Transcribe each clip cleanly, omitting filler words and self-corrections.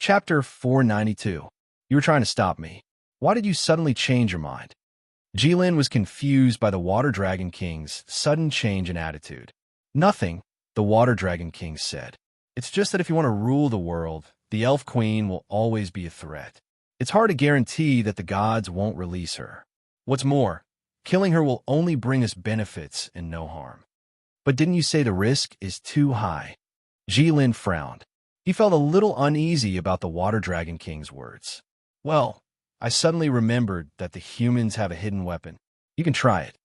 Chapter 492. You were trying to stop me. Why did you suddenly change your mind? Jilin was confused by the Water Dragon King's sudden change in attitude. Nothing, the Water Dragon King said. It's just that if you want to rule the world, the Elf Queen will always be a threat. It's hard to guarantee that the gods won't release her. What's more, killing her will only bring us benefits and no harm. But didn't you say the risk is too high? Jilin frowned. He felt a little uneasy about the Water Dragon King's words. Well, I suddenly remembered that the humans have a hidden weapon. You can try it.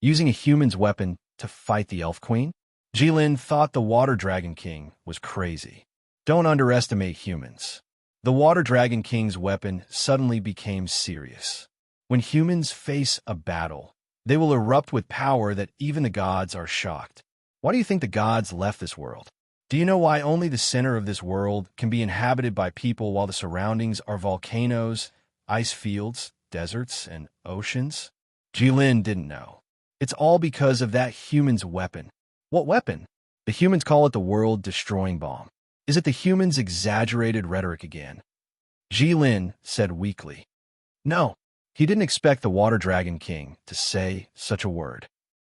Using a human's weapon to fight the Elf Queen? Jilin thought the Water Dragon King was crazy. Don't underestimate humans. The Water Dragon King's weapon suddenly became serious. When humans face a battle, they will erupt with power that even the gods are shocked. Why do you think the gods left this world? Do you know why only the center of this world can be inhabited by people while the surroundings are volcanoes, ice fields, deserts, and oceans? Jilin didn't know. It's all because of that human's weapon. What weapon? The humans call it the world-destroying bomb. Is it the humans' exaggerated rhetoric again? Jilin said weakly. No, he didn't expect the Water Dragon King to say such a word.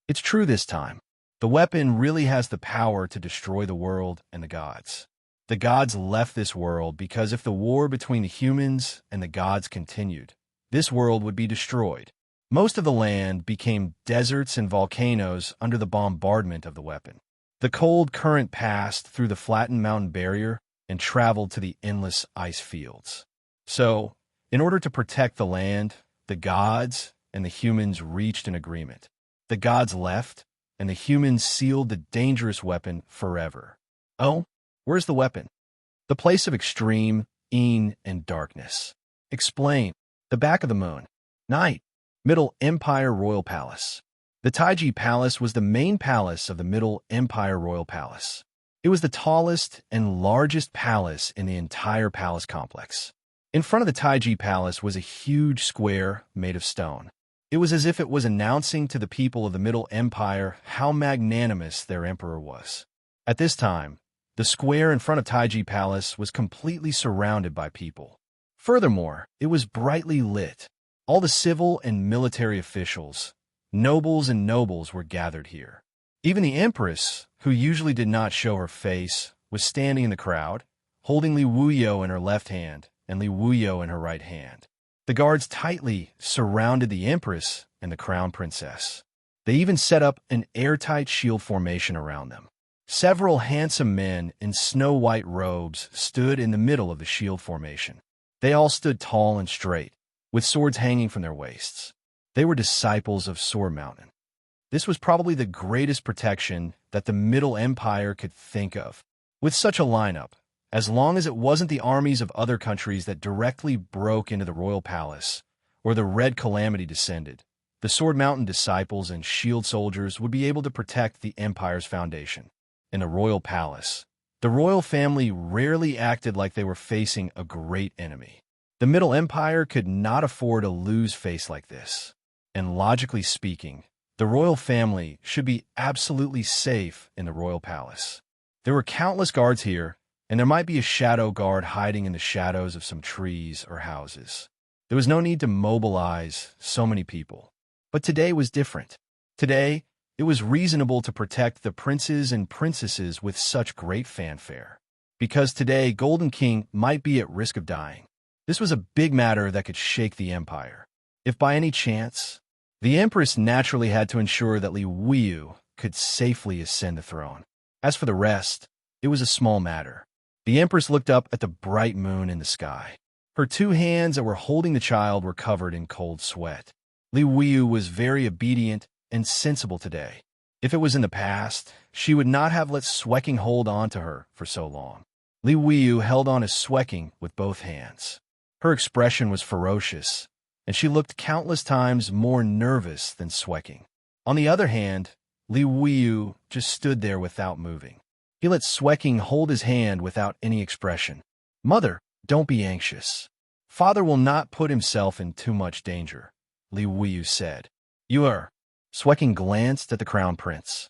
It's true this time. The weapon really has the power to destroy the world and the gods. The gods left this world because if the war between the humans and the gods continued, this world would be destroyed. Most of the land became deserts and volcanoes under the bombardment of the weapon. The cold current passed through the flattened mountain barrier and traveled to the endless ice fields. So, in order to protect the land, the gods and the humans reached an agreement. The gods left, and the humans sealed the dangerous weapon forever. Oh, where's the weapon? The place of extreme, and darkness. Explain. The back of the moon. Night. Middle Empire Royal Palace. The Taiji Palace was the main palace of the Middle Empire Royal Palace. It was the tallest and largest palace in the entire palace complex. In front of the Taiji Palace was a huge square made of stone. It was as if it was announcing to the people of the Middle Empire how magnanimous their emperor was. At this time, the square in front of Taiji Palace was completely surrounded by people. Furthermore, it was brightly lit. All the civil and military officials, nobles and nobles were gathered here. Even the empress, who usually did not show her face, was standing in the crowd, holding Li Wuyo in her left hand and Li Wuyo in her right hand. The guards tightly surrounded the empress and the crown princess. They even set up an airtight shield formation around them. Several handsome men in snow-white robes stood in the middle of the shield formation. They all stood tall and straight, with swords hanging from their waists. They were disciples of Sword Mountain. This was probably the greatest protection that the Middle Empire could think of. With such a lineup, as long as it wasn't the armies of other countries that directly broke into the royal palace, or the Red Calamity descended, the Sword Mountain disciples and shield soldiers would be able to protect the empire's foundation. In the royal palace, the royal family rarely acted like they were facing a great enemy. The Middle Empire could not afford a lose face like this. And logically speaking, the royal family should be absolutely safe in the royal palace. There were countless guards here, and there might be a shadow guard hiding in the shadows of some trees or houses. There was no need to mobilize so many people. But today was different. Today, it was reasonable to protect the princes and princesses with such great fanfare. Because today, Golden King might be at risk of dying. This was a big matter that could shake the empire. If by any chance, the empress naturally had to ensure that Li Wuyu could safely ascend the throne. As for the rest, it was a small matter. The empress looked up at the bright moon in the sky. Her two hands that were holding the child were covered in cold sweat. Li Wuyu was very obedient and sensible today. If it was in the past, she would not have let Swecking hold on to her for so long. Li Wuyu held on to Swecking with both hands. Her expression was ferocious, and she looked countless times more nervous than Swecking. On the other hand, Li Wuyu just stood there without moving. He let Swecking hold his hand without any expression. Mother, don't be anxious. Father will not put himself in too much danger, Li Wuyu said. You are. Swecking glanced at the crown prince.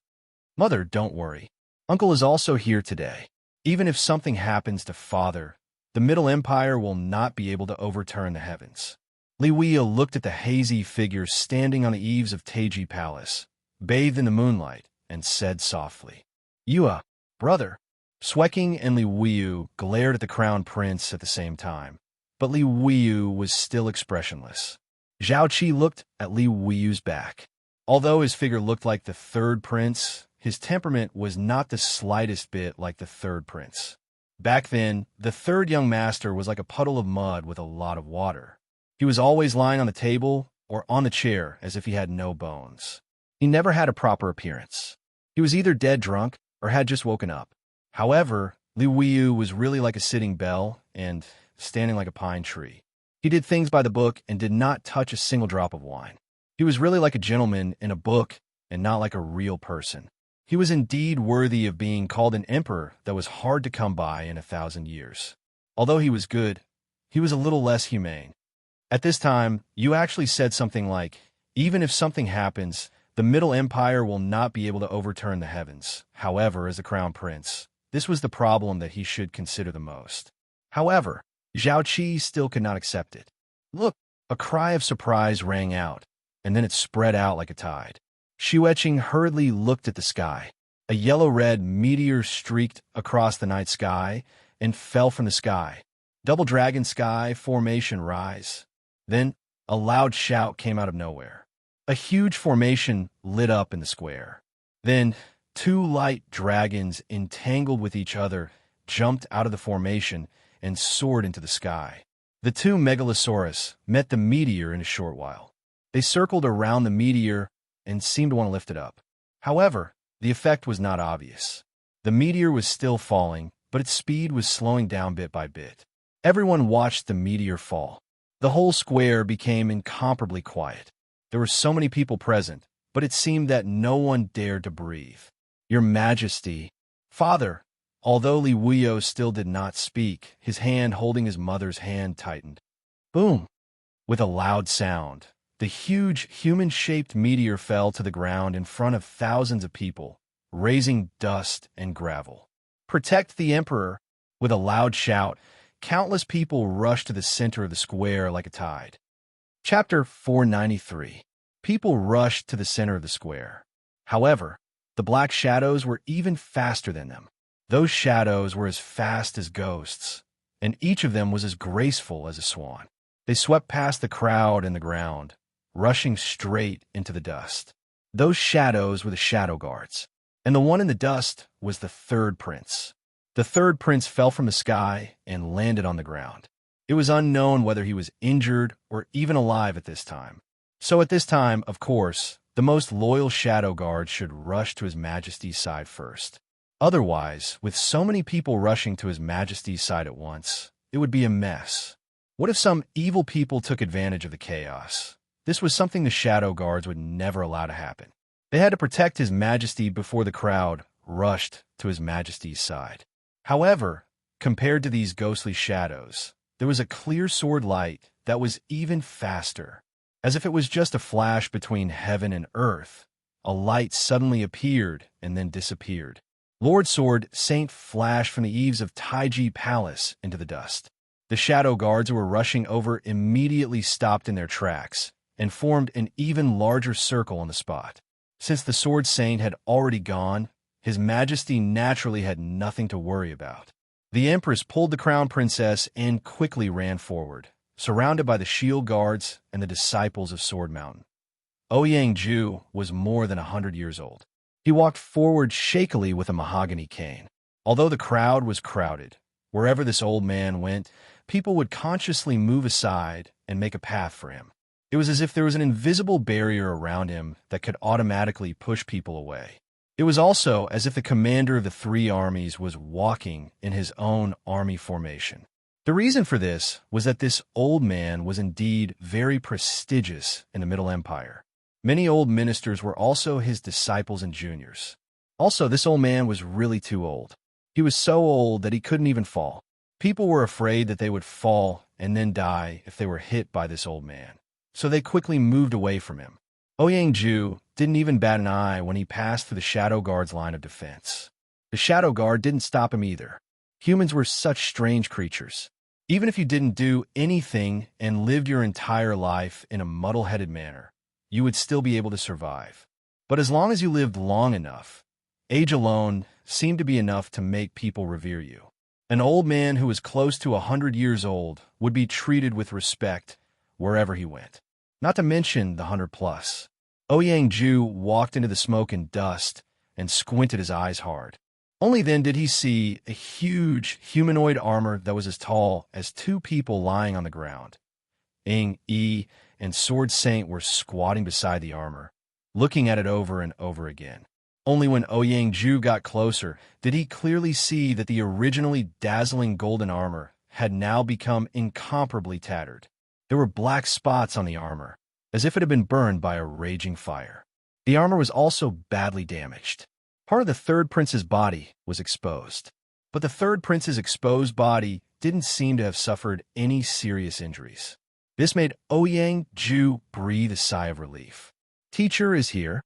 Mother, don't worry. Uncle is also here today. Even if something happens to father, The Middle Empire will not be able to overturn the heavens. Li Wuyu looked at the hazy figure standing on the eaves of Taiji Palace, bathed in the moonlight, and said softly, "Yua, brother." Sweking and Li Wuyu glared at the crown prince at the same time, but Li Wuyu was still expressionless. Zhao Qi looked at Li Wuyu's back. Although his figure looked like the third prince, his temperament was not the slightest bit like the third prince. Back then, the third young master was like a puddle of mud with a lot of water. He was always lying on the table or on the chair as if he had no bones. He never had a proper appearance. He was either dead drunk or had just woken up. However, Li Wuyu was really like a sitting bell and standing like a pine tree. He did things by the book and did not touch a single drop of wine. He was really like a gentleman in a book and not like a real person. He was indeed worthy of being called an emperor that was hard to come by in 1,000 years. Although he was good, he was a little less humane. At this time, you actually said something like, "Even if something happens, the Middle Empire will not be able to overturn the heavens." However, as the crown prince, this was the problem that he should consider the most. However, Zhao Qi still could not accept it. Look, a cry of surprise rang out, and then it spread out like a tide. Xueqing hurriedly looked at the sky. A yellow-red meteor streaked across the night sky and fell from the sky. Double dragon sky formation rise. Then, a loud shout came out of nowhere. A huge formation lit up in the square. Then, two light dragons entangled with each other jumped out of the formation and soared into the sky. The two megalosaurus met the meteor in a short while. They circled around the meteor and seemed to want to lift it up. However, the effect was not obvious. The meteor was still falling, but its speed was slowing down bit by bit. Everyone watched the meteor fall. The whole square became incomparably quiet. There were so many people present, but it seemed that no one dared to breathe. "Your Majesty, Father." Although Li Wuyu still did not speak, his hand holding his mother's hand tightened. Boom! With a loud sound, the huge human-shaped meteor fell to the ground in front of thousands of people, raising dust and gravel. "Protect the Emperor!" With a loud shout, countless people rushed to the center of the square like a tide. Chapter 493. People rushed to the center of the square. However, the black shadows were even faster than them. Those shadows were as fast as ghosts, and each of them was as graceful as a swan. They swept past the crowd and the ground, rushing straight into the dust. Those shadows were the shadow guards, and the one in the dust was the third prince. The third prince fell from the sky and landed on the ground. It was unknown whether he was injured or even alive at this time. So at this time, of course, the most loyal shadow guard should rush to His Majesty's side first. Otherwise, with so many people rushing to His Majesty's side at once, it would be a mess. What if some evil people took advantage of the chaos? This was something the shadow guards would never allow to happen. They had to protect His Majesty before the crowd rushed to His Majesty's side. However, compared to these ghostly shadows, there was a clear sword light that was even faster. As if it was just a flash between heaven and earth, a light suddenly appeared and then disappeared. Lord Sword Saint flashed from the eaves of Taiji Palace into the dust. The shadow guards who were rushing over immediately stopped in their tracks and formed an even larger circle on the spot. Since the Sword Saint had already gone, His Majesty naturally had nothing to worry about. The Empress pulled the crown princess and quickly ran forward, surrounded by the shield guards and the disciples of Sword Mountain. Ouyang Ju was more than 100 years old. He walked forward shakily with a mahogany cane. Although the crowd was crowded, wherever this old man went, people would consciously move aside and make a path for him. It was as if there was an invisible barrier around him that could automatically push people away. It was also as if the commander of the three armies was walking in his own army formation. The reason for this was that this old man was indeed very prestigious in the Middle Empire. Many old ministers were also his disciples and juniors. Also, this old man was really too old. He was so old that he couldn't even fall. People were afraid that they would fall and then die if they were hit by this old man, so they quickly moved away from him. Ouyang Ju didn't even bat an eye when he passed through the Shadow Guard's line of defense. The Shadow Guard didn't stop him either. Humans were such strange creatures. Even if you didn't do anything and lived your entire life in a muddle-headed manner, you would still be able to survive. But as long as you lived long enough, age alone seemed to be enough to make people revere you. An old man who was close to 100 years old would be treated with respect wherever he went. Not to mention the 100-plus. Ouyang-ju walked into the smoke and dust and squinted his eyes hard. Only then did he see a huge humanoid armor that was as tall as two people lying on the ground. Ing, Yi, and Sword Saint were squatting beside the armor, looking at it over and over again. Only when Ouyang-ju got closer did he clearly see that the originally dazzling golden armor had now become incomparably tattered. There were black spots on the armor, as if it had been burned by a raging fire. The armor was also badly damaged. Part of the third prince's body was exposed, but the third prince's exposed body didn't seem to have suffered any serious injuries. This made Ouyang-ju breathe a sigh of relief. Teacher is here.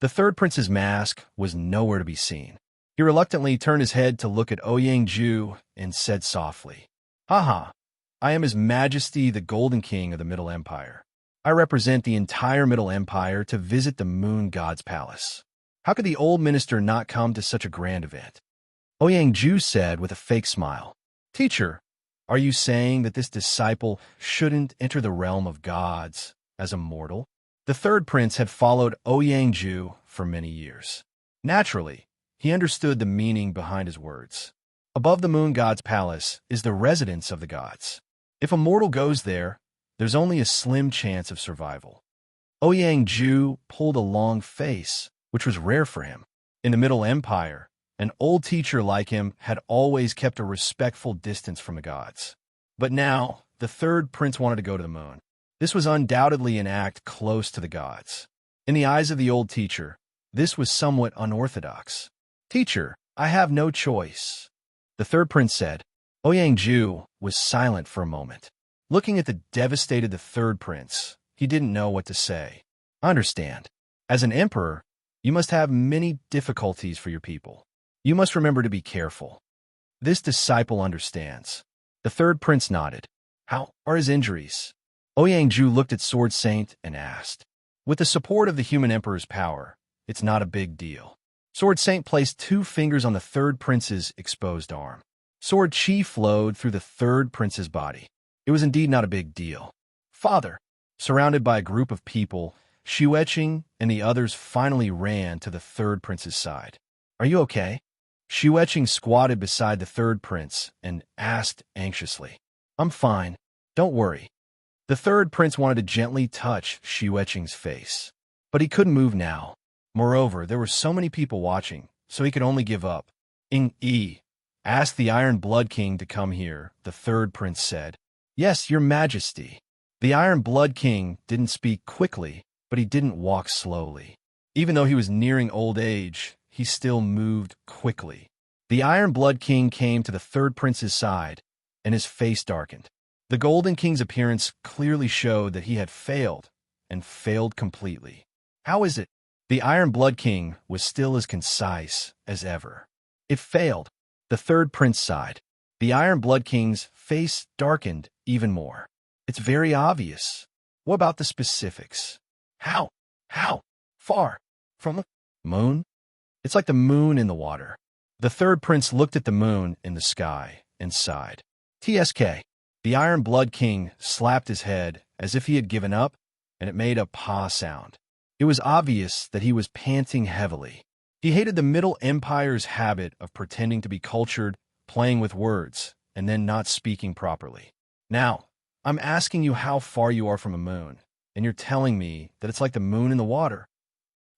The third prince's mask was nowhere to be seen. He reluctantly turned his head to look at Ouyang-ju and said softly, "Haha, I am His Majesty the Golden King of the Middle Empire. I represent the entire Middle Empire to visit the Moon God's palace. How could the old minister not come to such a grand event?" Ouyang-ju said with a fake smile, "Teacher, are you saying that this disciple shouldn't enter the realm of gods as a mortal?" The third prince had followed Ouyang-ju for many years. Naturally, he understood the meaning behind his words. Above the Moon God's palace is the residence of the gods. If a mortal goes there, there's only a slim chance of survival. Ouyang-ju pulled a long face, which was rare for him. In the Middle Empire, an old teacher like him had always kept a respectful distance from the gods. But now, the third prince wanted to go to the moon. This was undoubtedly an act close to the gods. In the eyes of the old teacher, this was somewhat unorthodox. "Teacher, I have no choice," the third prince said. Ouyang-ju was silent for a moment. Looking at the devastated the third prince, he didn't know what to say. "I understand. As an emperor, you must have many difficulties for your people. You must remember to be careful. This disciple understands." The third prince nodded. "How are his injuries?" Ouyang-ju looked at Sword Saint and asked. "With the support of the human emperor's power, it's not a big deal." Sword Saint placed 2 fingers on the third prince's exposed arm. Sword chi flowed through the third prince's body. It was indeed not a big deal. "Father!" Surrounded by a group of people, Xueqing and the others finally ran to the third prince's side. "Are you okay?" Xueqing squatted beside the third prince and asked anxiously. "I'm fine. Don't worry." The third prince wanted to gently touch Xueqing's face, but he couldn't move now. Moreover, there were so many people watching, so he could only give up. "Ing Yi, ask the Iron Blood King to come here," the third prince said. "Yes, your majesty." The Iron Blood King didn't speak quickly, but he didn't walk slowly. Even though he was nearing old age, he still moved quickly. The Iron Blood King came to the third prince's side, and his face darkened. The Golden King's appearance clearly showed that he had failed, and failed completely. "How is it?" The Iron Blood King was still as concise as ever. "It failed." The third prince sighed. The Iron Blood King's face darkened even more. "It's very obvious. What about the specifics?" How far from the moon?" "It's like the moon in the water." The third prince looked at the moon in the sky and sighed. "TSK." The Iron Blood King slapped his head as if he had given up, and it made a pah sound. It was obvious that he was panting heavily. He hated the Middle Empire's habit of pretending to be cultured, playing with words, and then not speaking properly. "Now, I'm asking you how far you are from a moon, and you're telling me that it's like the moon in the water.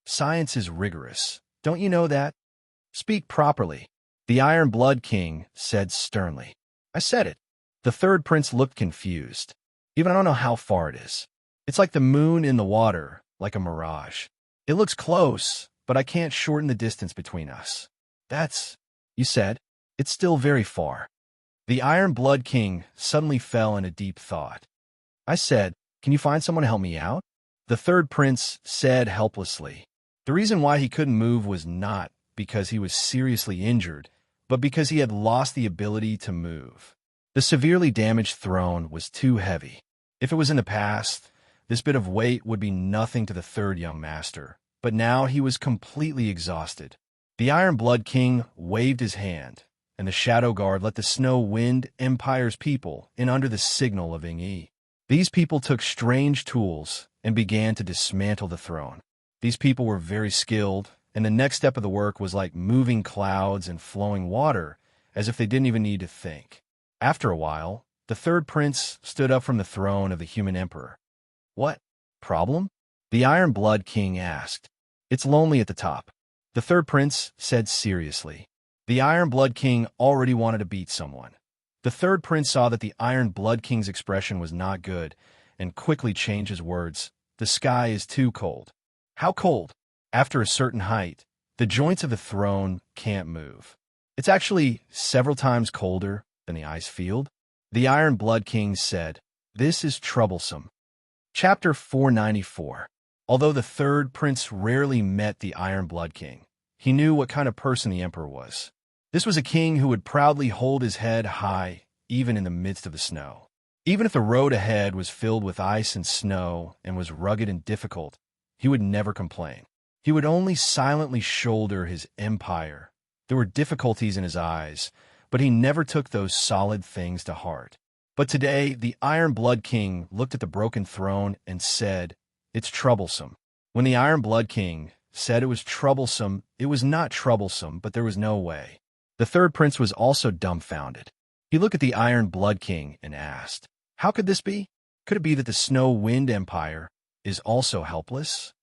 Science is rigorous. Don't you know that? Speak properly." The Iron Blood King said sternly. "I said it." The third prince looked confused. "Even I don't know how far it is. It's like the moon in the water, like a mirage. It looks close, but I can't shorten the distance between us." "That's," you said, "it's still very far." The Iron Blood King suddenly fell in a deep thought. "I said, can you find someone to help me out?" The third prince said helplessly. The reason why he couldn't move was not because he was seriously injured, but because he had lost the ability to move. The severely damaged throne was too heavy. If it was in the past, this bit of weight would be nothing to the third young master, but now he was completely exhausted. The Iron Blood King waved his hand, and the Shadow Guard let the Snow Wind Empire's people in under the signal of Yi. These people took strange tools and began to dismantle the throne. These people were very skilled, and the next step of the work was like moving clouds and flowing water, as if they didn't even need to think. After a while, the third prince stood up from the throne of the human emperor. "What? Problem?" the Iron Blood King asked. "It's lonely at the top," the third prince said seriously. The Iron Blood King already wanted to beat someone. The third prince saw that the Iron Blood King's expression was not good and quickly changed his words. "The sky is too cold." "How cold?" "After a certain height, the joints of the throne can't move. It's actually several times colder than the ice field." The Iron Blood King said, "This is troublesome." Chapter 494. Although the third prince rarely met the Iron Blood King, he knew what kind of person the emperor was. This was a king who would proudly hold his head high, even in the midst of the snow. Even if the road ahead was filled with ice and snow and was rugged and difficult, he would never complain. He would only silently shoulder his empire. There were difficulties in his eyes, but he never took those solid things to heart. But today, the Iron Blood King looked at the broken throne and said, "It's troublesome." When the Iron Blood King said it was troublesome, it was not troublesome, but there was no way. The third prince was also dumbfounded. He looked at the Iron Blood King and asked, "How could this be? Could it be that the Snow Wind Empire is also helpless?"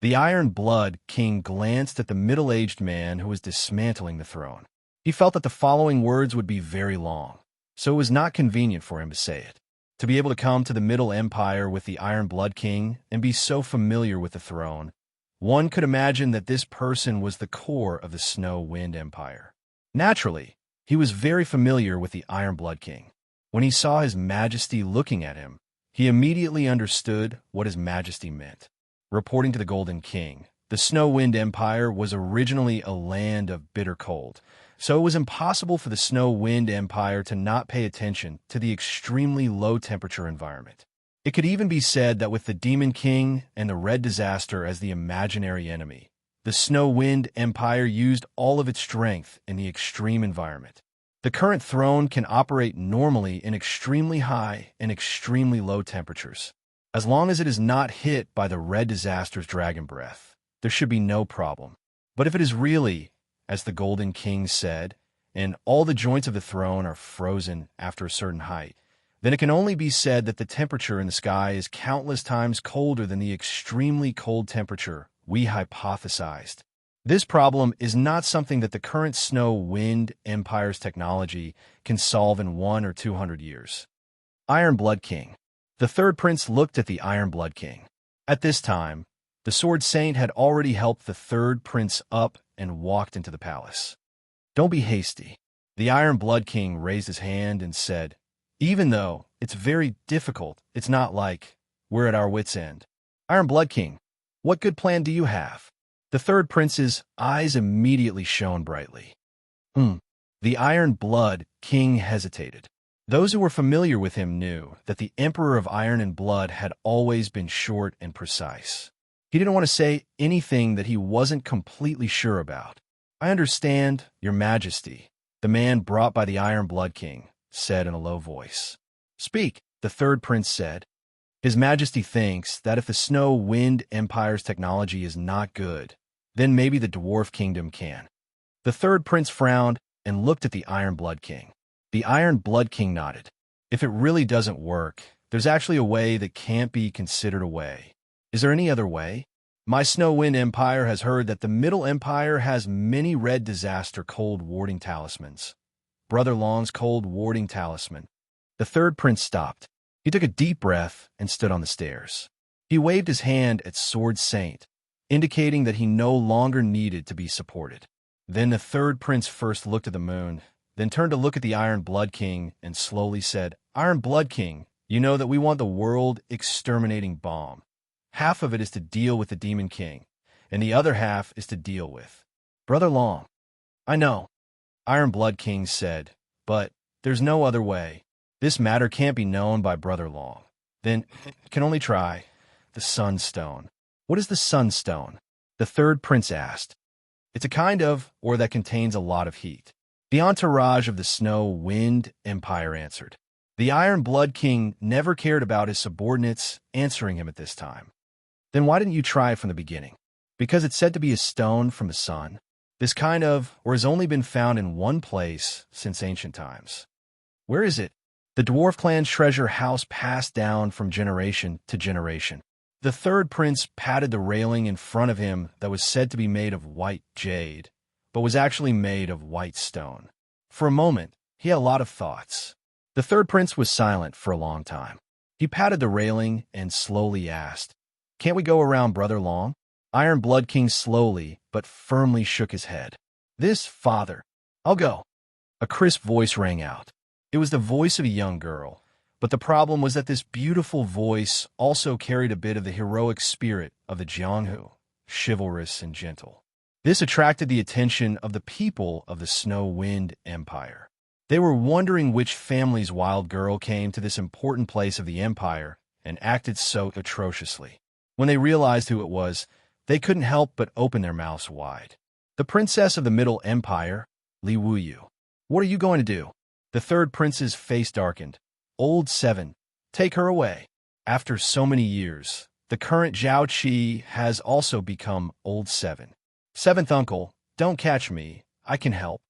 The Iron Blood King glanced at the middle-aged man who was dismantling the throne. He felt that the following words would be very long, so it was not convenient for him to say it. To be able to come to the Middle Empire with the Iron Blood King and be so familiar with the throne, one could imagine that this person was the core of the Snow Wind Empire. Naturally, he was very familiar with the Iron Blood King. When he saw His Majesty looking at him, he immediately understood what His Majesty meant. Reporting to the Golden King, the Snow Wind Empire was originally a land of bitter cold, so it was impossible for the Snow Wind Empire to not pay attention to the extremely low-temperature environment. It could even be said that with the Demon King and the Red Disaster as the imaginary enemy, the Snow Wind Empire used all of its strength in the extreme environment. The current throne can operate normally in extremely high and extremely low temperatures. As long as it is not hit by the Red Disaster's dragon breath, there should be no problem. But if it is really, as the Golden King said, and all the joints of the throne are frozen after a certain height, then it can only be said that the temperature in the sky is countless times colder than the extremely cold temperature we hypothesized. This problem is not something that the current Snow Wind Empire's technology can solve in 1 or 200 years. Iron Blood King. The third prince looked at the Iron Blood King. At this time, the Sword Saint had already helped the third prince up and walked into the palace. "Don't be hasty." The Iron Blood King raised his hand and said, "Even though it's very difficult, it's not like we're at our wits' end." "Iron Blood King, what good plan do you have?" The third prince's eyes immediately shone brightly. The Iron Blood King hesitated. Those who were familiar with him knew that the Emperor of Iron and Blood had always been short and precise. He didn't want to say anything that he wasn't completely sure about. "I understand, Your Majesty," the man brought by the Iron Blood King said in a low voice. "Speak," the third prince said. "His Majesty thinks that if the Snow Wind Empire's technology is not good, then maybe the Dwarf Kingdom can." The third prince frowned and looked at the Iron Blood King. The Iron Blood King nodded. "If it really doesn't work, there's actually a way that can't be considered a way." "Is there any other way?" "My Snow Wind Empire has heard that the Middle Empire has many Red Disaster cold warding talismans. Brother Long's cold warding talisman." The third prince stopped. He took a deep breath and stood on the stairs. He waved his hand at Sword Saint, indicating that he no longer needed to be supported. Then the third prince first looked at the moon, then turned to look at the Iron Blood King and slowly said, "Iron Blood King, you know that we want the world-exterminating bomb. Half of it is to deal with the Demon King, and the other half is to deal with Brother Long." "I know," Iron Blood King said, "but there's no other way." This matter can't be known by Brother Long. Then can only try the Sunstone. What is the Sunstone? The third prince asked. It's a kind of ore that contains a lot of heat. The entourage of the Snow Wind Empire answered. The Iron Blood King never cared about his subordinates answering him at this time. Then why didn't you try it from the beginning? Because it's said to be a stone from the sun. This kind of ore has only been found in one place since ancient times. Where is it? The dwarf clan's treasure house passed down from generation to generation. The third prince patted the railing in front of him that was said to be made of white jade, but was actually made of white stone. For a moment, he had a lot of thoughts. The third prince was silent for a long time. He patted the railing and slowly asked, "Can't we go around Brother Long?" Iron Blood King slowly but firmly shook his head. "This, father. I'll go." A crisp voice rang out. It was the voice of a young girl, but the problem was that this beautiful voice also carried a bit of the heroic spirit of the Jianghu, chivalrous and gentle. This attracted the attention of the people of the Snow Wind Empire. They were wondering which family's wild girl came to this important place of the empire and acted so atrociously. When they realized who it was, they couldn't help but open their mouths wide. The princess of the Middle Empire, Li Wuyu. What are you going to do? The third prince's face darkened. Old 7, take her away. After so many years, the current Zhao Qi has also become Old 7. Seventh uncle, don't catch me, I can help.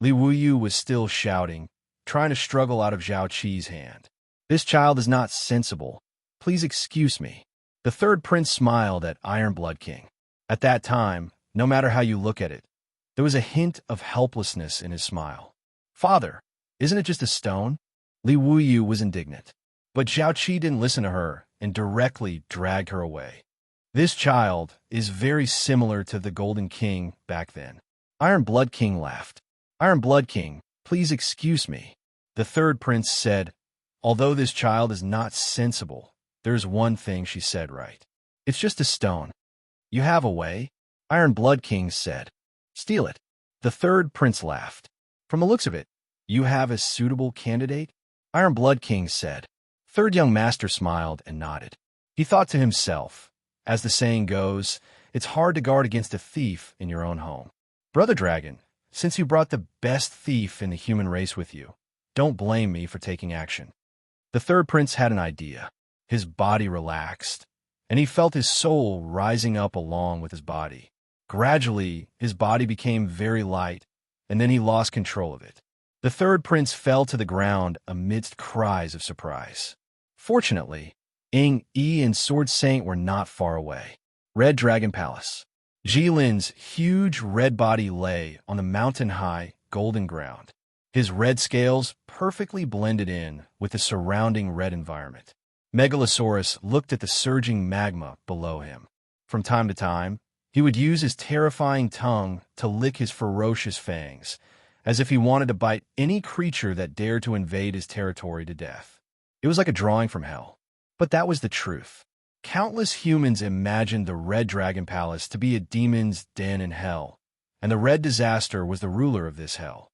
Li Wuyu was still shouting, trying to struggle out of Zhao Qi's hand. This child is not sensible. Please excuse me. The third prince smiled at Iron Blood King. At that time, no matter how you look at it, there was a hint of helplessness in his smile. Father, isn't it just a stone? Li Wuyu was indignant. But Zhao Qi didn't listen to her and directly dragged her away. This child is very similar to the Golden King back then. Iron Blood King laughed. Iron Blood King, please excuse me. The third prince said, although this child is not sensible, there's one thing she said right. It's just a stone. You have a way? Iron Blood King said. Steal it. The third prince laughed. From the looks of it, you have a suitable candidate? Iron Blood King said. Third young master smiled and nodded. He thought to himself, as the saying goes, it's hard to guard against a thief in your own home. Brother Dragon, since you brought the best thief in the human race with you, don't blame me for taking action. The third prince had an idea. His body relaxed, and he felt his soul rising up along with his body. Gradually, his body became very light, and then he lost control of it. The third prince fell to the ground amidst cries of surprise. Fortunately, Ying Yi and Sword Saint were not far away. Red Dragon Palace. Jilin's huge red body lay on the mountain-high, golden ground. His red scales perfectly blended in with the surrounding red environment. Megalosaurus looked at the surging magma below him. From time to time, he would use his terrifying tongue to lick his ferocious fangs, as if he wanted to bite any creature that dared to invade his territory to death. It was like a drawing from hell. But that was the truth. Countless humans imagined the Red Dragon Palace to be a demon's den in hell, and the Red Disaster was the ruler of this hell.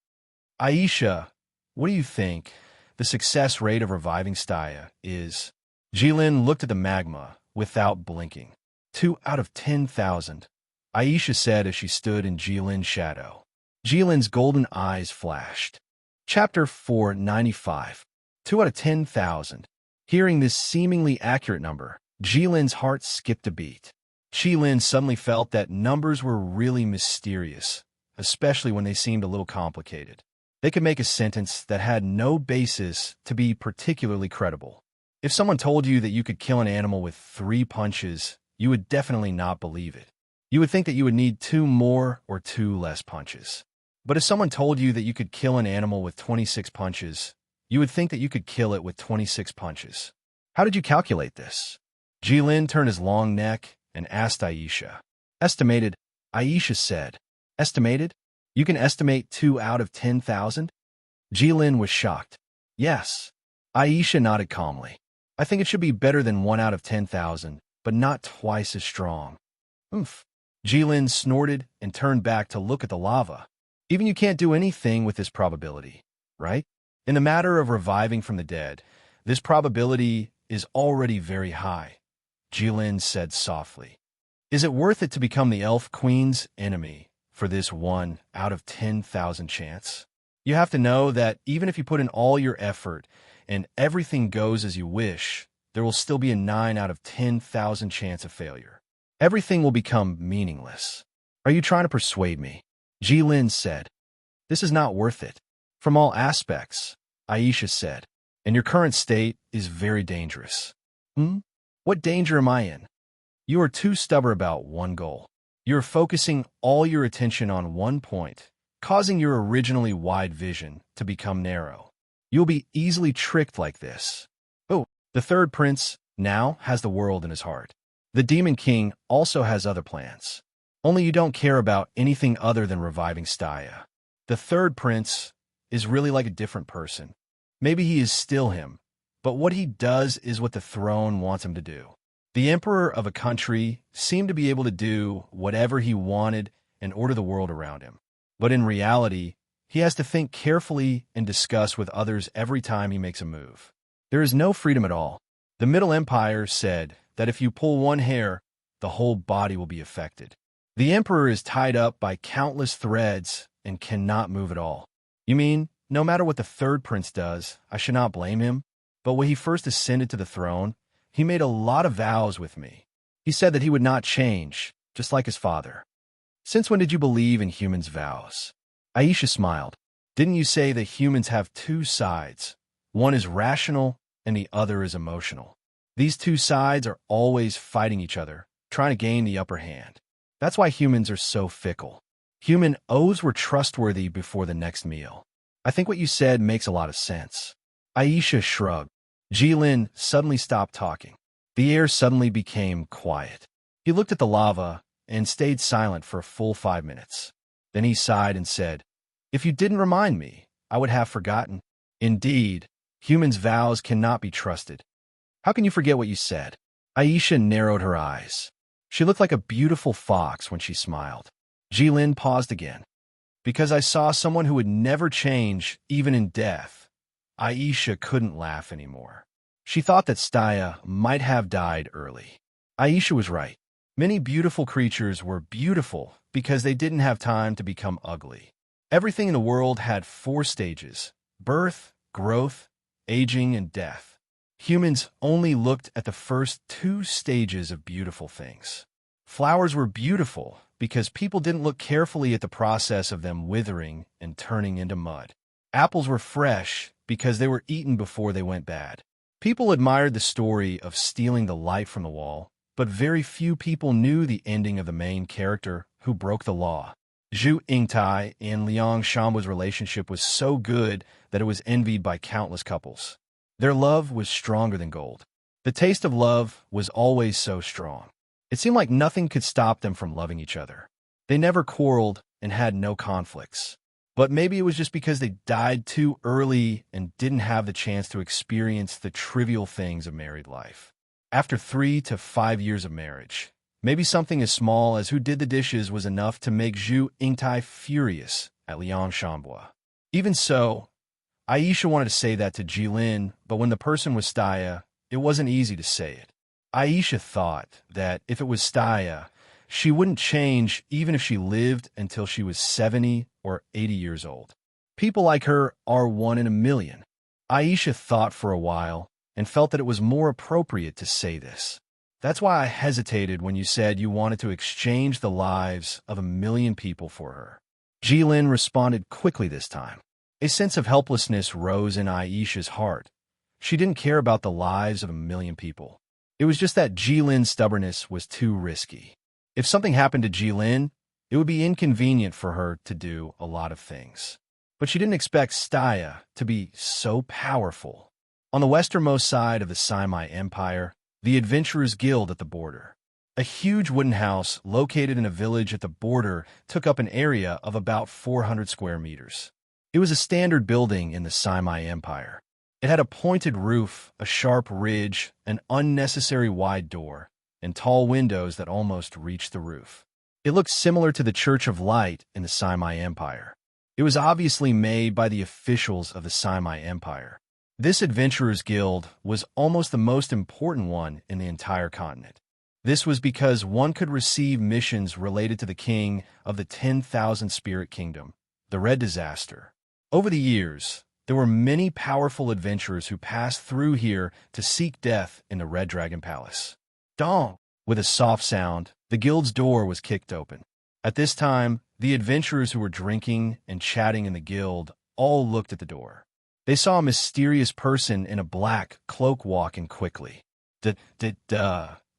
Aisha, what do you think the success rate of reviving Staya is? Jilin looked at the magma without blinking. 2 out of 10,000, Aisha said as she stood in Jilin's shadow. Jilin's golden eyes flashed. Chapter 495. 2 out of 10,000. Hearing this seemingly accurate number, Jilin's heart skipped a beat. Jilin suddenly felt that numbers were really mysterious, especially when they seemed a little complicated. They could make a sentence that had no basis to be particularly credible. If someone told you that you could kill an animal with 3 punches, you would definitely not believe it. You would think that you would need 2 more or 2 less punches. But if someone told you that you could kill an animal with 26 punches, you would think that you could kill it with 26 punches. How did you calculate this? Jilin turned his long neck and asked Aisha. Estimated, Aisha said. Estimated? You can estimate 2 out of 10,000? Jilin was shocked. Yes. Aisha nodded calmly. I think it should be better than 1 out of 10,000, but not twice as strong. Oomph. Jilin snorted and turned back to look at the lava. Even you can't do anything with this probability, right? In the matter of reviving from the dead, this probability is already very high, Jilin said softly. Is it worth it to become the Elf Queen's enemy for this 1 out of 10,000 chance? You have to know that even if you put in all your effort and everything goes as you wish, there will still be a 9 out of 10,000 chance of failure. Everything will become meaningless. Are you trying to persuade me? Jilin said. This is not worth it. From all aspects, Aisha said, and your current state is very dangerous. What danger am I in? You are too stubborn about one goal. You are focusing all your attention on one point, causing your originally wide vision to become narrow. You'll be easily tricked like this. Oh, the third prince now has the world in his heart. The Demon King also has other plans. Only you don't care about anything other than reviving Staya. The third prince is really like a different person. Maybe he is still him, but what he does is what the throne wants him to do. The emperor of a country seemed to be able to do whatever he wanted and order the world around him. But in reality, he has to think carefully and discuss with others every time he makes a move. There is no freedom at all. The Middle Empire said that if you pull one hair, the whole body will be affected. The emperor is tied up by countless threads and cannot move at all. You mean, no matter what the third prince does, I should not blame him? But when he first ascended to the throne, he made a lot of vows with me. He said that he would not change, just like his father. Since when did you believe in humans' vows? Aisha smiled. Didn't you say that humans have two sides? One is rational and the other is emotional. These two sides are always fighting each other, trying to gain the upper hand. That's why humans are so fickle. Human oaths were trustworthy before the next meal. I think what you said makes a lot of sense. Aisha shrugged. Jilin suddenly stopped talking. The air suddenly became quiet. He looked at the lava and stayed silent for a full 5 minutes. Then he sighed and said, If you didn't remind me, I would have forgotten. Indeed, humans' vows cannot be trusted. How can you forget what you said? Aisha narrowed her eyes. She looked like a beautiful fox when she smiled. Jilin paused again. Because I saw someone who would never change, even in death. Aisha couldn't laugh anymore. She thought that Staya might have died early. Aisha was right. Many beautiful creatures were beautiful because they didn't have time to become ugly. Everything in the world had 4 stages: birth, growth, aging, and death. Humans only looked at the first 2 stages of beautiful things. Flowers were beautiful because people didn't look carefully at the process of them withering and turning into mud. Apples were fresh because they were eaten before they went bad. People admired the story of stealing the light from the wall, but very few people knew the ending of the main character who broke the law. Zhu Yingtai and Liang Shanbu's relationship was so good that it was envied by countless couples. Their love was stronger than gold. The taste of love was always so strong. It seemed like nothing could stop them from loving each other. They never quarreled and had no conflicts. But maybe it was just because they died too early and didn't have the chance to experience the trivial things of married life. After 3 to 5 years of marriage, maybe something as small as who did the dishes was enough to make Zhu Yingtai furious at Liang Shanbu. Even so, Aisha wanted to say that to Jilin, but when the person was Staya, it wasn't easy to say it. Aisha thought that if it was Staya, she wouldn't change even if she lived until she was 70 or 80 years old. People like her are 1 in a million. Aisha thought for a while and felt that it was more appropriate to say this. That's why I hesitated when you said you wanted to exchange the lives of 1 million people for her. Jilin responded quickly this time. A sense of helplessness rose in Aisha's heart. She didn't care about the lives of 1 million people. It was just that Jilin's stubbornness was too risky. If something happened to Jilin, it would be inconvenient for her to do a lot of things. But she didn't expect Staya to be so powerful. On the westernmost side of the Saimai Empire, the Adventurers Guild at the border. A huge wooden house located in a village at the border took up an area of about 400 square meters. It was a standard building in the Saimai Empire. It had a pointed roof, a sharp ridge, an unnecessary wide door, and tall windows that almost reached the roof. It looked similar to the Church of Light in the Saimai Empire. It was obviously made by the officials of the Simi Empire. This Adventurers Guild was almost the most important one in the entire continent. This was because one could receive missions related to the king of the 10,000 Spirit Kingdom, the Red Disaster. Over the years, there were many powerful adventurers who passed through here to seek death in the Red Dragon Palace. Dong! With a soft sound, the guild's door was kicked open. At this time, the adventurers who were drinking and chatting in the guild all looked at the door. They saw a mysterious person in a black cloak walk in quickly. The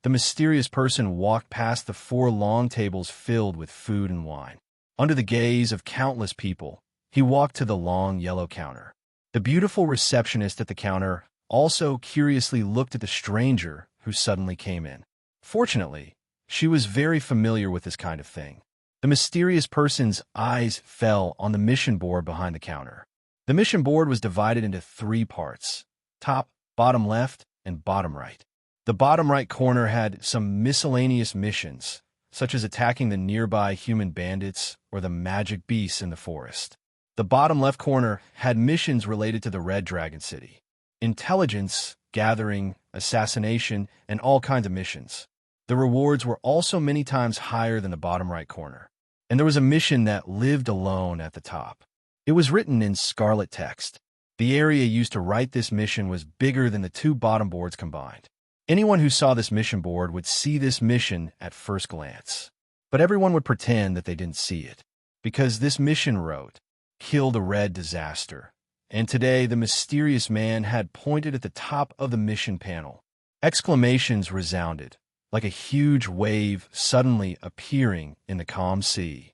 mysterious person walked past the 4 long tables filled with food and wine. Under the gaze of countless people, he walked to the long yellow counter. The beautiful receptionist at the counter also curiously looked at the stranger who suddenly came in. Fortunately, she was very familiar with this kind of thing. The mysterious person's eyes fell on the mission board behind the counter. The mission board was divided into 3 parts: top, bottom left, and bottom right. The bottom right corner had some miscellaneous missions, such as attacking the nearby human bandits or the magic beasts in the forest. The bottom left corner had missions related to the Red Dragon City: intelligence, gathering, assassination, and all kinds of missions. The rewards were also many times higher than the bottom right corner. And there was a mission that lived alone at the top. It was written in scarlet text. The area used to write this mission was bigger than the 2 bottom boards combined. Anyone who saw this mission board would see this mission at first glance. But everyone would pretend that they didn't see it, because this mission wrote, "Kill the Red Disaster." And today the mysterious man had pointed at the top of the mission panel. Exclamations resounded, like a huge wave suddenly appearing in the calm sea.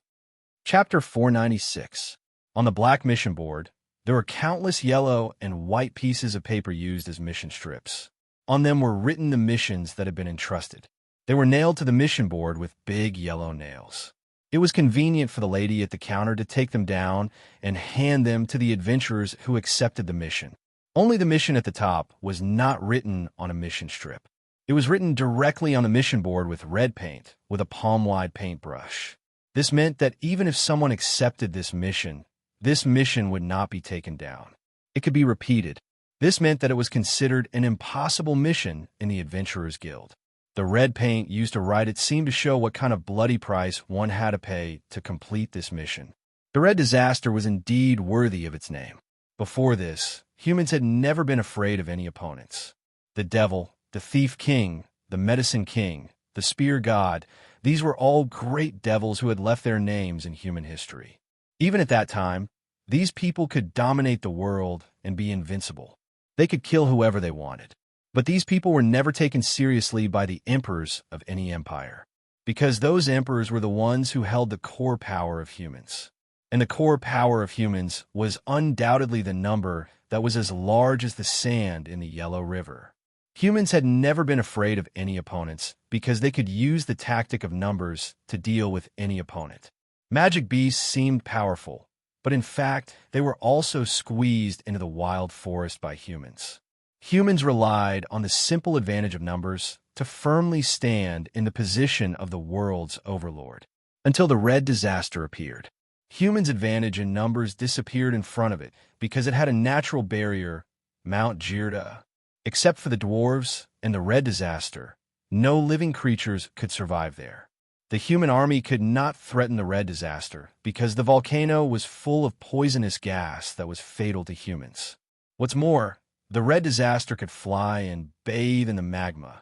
Chapter 496. On the black mission board, there were countless yellow and white pieces of paper used as mission strips. On them were written the missions that had been entrusted. They were nailed to the mission board with big yellow nails. It was convenient for the lady at the counter to take them down and hand them to the adventurers who accepted the mission. Only the mission at the top was not written on a mission strip. It was written directly on the mission board with red paint, with a palm-wide paintbrush. This meant that even if someone accepted this mission would not be taken down. It could be repeated. This meant that it was considered an impossible mission in the Adventurers Guild. The red paint used to write it seemed to show what kind of bloody price one had to pay to complete this mission. The Red Disaster was indeed worthy of its name. Before this, humans had never been afraid of any opponents. The devil, the thief king, the medicine king, the spear god, these were all great devils who had left their names in human history. Even at that time, these people could dominate the world and be invincible. They could kill whoever they wanted. But these people were never taken seriously by the emperors of any empire, because those emperors were the ones who held the core power of humans. And the core power of humans was undoubtedly the number that was as large as the sand in the Yellow River. Humans had never been afraid of any opponents because they could use the tactic of numbers to deal with any opponent. Magic beasts seemed powerful, but in fact, they were also squeezed into the wild forest by humans. Humans relied on the simple advantage of numbers to firmly stand in the position of the world's overlord. Until the Red Disaster appeared. Humans' advantage in numbers disappeared in front of it because it had a natural barrier, Mount Jirda. Except for the dwarves and the Red Disaster, no living creatures could survive there. The human army could not threaten the Red Disaster because the volcano was full of poisonous gas that was fatal to humans. What's more, the Red Disaster could fly and bathe in the magma.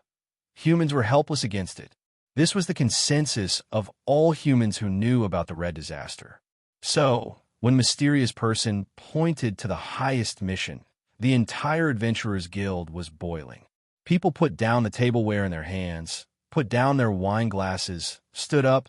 Humans were helpless against it. This was the consensus of all humans who knew about the Red Disaster. So, when Mysterious Person pointed to the highest mission, the entire Adventurers Guild was boiling. People put down the tableware in their hands, put down their wine glasses, stood up,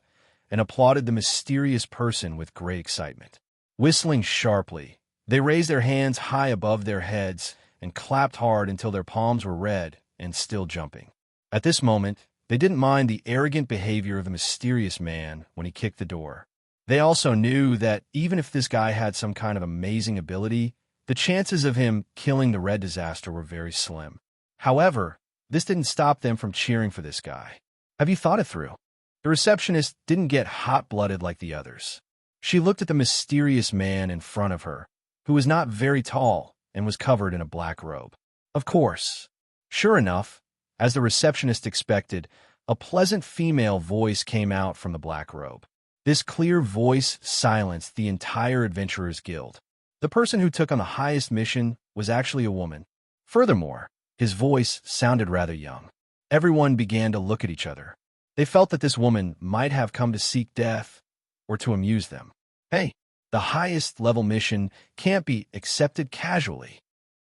and applauded the Mysterious Person with great excitement. Whistling sharply, they raised their hands high above their heads and clapped hard until their palms were red and still jumping. At this moment, they didn't mind the arrogant behavior of the mysterious man when he kicked the door. They also knew that even if this guy had some kind of amazing ability, the chances of him killing the Red Disaster were very slim. However, this didn't stop them from cheering for this guy. Have you thought it through? The receptionist didn't get hot-blooded like the others. She looked at the mysterious man in front of her, who was not very tall and was covered in a black robe. Of course. Sure enough, as the receptionist expected, a pleasant female voice came out from the black robe. This clear voice silenced the entire Adventurers Guild. The person who took on the highest mission was actually a woman. Furthermore, his voice sounded rather young. Everyone began to look at each other. They felt that this woman might have come to seek death or to amuse them. Hey, the highest level mission can't be accepted casually.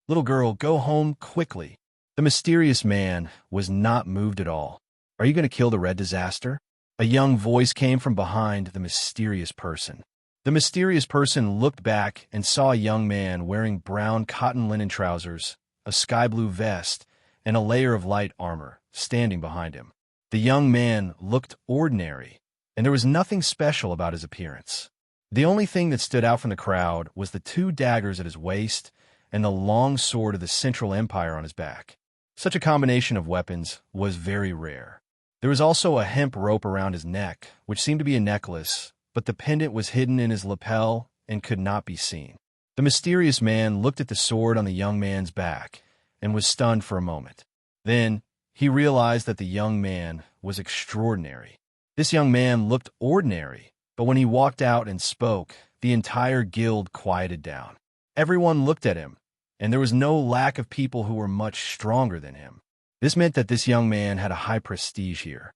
Little girl, go home quickly. The mysterious man was not moved at all. Are you going to kill the red disaster? A young voice came from behind the mysterious person. The mysterious person looked back and saw a young man wearing brown cotton linen trousers, a sky blue vest, and a layer of light armor standing behind him. The young man looked ordinary, and there was nothing special about his appearance. The only thing that stood out from the crowd was the 2 daggers at his waist and the long sword of the Central Empire on his back. Such a combination of weapons was very rare. There was also a hemp rope around his neck, which seemed to be a necklace, but the pendant was hidden in his lapel and could not be seen. The mysterious man looked at the sword on the young man's back and was stunned for a moment. Then, he realized that the young man was extraordinary. This young man looked ordinary, but when he walked out and spoke, the entire guild quieted down. Everyone looked at him, and there was no lack of people who were much stronger than him. This meant that this young man had a high prestige here.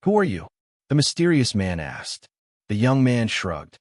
Who are you? The mysterious man asked. The young man shrugged.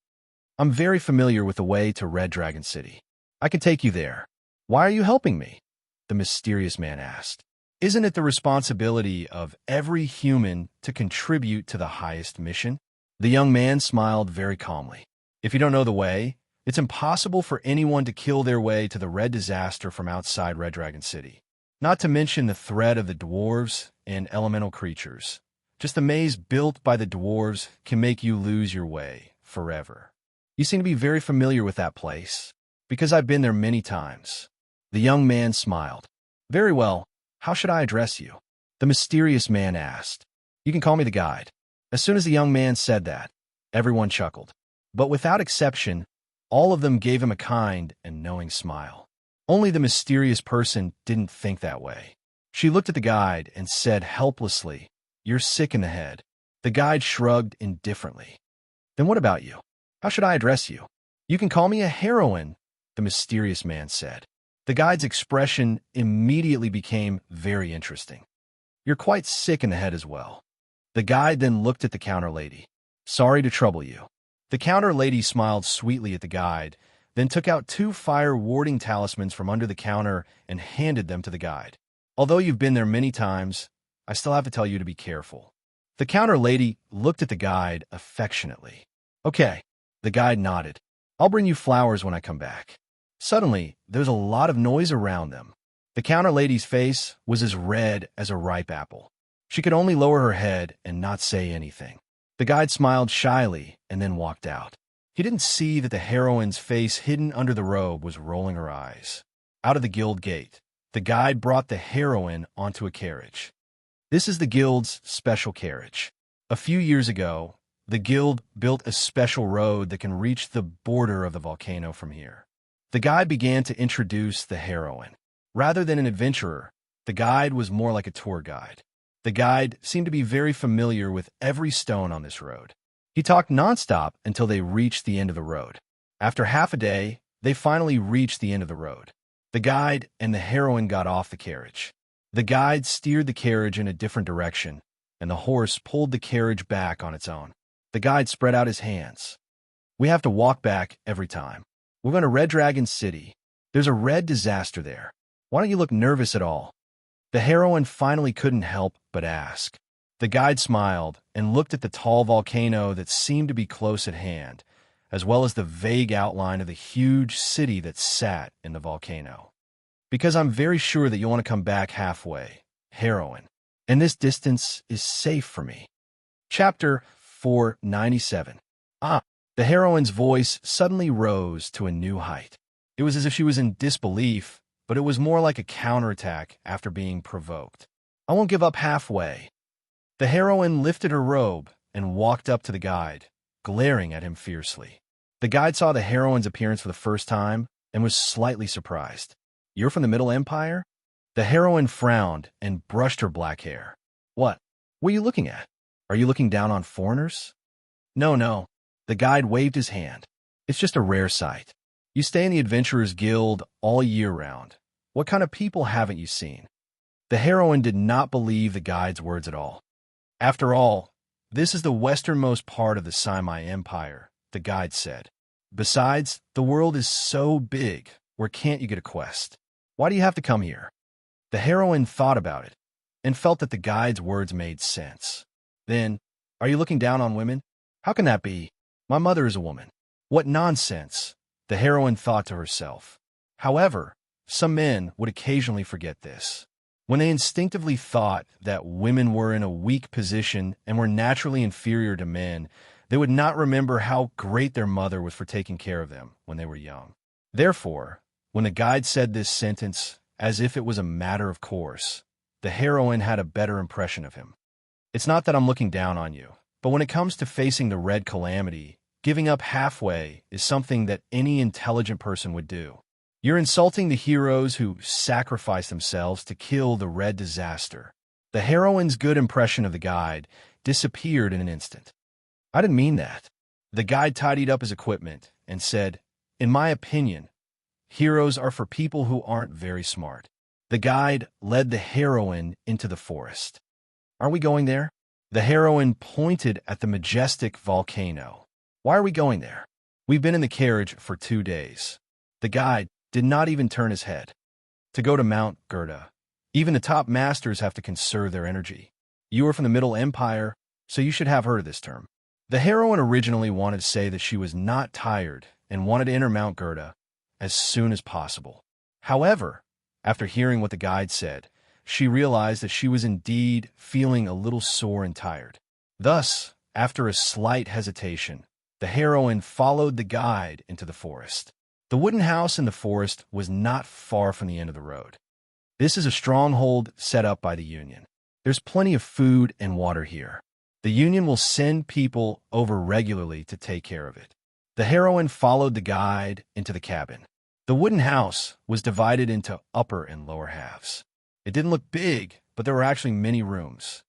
I'm very familiar with the way to Red Dragon City. I can take you there. Why are you helping me? The mysterious man asked. Isn't it the responsibility of every human to contribute to the highest mission? The young man smiled very calmly. If you don't know the way, it's impossible for anyone to kill their way to the red disaster from outside Red Dragon City. Not to mention the threat of the dwarves and elemental creatures. Just the maze built by the dwarves can make you lose your way forever. You seem to be very familiar with that place, because I've been there many times. The young man smiled. Very well. How should I address you? The mysterious man asked. You can call me the guide. As soon as the young man said that, everyone chuckled. But without exception, all of them gave him a kind and knowing smile. Only the mysterious person didn't think that way. She looked at the guide and said helplessly, You're sick in the head. The guide shrugged indifferently. Then what about you? How should I address you? You can call me a heroine, the mysterious man said. The guide's expression immediately became very interesting. You're quite sick in the head as well. The guide then looked at the counter lady. Sorry to trouble you. The counter lady smiled sweetly at the guide, then took out 2 fire warding talismans from under the counter and handed them to the guide. Although you've been there many times, I still have to tell you to be careful. The counter lady looked at the guide affectionately. Okay, the guide nodded. I'll bring you flowers when I come back. Suddenly, there's a lot of noise around them. The counter lady's face was as red as a ripe apple. She could only lower her head and not say anything. The guide smiled shyly and then walked out. He didn't see that the heroine's face hidden under the robe was rolling her eyes. Out of the guild gate, the guide brought the heroine onto a carriage. This is the guild's special carriage. A few years ago, the guild built a special road that can reach the border of the volcano from here. The guide began to introduce the heroine. Rather than an adventurer, the guide was more like a tour guide. The guide seemed to be very familiar with every stone on this road. He talked nonstop until they reached the end of the road. After half a day, they finally reached the end of the road. The guide and the heroine got off the carriage. The guide steered the carriage in a different direction, and the horse pulled the carriage back on its own. The guide spread out his hands. We have to walk back every time. We're going to Red Dragon City. There's a red disaster there. Why don't you look nervous at all? The heroine finally couldn't help but ask. The guide smiled and looked at the tall volcano that seemed to be close at hand, as well as the vague outline of the huge city that sat in the volcano. Because I'm very sure that you'll want to come back halfway, heroine, and this distance is safe for me. Chapter 497. The heroine's voice suddenly rose to a new height. It was as if she was in disbelief, but it was more like a counterattack after being provoked. I won't give up halfway. The heroine lifted her robe and walked up to the guide, glaring at him fiercely. The guide saw the heroine's appearance for the first time and was slightly surprised. "You're from the Middle Empire?" The heroine frowned and brushed her black hair. "What? What are you looking at? Are you looking down on foreigners?" "No, no." The guide waved his hand. "It's just a rare sight. You stay in the Adventurers Guild all year round. What kind of people haven't you seen?" The heroine did not believe the guide's words at all. "After all, this is the westernmost part of the Simi Empire," the guide said. "Besides, the world is so big, where can't you get a quest? Why do you have to come here?" The heroine thought about it and felt that the guide's words made sense. "Then, are you looking down on women? How can that be? My mother is a woman." "What nonsense," the heroine thought to herself. However, some men would occasionally forget this. When they instinctively thought that women were in a weak position and were naturally inferior to men, they would not remember how great their mother was for taking care of them when they were young. Therefore, when the guide said this sentence, as if it was a matter of course, the heroine had a better impression of him. "It's not that I'm looking down on you, but when it comes to facing the Red Calamity, giving up halfway is something that any intelligent person would do. You're insulting the heroes who sacrifice themselves to kill the Red Disaster." The heroine's good impression of the guide disappeared in an instant. "I didn't mean that." The guide tidied up his equipment and said, "In my opinion, heroes are for people who aren't very smart." The guide led the heroine into the forest. "Are we going there?" The heroine pointed at the majestic volcano. "Why are we going there? We've been in the carriage for 2 days." The guide did not even turn his head. "To go to Mount Gerda. Even the top masters have to conserve their energy. You are from the Middle Empire, so you should have heard of this term." The heroine originally wanted to say that she was not tired and wanted to enter Mount Gerda as soon as possible. However, after hearing what the guide said, she realized that she was indeed feeling a little sore and tired. Thus, after a slight hesitation, the heroine followed the guide into the forest. The wooden house in the forest was not far from the end of the road. "This is a stronghold set up by the Union. There's plenty of food and water here. The Union will send people over regularly to take care of it." The heroine followed the guide into the cabin. The wooden house was divided into upper and lower halves. It didn't look big, but there were actually many rooms.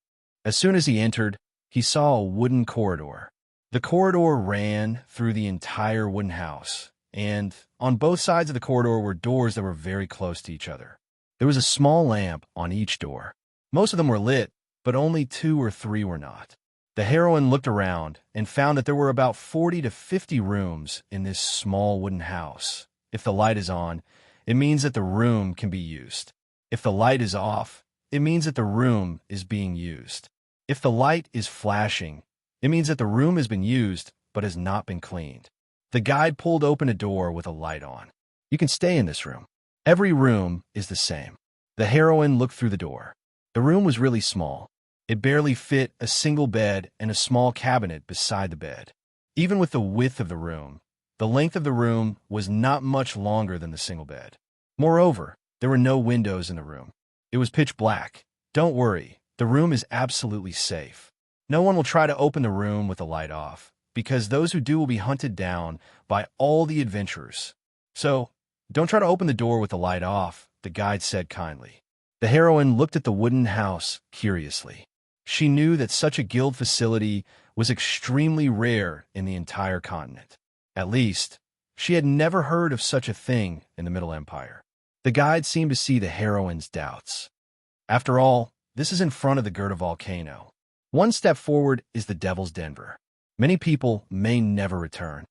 As soon as he entered, he saw a wooden corridor. The corridor ran through the entire wooden house, and on both sides of the corridor were doors that were very close to each other. There was a small lamp on each door. Most of them were lit, but only 2 or 3 were not. The heroine looked around and found that there were about 40 to 50 rooms in this small wooden house. If the light is on, it means that the room can be used. If the light is off, it means that the room is being used. If the light is flashing, it means that the room has been used but has not been cleaned. The guide pulled open a door with a light on. "You can stay in this room. Every room is the same." The heroine looked through the door. The room was really small. It barely fit a single bed and a small cabinet beside the bed. Even with the width of the room, the length of the room was not much longer than the single bed. Moreover, there were no windows in the room. It was pitch black. "Don't worry, the room is absolutely safe. No one will try to open the room with the light off, because those who do will be hunted down by all the adventurers. So, don't try to open the door with the light off," the guide said kindly. The heroine looked at the wooden house curiously. She knew that such a guild facility was extremely rare in the entire continent. At least, she had never heard of such a thing in the Middle Empire. The guide seemed to see the heroine's doubts. "After all, this is in front of the Gerda volcano. 1 step forward is the Devil's Denver. Many people may never return."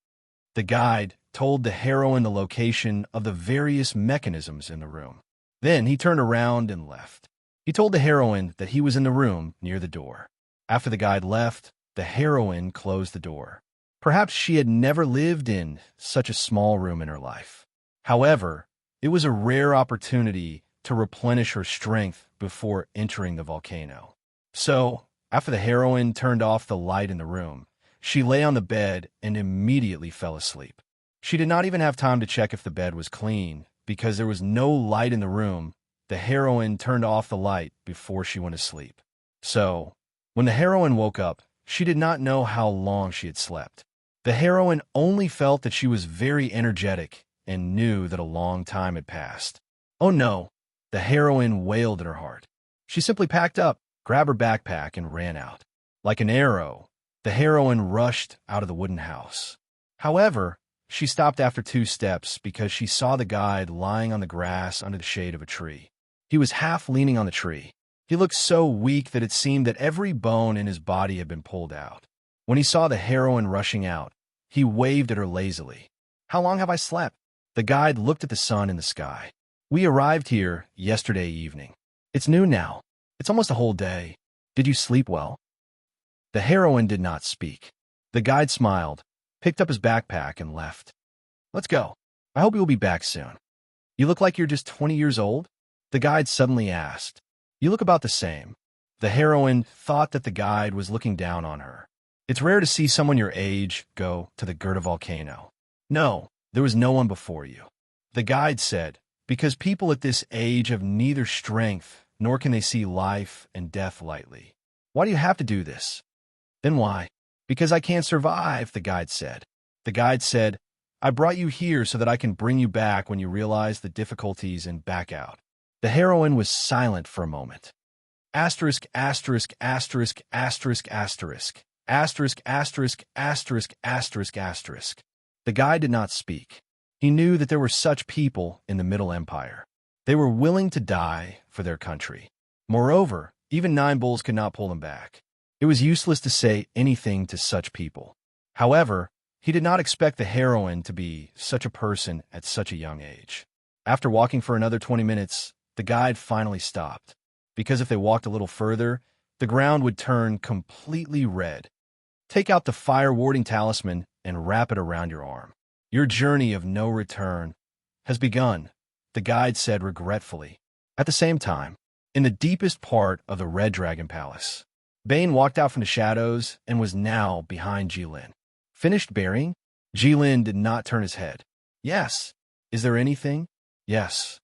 The guide told the heroine the location of the various mechanisms in the room. Then he turned around and left. He told the heroine that he was in the room near the door. After the guide left, the heroine closed the door. Perhaps she had never lived in such a small room in her life. However, it was a rare opportunity to replenish her strength before entering the volcano. So, after the heroine turned off the light in the room, she lay on the bed and immediately fell asleep. She did not even have time to check if the bed was clean, because there was no light in the room. The heroine turned off the light before she went to sleep. So, when the heroine woke up, she did not know how long she had slept. The heroine only felt that she was very energetic and knew that a long time had passed. Oh no, the heroine wailed in her heart. She simply packed up, grabbed her backpack, and ran out. Like an arrow, the heroine rushed out of the wooden house. However, she stopped after 2 steps because she saw the guide lying on the grass under the shade of a tree. He was half leaning on the tree. He looked so weak that it seemed that every bone in his body had been pulled out. When he saw the heroine rushing out, he waved at her lazily. "How long have I slept?" The guide looked at the sun in the sky. "We arrived here yesterday evening. It's noon now. It's almost a whole day. Did you sleep well?" The heroine did not speak. The guide smiled, picked up his backpack, and left. "Let's go. I hope you will be back soon." "You look like you're just 20 years old?" the guide suddenly asked. "You look about the same." The heroine thought that the guide was looking down on her. It's rare to see someone your age go to the Gerda volcano. "No, there was no one before you," the guide said, "because people at this age have neither strength nor can they see life and death lightly." "Why do you have to do this?" "Then why?" "Because I can't survive," the guide said. The guide said, "I brought you here so that I can bring you back when you realize the difficulties and back out." The heroine was silent for a moment. Asterisk, asterisk, asterisk, asterisk, asterisk. Asterisk, asterisk, asterisk, asterisk, asterisk. The guide did not speak. He knew that there were such people in the Middle Empire. They were willing to die for their country. Moreover, even 9 bulls could not pull them back. It was useless to say anything to such people. However, he did not expect the heroine to be such a person at such a young age. After walking for another 20 minutes, the guide finally stopped, because if they walked a little further, the ground would turn completely red. "Take out the fire-warding talisman and wrap it around your arm. Your journey of no return has begun," the guide said regretfully. At the same time, in the deepest part of the Red Dragon Palace, Bane walked out from the shadows and was now behind Jilin. "Finished burying?" Jilin did not turn his head. "Yes. Is there anything?" "Yes."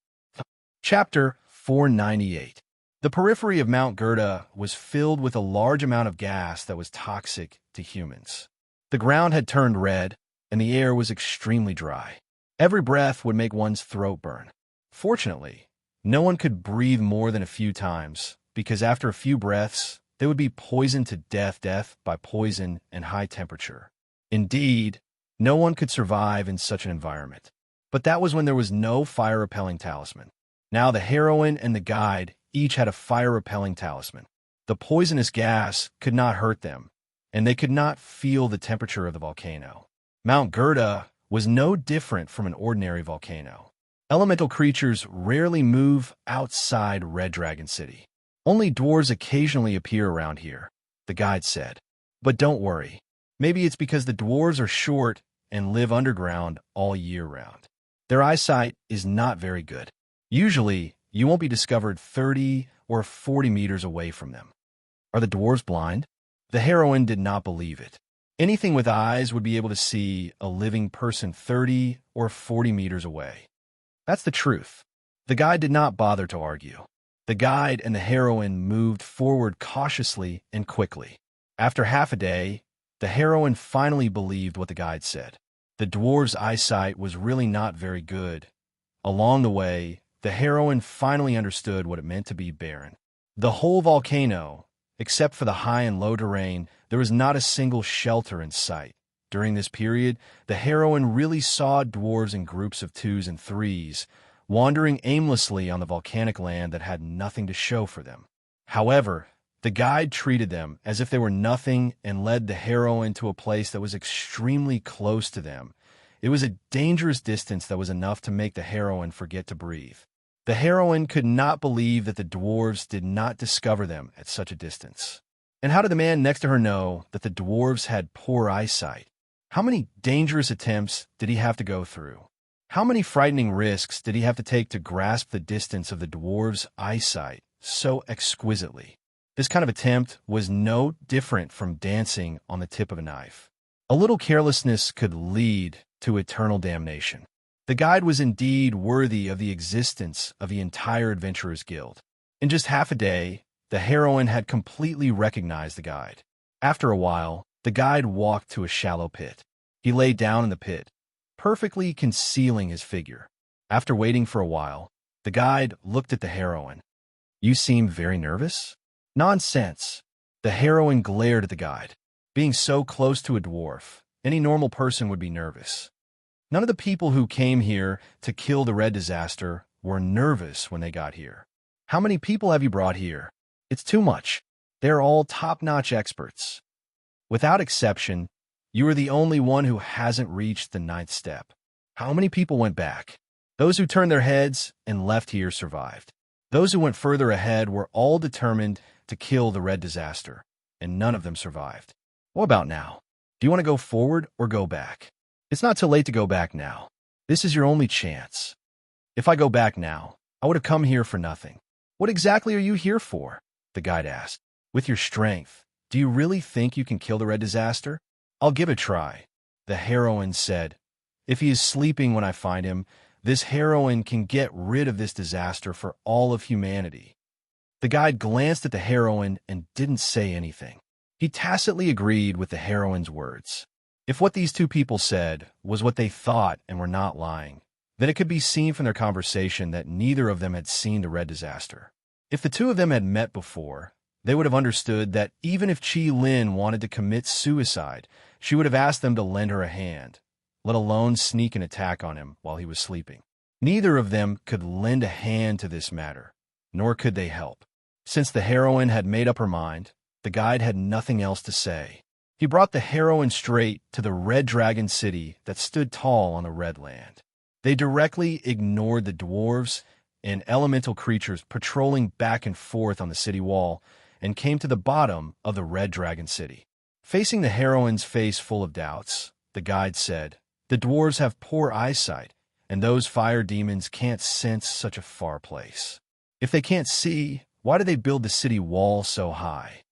Chapter 498. The periphery of Mount Gerda was filled with a large amount of gas that was toxic to humans. The ground had turned red, and the air was extremely dry. Every breath would make one's throat burn. Fortunately, no one could breathe more than a few times, because after a few breaths, they would be poisoned to death by poison and high temperature. Indeed, no one could survive in such an environment. But that was when there was no fire-repelling talisman. Now the heroine and the guide each had a fire-repelling talisman. The poisonous gas could not hurt them, and they could not feel the temperature of the volcano. Mount Gerda was no different from an ordinary volcano. Elemental creatures rarely move outside Red Dragon City. "Only dwarves occasionally appear around here," the guide said. "But don't worry. Maybe it's because the dwarves are short and live underground all year round. Their eyesight is not very good. Usually, you won't be discovered 30 or 40 meters away from them." "Are the dwarves blind?" The heroine did not believe it. Anything with eyes would be able to see a living person 30 or 40 meters away. That's the truth. The guide did not bother to argue. The guide and the heroine moved forward cautiously and quickly. After half a day, the heroine finally believed what the guide said. The dwarves' eyesight was really not very good. Along the way, the heroine finally understood what it meant to be barren. The whole volcano, except for the high and low terrain, there was not a single shelter in sight. During this period, the heroine really saw dwarves in groups of 2s and 3s, wandering aimlessly on the volcanic land that had nothing to show for them. However, the guide treated them as if they were nothing and led the heroine to a place that was extremely close to them. It was a dangerous distance that was enough to make the heroine forget to breathe. The heroine could not believe that the dwarves did not discover them at such a distance. And how did the man next to her know that the dwarves had poor eyesight? How many dangerous attempts did he have to go through? How many frightening risks did he have to take to grasp the distance of the dwarves' eyesight so exquisitely? This kind of attempt was no different from dancing on the tip of a knife. A little carelessness could lead to eternal damnation. The guide was indeed worthy of the existence of the entire Adventurers Guild. In just half a day, the heroine had completely recognized the guide. After a while, the guide walked to a shallow pit. He lay down in the pit, perfectly concealing his figure. After waiting for a while, the guide looked at the heroine. "You seem very nervous?" "Nonsense." The heroine glared at the guide. Being so close to a dwarf, any normal person would be nervous. None of the people who came here to kill the Red Disaster were nervous when they got here. "How many people have you brought here?" "It's too much. They're all top-notch experts. Without exception, you are the only one who hasn't reached the 9th step." "How many people went back?" "Those who turned their heads and left here survived. Those who went further ahead were all determined to kill the Red Disaster, and none of them survived." "What about now? Do you want to go forward or go back?" "It's not too late to go back now. This is your only chance." "If I go back now, I would have come here for nothing." "What exactly are you here for?" the guide asked. "With your strength, do you really think you can kill the Red Disaster?" "I'll give it a try," the heroine said. "If he is sleeping when I find him, this heroine can get rid of this disaster for all of humanity." The guide glanced at the heroine and didn't say anything. He tacitly agreed with the heroine's words. If what these two people said was what they thought and were not lying, then it could be seen from their conversation that neither of them had seen the Red Disaster. If the two of them had met before, they would have understood that even if Lin wanted to commit suicide, she would have asked them to lend her a hand, let alone sneak an attack on him while he was sleeping. Neither of them could lend a hand to this matter, nor could they help. Since the heroine had made up her mind, the guide had nothing else to say. He brought the heroine straight to the Red Dragon City that stood tall on the Red Land. They directly ignored the dwarves and elemental creatures patrolling back and forth on the city wall and came to the bottom of the Red Dragon City. Facing the heroine's face full of doubts, the guide said, "The dwarves have poor eyesight, and those fire demons can't sense such a far place. If they can't see, why do they build the city wall so high?"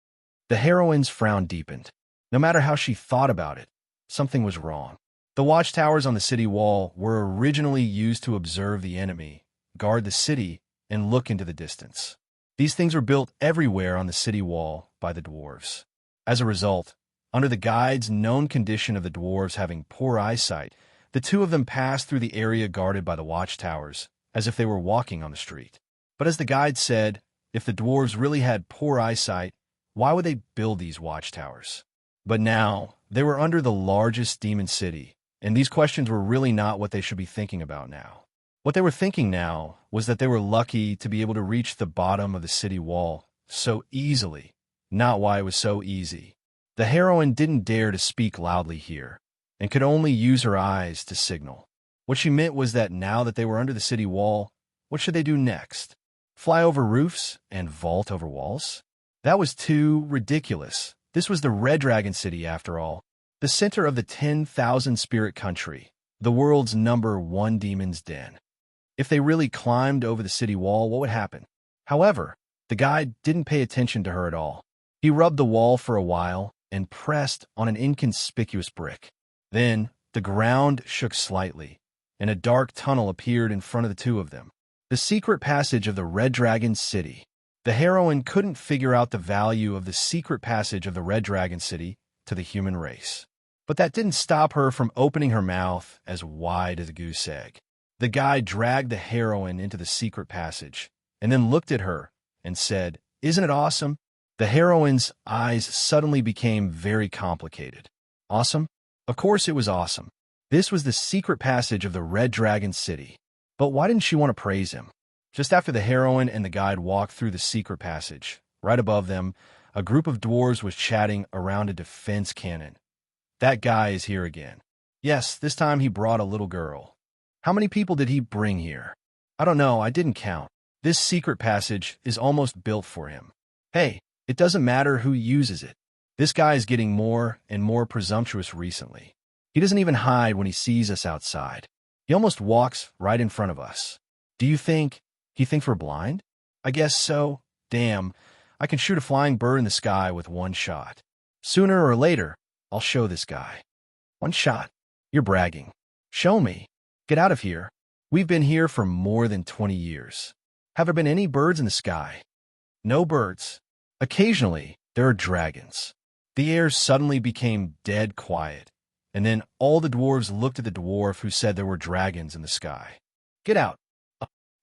The heroine's frown deepened. No matter how she thought about it, something was wrong. The watchtowers on the city wall were originally used to observe the enemy, guard the city, and look into the distance. These things were built everywhere on the city wall by the dwarves. As a result, under the guide's known condition of the dwarves having poor eyesight, the two of them passed through the area guarded by the watchtowers, as if they were walking on the street. But as the guide said, if the dwarves really had poor eyesight, why would they build these watchtowers? But now, they were under the largest demon city, and these questions were really not what they should be thinking about now. What they were thinking now was that they were lucky to be able to reach the bottom of the city wall so easily, not why it was so easy. The heroine didn't dare to speak loudly here, and could only use her eyes to signal. What she meant was that now that they were under the city wall, what should they do next? Fly over roofs and vault over walls? That was too ridiculous. This was the Red Dragon City, after all, the center of the 10,000 spirit country, the world's #1 demon's den. If they really climbed over the city wall, what would happen? However, the guide didn't pay attention to her at all. He rubbed the wall for a while and pressed on an inconspicuous brick. Then, the ground shook slightly, and a dark tunnel appeared in front of the two of them. The secret passage of the Red Dragon City. The heroine couldn't figure out the value of the secret passage of the Red Dragon City to the human race. But that didn't stop her from opening her mouth as wide as a goose egg. The guide dragged the heroine into the secret passage, and then looked at her and said, "Isn't it awesome?" The heroine's eyes suddenly became very complicated. Awesome? Of course it was awesome. This was the secret passage of the Red Dragon City. But why didn't she want to praise him? Just after the heroine and the guide walked through the secret passage, right above them, a group of dwarves was chatting around a defense cannon. "That guy is here again." "Yes, this time he brought a little girl." "How many people did he bring here?" "I don't know, I didn't count. This secret passage is almost built for him." "Hey, it doesn't matter who uses it. This guy is getting more and more presumptuous recently. He doesn't even hide when he sees us outside. He almost walks right in front of us. Do you think he thinks we're blind?" "I guess so. Damn, I can shoot a flying bird in the sky with one shot. Sooner or later, I'll show this guy." "One shot? You're bragging. Show me. Get out of here. We've been here for more than 20 years. Have there been any birds in the sky?" "No birds. Occasionally, there are dragons." The air suddenly became dead quiet, And then all the dwarves looked at the dwarf who said there were dragons in the sky. Get out.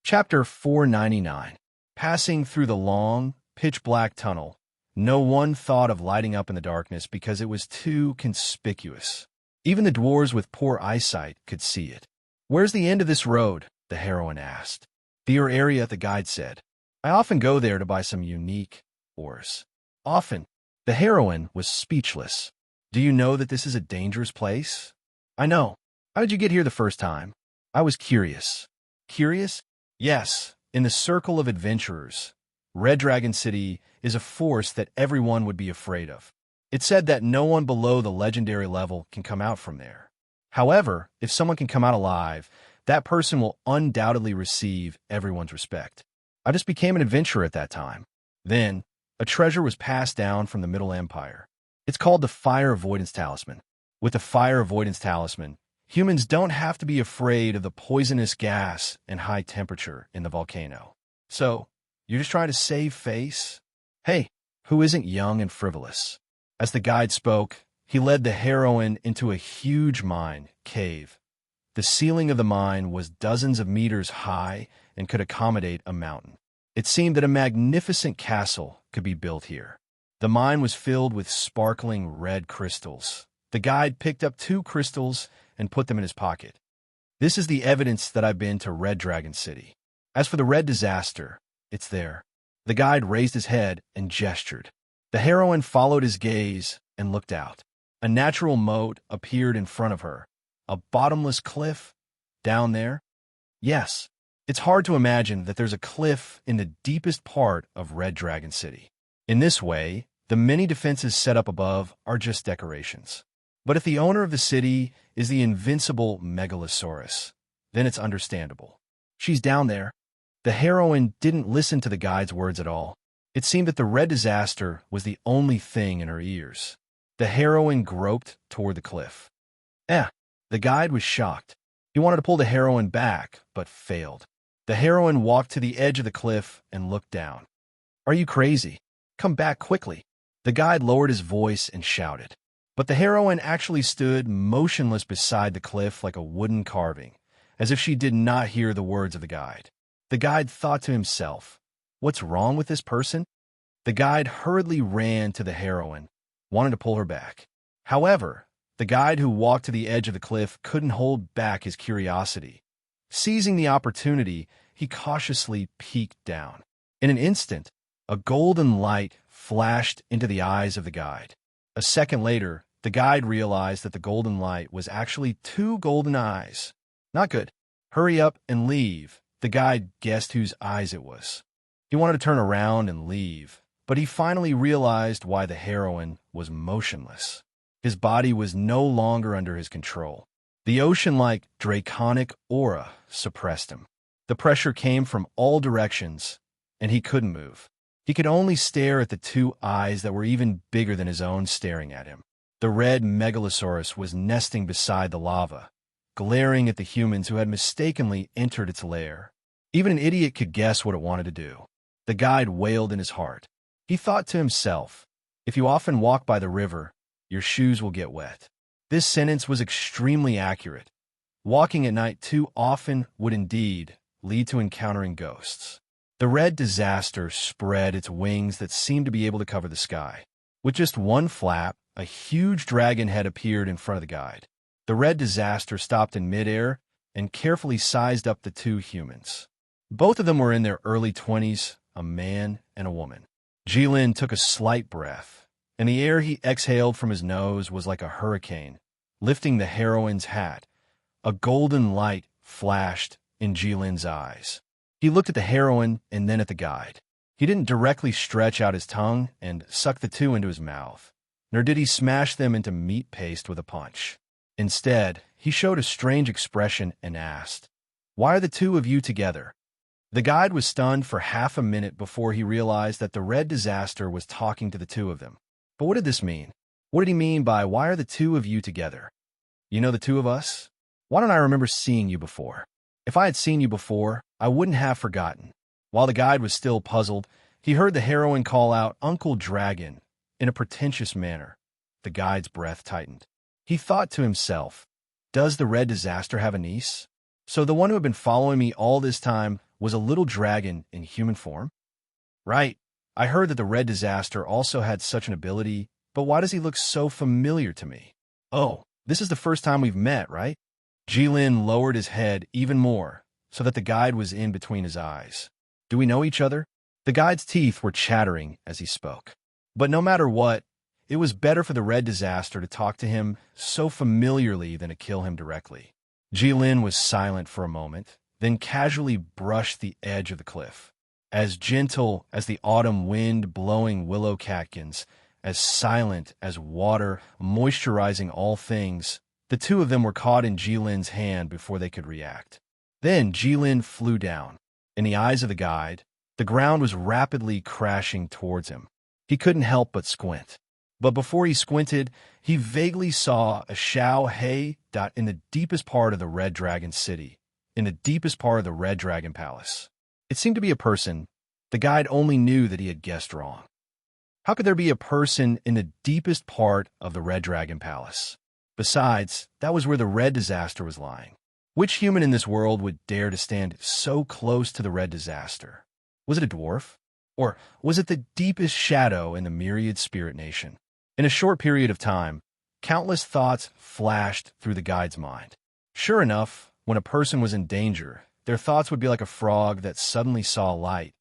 Chapter 499. Passing through the long, pitch-black tunnel, no one thought of lighting up in the darkness because it was too conspicuous. Even the dwarves with poor eyesight could see it. "Where's the end of this road?" the heroine asked. "The area," the guide said. "I often go there to buy some unique ores." Often. The heroine was speechless. "Do you know that this is a dangerous place?" "I know. How did you get here the first time?" "I was curious." "Curious?" "Yes. In the circle of adventurers, Red Dragon City is a force that everyone would be afraid of. It's said that no one below the legendary level can come out from there. However, if someone can come out alive, that person will undoubtedly receive everyone's respect. I just became an adventurer at that time. Then, a treasure was passed down from the Middle Empire. It's called the Fire Avoidance Talisman. With the Fire Avoidance Talisman, humans don't have to be afraid of the poisonous gas and high temperature in the volcano. So, you're just trying to save face? Hey, who isn't young and frivolous?" As the guide spoke, he led the heroine into a huge mine cave. The ceiling of the mine was dozens of meters high and could accommodate a mountain. It seemed that a magnificent castle could be built here. The mine was filled with sparkling red crystals. The guide picked up 2 crystals and put them in his pocket. "This is the evidence that I've been to Red Dragon City. As for the red disaster, it's there." The guide raised his head and gestured. The heroine followed his gaze and looked out. A natural moat appeared in front of her. A bottomless cliff? Down there? Yes. It's hard to imagine that there's a cliff in the deepest part of Red Dragon City. In this way, the many defenses set up above are just decorations. But if the owner of the city is the invincible Megalosaurus, then it's understandable. "She's down there." The heroine didn't listen to the guide's words at all. It seemed that the red disaster was the only thing in her ears. The heroine groped toward the cliff. The guide was shocked. He wanted to pull the heroine back, but failed. The heroine walked to the edge of the cliff and looked down. "Are you crazy? Come back quickly." The guide lowered his voice and shouted. But the heroine actually stood motionless beside the cliff like a wooden carving, as if she did not hear the words of the guide. The guide thought to himself, "What's wrong with this person?" The guide hurriedly ran to the heroine, wanting to pull her back. However, the guide who walked to the edge of the cliff couldn't hold back his curiosity. Seizing the opportunity, he cautiously peeked down. In an instant, a golden light flashed into the eyes of the guide. A second later, the guide realized that the golden light was actually 2 golden eyes. Not good. "Hurry up and leave." The guide guessed whose eyes it was. He wanted to turn around and leave, but he finally realized why the heroine was motionless. His body was no longer under his control. The ocean-like draconic aura suppressed him. The pressure came from all directions, and he couldn't move. He could only stare at the 2 eyes that were even bigger than his own staring at him. The red Megalosaurus was nesting beside the lava, glaring at the humans who had mistakenly entered its lair. Even an idiot could guess what it wanted to do. The guide wailed in his heart. He thought to himself, "If you often walk by the river, your shoes will get wet." This sentence was extremely accurate. Walking at night too often would indeed lead to encountering ghosts. The red disaster spread its wings that seemed to be able to cover the sky. With just one flap, a huge dragon head appeared in front of the guide. The red disaster stopped in midair and carefully sized up the 2 humans. Both of them were in their early 20s, a man and a woman. Jilin took a slight breath, and the air he exhaled from his nose was like a hurricane, lifting the heroine's hat. A golden light flashed in Jilin's eyes. He looked at the heroine and then at the guide. He didn't directly stretch out his tongue and suck the 2 into his mouth, nor did he smash them into meat paste with a punch. Instead, he showed a strange expression and asked, "Why are the 2 of you together?" The guide was stunned for half a minute before he realized that the red disaster was talking to the 2 of them. But what did this mean? What did he mean by, "Why are the 2 of you together?" "You know the 2 of us? Why don't I remember seeing you before?" "If I had seen you before, I wouldn't have forgotten." While the guide was still puzzled, he heard the heroine call out, "Uncle Dragon," in a pretentious manner. The guide's breath tightened. He thought to himself, does the red disaster have a niece? So the one who had been following me all this time was a little dragon in human form? Right. I heard that the red disaster also had such an ability, but why does he look so familiar to me? Oh, this is the first time we've met, right? Jilin lowered his head even more, so that the guide was in between his eyes. Do we know each other? The guide's teeth were chattering as he spoke. But no matter what, it was better for the red disaster to talk to him so familiarly than to kill him directly. Jilin was silent for a moment, then casually brushed the edge of the cliff. As gentle as the autumn wind blowing willow catkins, as silent as water moisturizing all things, the two of them were caught in Jilin's hand before they could react. Then Jilin flew down. In the eyes of the guide, the ground was rapidly crashing towards him. He couldn't help but squint. But before he squinted, he vaguely saw a Xiao Hei dot in the deepest part of the Red Dragon City, in the deepest part of the Red Dragon Palace. It seemed to be a person. The guide only knew that he had guessed wrong. How could there be a person in the deepest part of the Red Dragon Palace? Besides, that was where the red disaster was lying. Which human in this world would dare to stand so close to the red disaster? Was it a dwarf? Or was it the deepest shadow in the myriad spirit nation? In a short period of time, countless thoughts flashed through the guide's mind. Sure enough, when a person was in danger, their thoughts would be like a frog that suddenly saw light,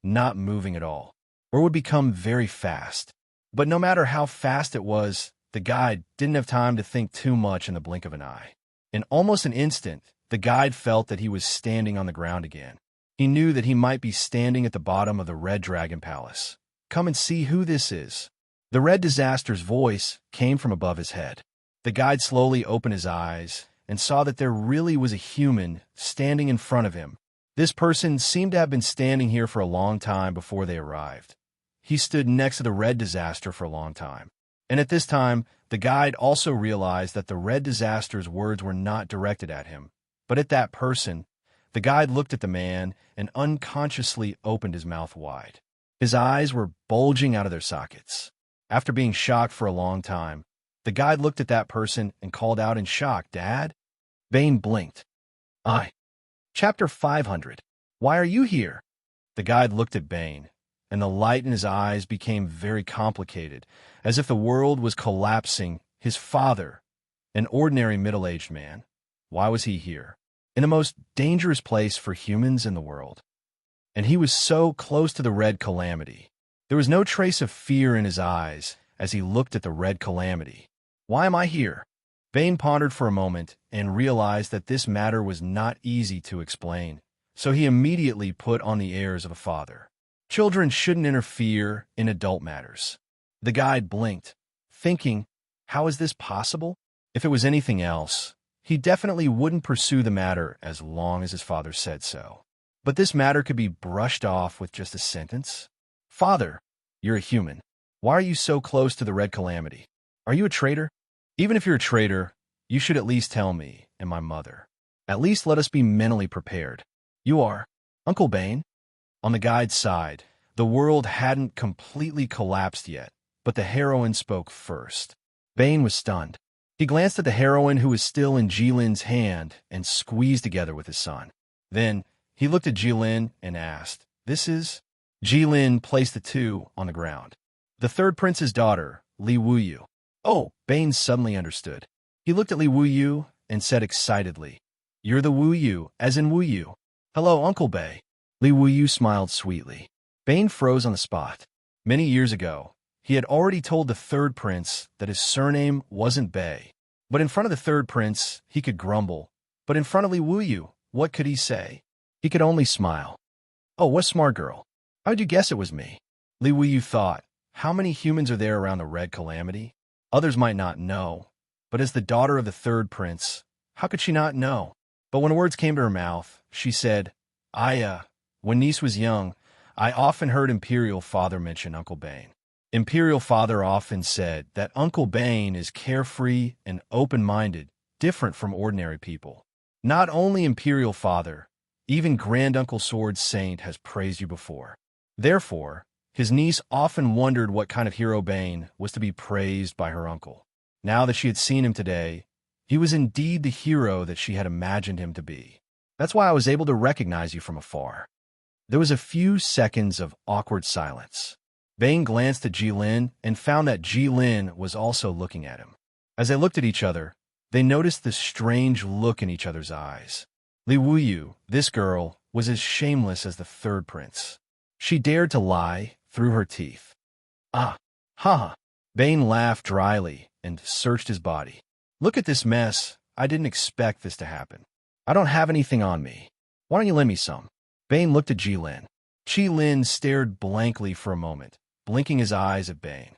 not moving at all, or would become very fast. But no matter how fast it was, the guide didn't have time to think too much in the blink of an eye. In almost an instant, the guide felt that he was standing on the ground again. He knew that he might be standing at the bottom of the Red Dragon Palace. Come and see who this is. The red disaster's voice came from above his head. The guide slowly opened his eyes and saw that there really was a human standing in front of him. This person seemed to have been standing here for a long time before they arrived. He stood next to the red disaster for a long time. And at this time, the guide also realized that the red disaster's words were not directed at him, but at that person. The guide looked at the man and unconsciously opened his mouth wide. His eyes were bulging out of their sockets. After being shocked for a long time, the guide looked at that person and called out in shock, "Dad?" Bane blinked. Chapter 500. Why are you here? The guide looked at Bane, and the light in his eyes became very complicated, as if the world was collapsing. His father, an ordinary middle-aged man. Why was he here? In the most dangerous place for humans in the world. And he was so close to the Red Calamity. There was no trace of fear in his eyes as he looked at the Red Calamity. Why am I here? Bane pondered for a moment and realized that this matter was not easy to explain, so he immediately put on the airs of a father. Children shouldn't interfere in adult matters. The guide blinked, thinking, how is this possible? If it was anything else, he definitely wouldn't pursue the matter as long as his father said so. But this matter could be brushed off with just a sentence. Father, you're a human. Why are you so close to the Red Calamity? Are you a traitor? Even if you're a traitor, you should at least tell me and my mother. At least let us be mentally prepared. You are Uncle Bane? On the guide's side, the world hadn't completely collapsed yet, but the heroine spoke first. Bane was stunned. He glanced at the heroine who was still in Jilin's hand and squeezed together with his son. Then he looked at Jilin and asked, "This is?" Jilin placed the two on the ground. The third prince's daughter, Li Wuyu. Oh, Bane suddenly understood. He looked at Li Wuyu and said excitedly, "You're the Wuyu, as in Wuyu. Hello, Uncle Bei." Li Wuyu smiled sweetly. Bane froze on the spot. Many years ago, he had already told the third prince that his surname wasn't Bei. But in front of the third prince, he could grumble. But in front of Li Wuyu, what could he say? He could only smile. Oh, what a smart girl. How'd you guess it was me? Li Wuyu thought, how many humans are there around the Red Calamity? Others might not know, but as the daughter of the third prince, how could she not know? But when words came to her mouth, she said, when niece was young, I often heard Imperial Father mention Uncle Bane. Imperial Father often said that Uncle Bane is carefree and open-minded, different from ordinary people. Not only Imperial Father, even Grand Uncle Sword Saint has praised you before. Therefore, his niece often wondered what kind of hero Bane was to be praised by her uncle. Now that she had seen him today, he was indeed the hero that she had imagined him to be. That's why I was able to recognize you from afar. There was a few seconds of awkward silence. Bane glanced at Jilin and found that Jilin was also looking at him. As they looked at each other, they noticed the strange look in each other's eyes. Li Wuyu, this girl, was as shameless as the third prince. She dared to lie through her teeth. Ah, ha. Bane laughed dryly and searched his body. Look at this mess. I didn't expect this to happen. I don't have anything on me. Why don't you lend me some? Bane looked at Jilin. Jilin stared blankly for a moment, blinking his eyes at Bane.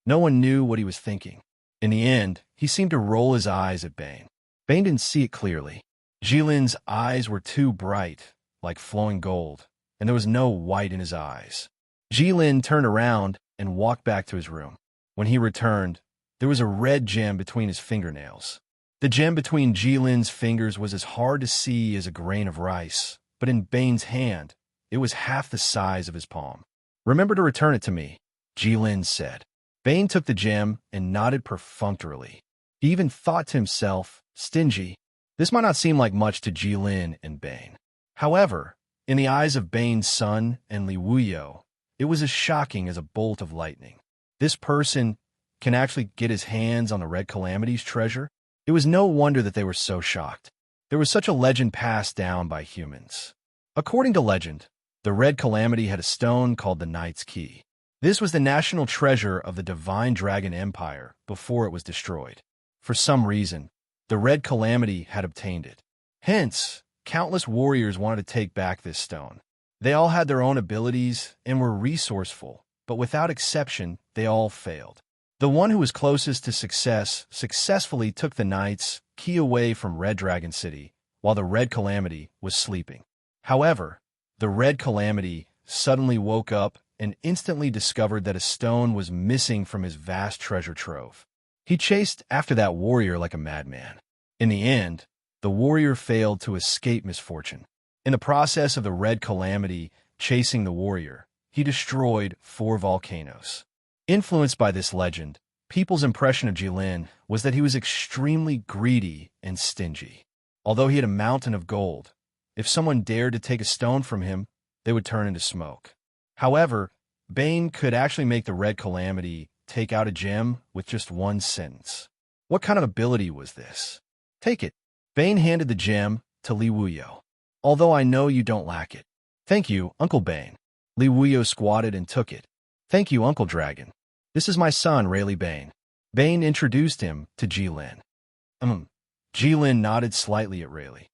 No one knew what he was thinking. In the end, he seemed to roll his eyes at Bane. Bane didn't see it clearly. Jilin's eyes were too bright, like flowing gold, and there was no white in his eyes. Jilin turned around and walked back to his room. When he returned, there was a red gem between his fingernails. The gem between Jilin's fingers was as hard to see as a grain of rice, but in Bane's hand, it was half the size of his palm. Remember to return it to me, Jilin said. Bane took the gem and nodded perfunctorily. He even thought to himself, stingy. This might not seem like much to Jilin and Bane. However, in the eyes of Bane's son and Li Wuyo, it was as shocking as a bolt of lightning. This person can actually get his hands on the Red Calamity's treasure? It was no wonder that they were so shocked. There was such a legend passed down by humans. According to legend, the Red Calamity had a stone called the Knight's Key. This was the national treasure of the Divine Dragon Empire before it was destroyed. For some reason, the Red Calamity had obtained it. Hence, countless warriors wanted to take back this stone. They all had their own abilities and were resourceful, but without exception, they all failed. The one who was closest to success successfully took the Knight's Key away from Red Dragon City, while the Red Calamity was sleeping. However, the Red Calamity suddenly woke up and instantly discovered that a stone was missing from his vast treasure trove. He chased after that warrior like a madman. In the end, the warrior failed to escape misfortune. In the process of the Red Calamity chasing the warrior, he destroyed 4 volcanoes. Influenced by this legend, people's impression of Jilin was that he was extremely greedy and stingy. Although he had a mountain of gold, if someone dared to take a stone from him, they would turn into smoke. However, Bane could actually make the Red Calamity take out a gem with just one sentence. What kind of ability was this? Take it. Bane handed the gem to Li Wuyo. Although I know you don't lack it. Thank you, Uncle Bane. Li Wuyo squatted and took it. Thank you, Uncle Dragon. This is my son, Rayleigh Bane. Bane introduced him to Jilin. Jilin nodded slightly at Rayleigh.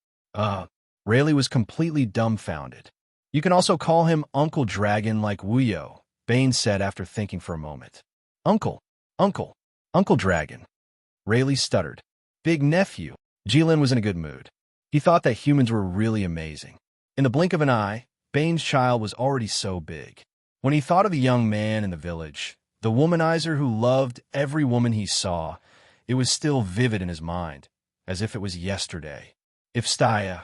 Rayleigh was completely dumbfounded. You can also call him Uncle Dragon like Wuyo, Bane said after thinking for a moment. Uncle Dragon. Rayleigh stuttered. Big nephew. Jilin was in a good mood. He thought that humans were really amazing. In the blink of an eye, Bane's child was already so big. When he thought of the young man in the village, the womanizer who loved every woman he saw, it was still vivid in his mind, as if it was yesterday. If Staya...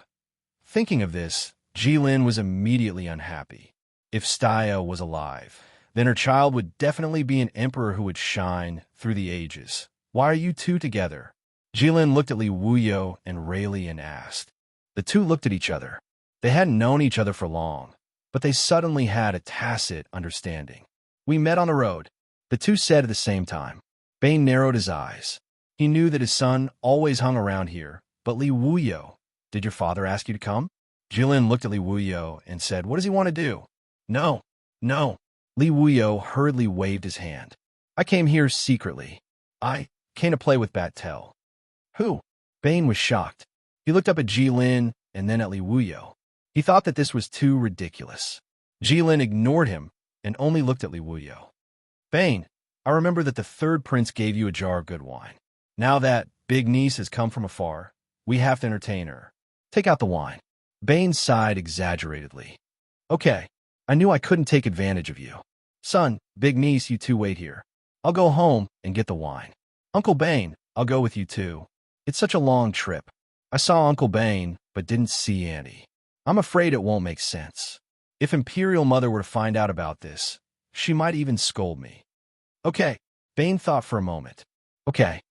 Thinking of this, Jilin was immediately unhappy. If Staya was alive, then her child would definitely be an emperor who would shine through the ages. Why are you two together? Jilin looked at Li Wuyo and Rayleigh and asked. The two looked at each other. They hadn't known each other for long, but they suddenly had a tacit understanding. We met on the road, the two said at the same time. Bane narrowed his eyes. He knew that his son always hung around here, but Li Wuyo, did your father ask you to come? Jilin looked at Li Wuyo and said, what does he want to do? No. Li Wuyo hurriedly waved his hand. I came here secretly. I came to play with Bat-Tel. Who? Bane was shocked. He looked up at Jilin and then at Li Wuyo. He thought that this was too ridiculous. Jilin ignored him and only looked at Li Wuyo. Bane, I remember that the third prince gave you a jar of good wine. Now that big niece has come from afar, we have to entertain her. Take out the wine. Bane sighed exaggeratedly. Okay, I knew I couldn't take advantage of you. Son, big niece, you two wait here. I'll go home and get the wine. Uncle Bane, I'll go with you too. It's such a long trip. I saw Uncle Bane, but didn't see Auntie. I'm afraid it won't make sense. If Imperial Mother were to find out about this, she might even scold me. Okay, Bane thought for a moment. Okay,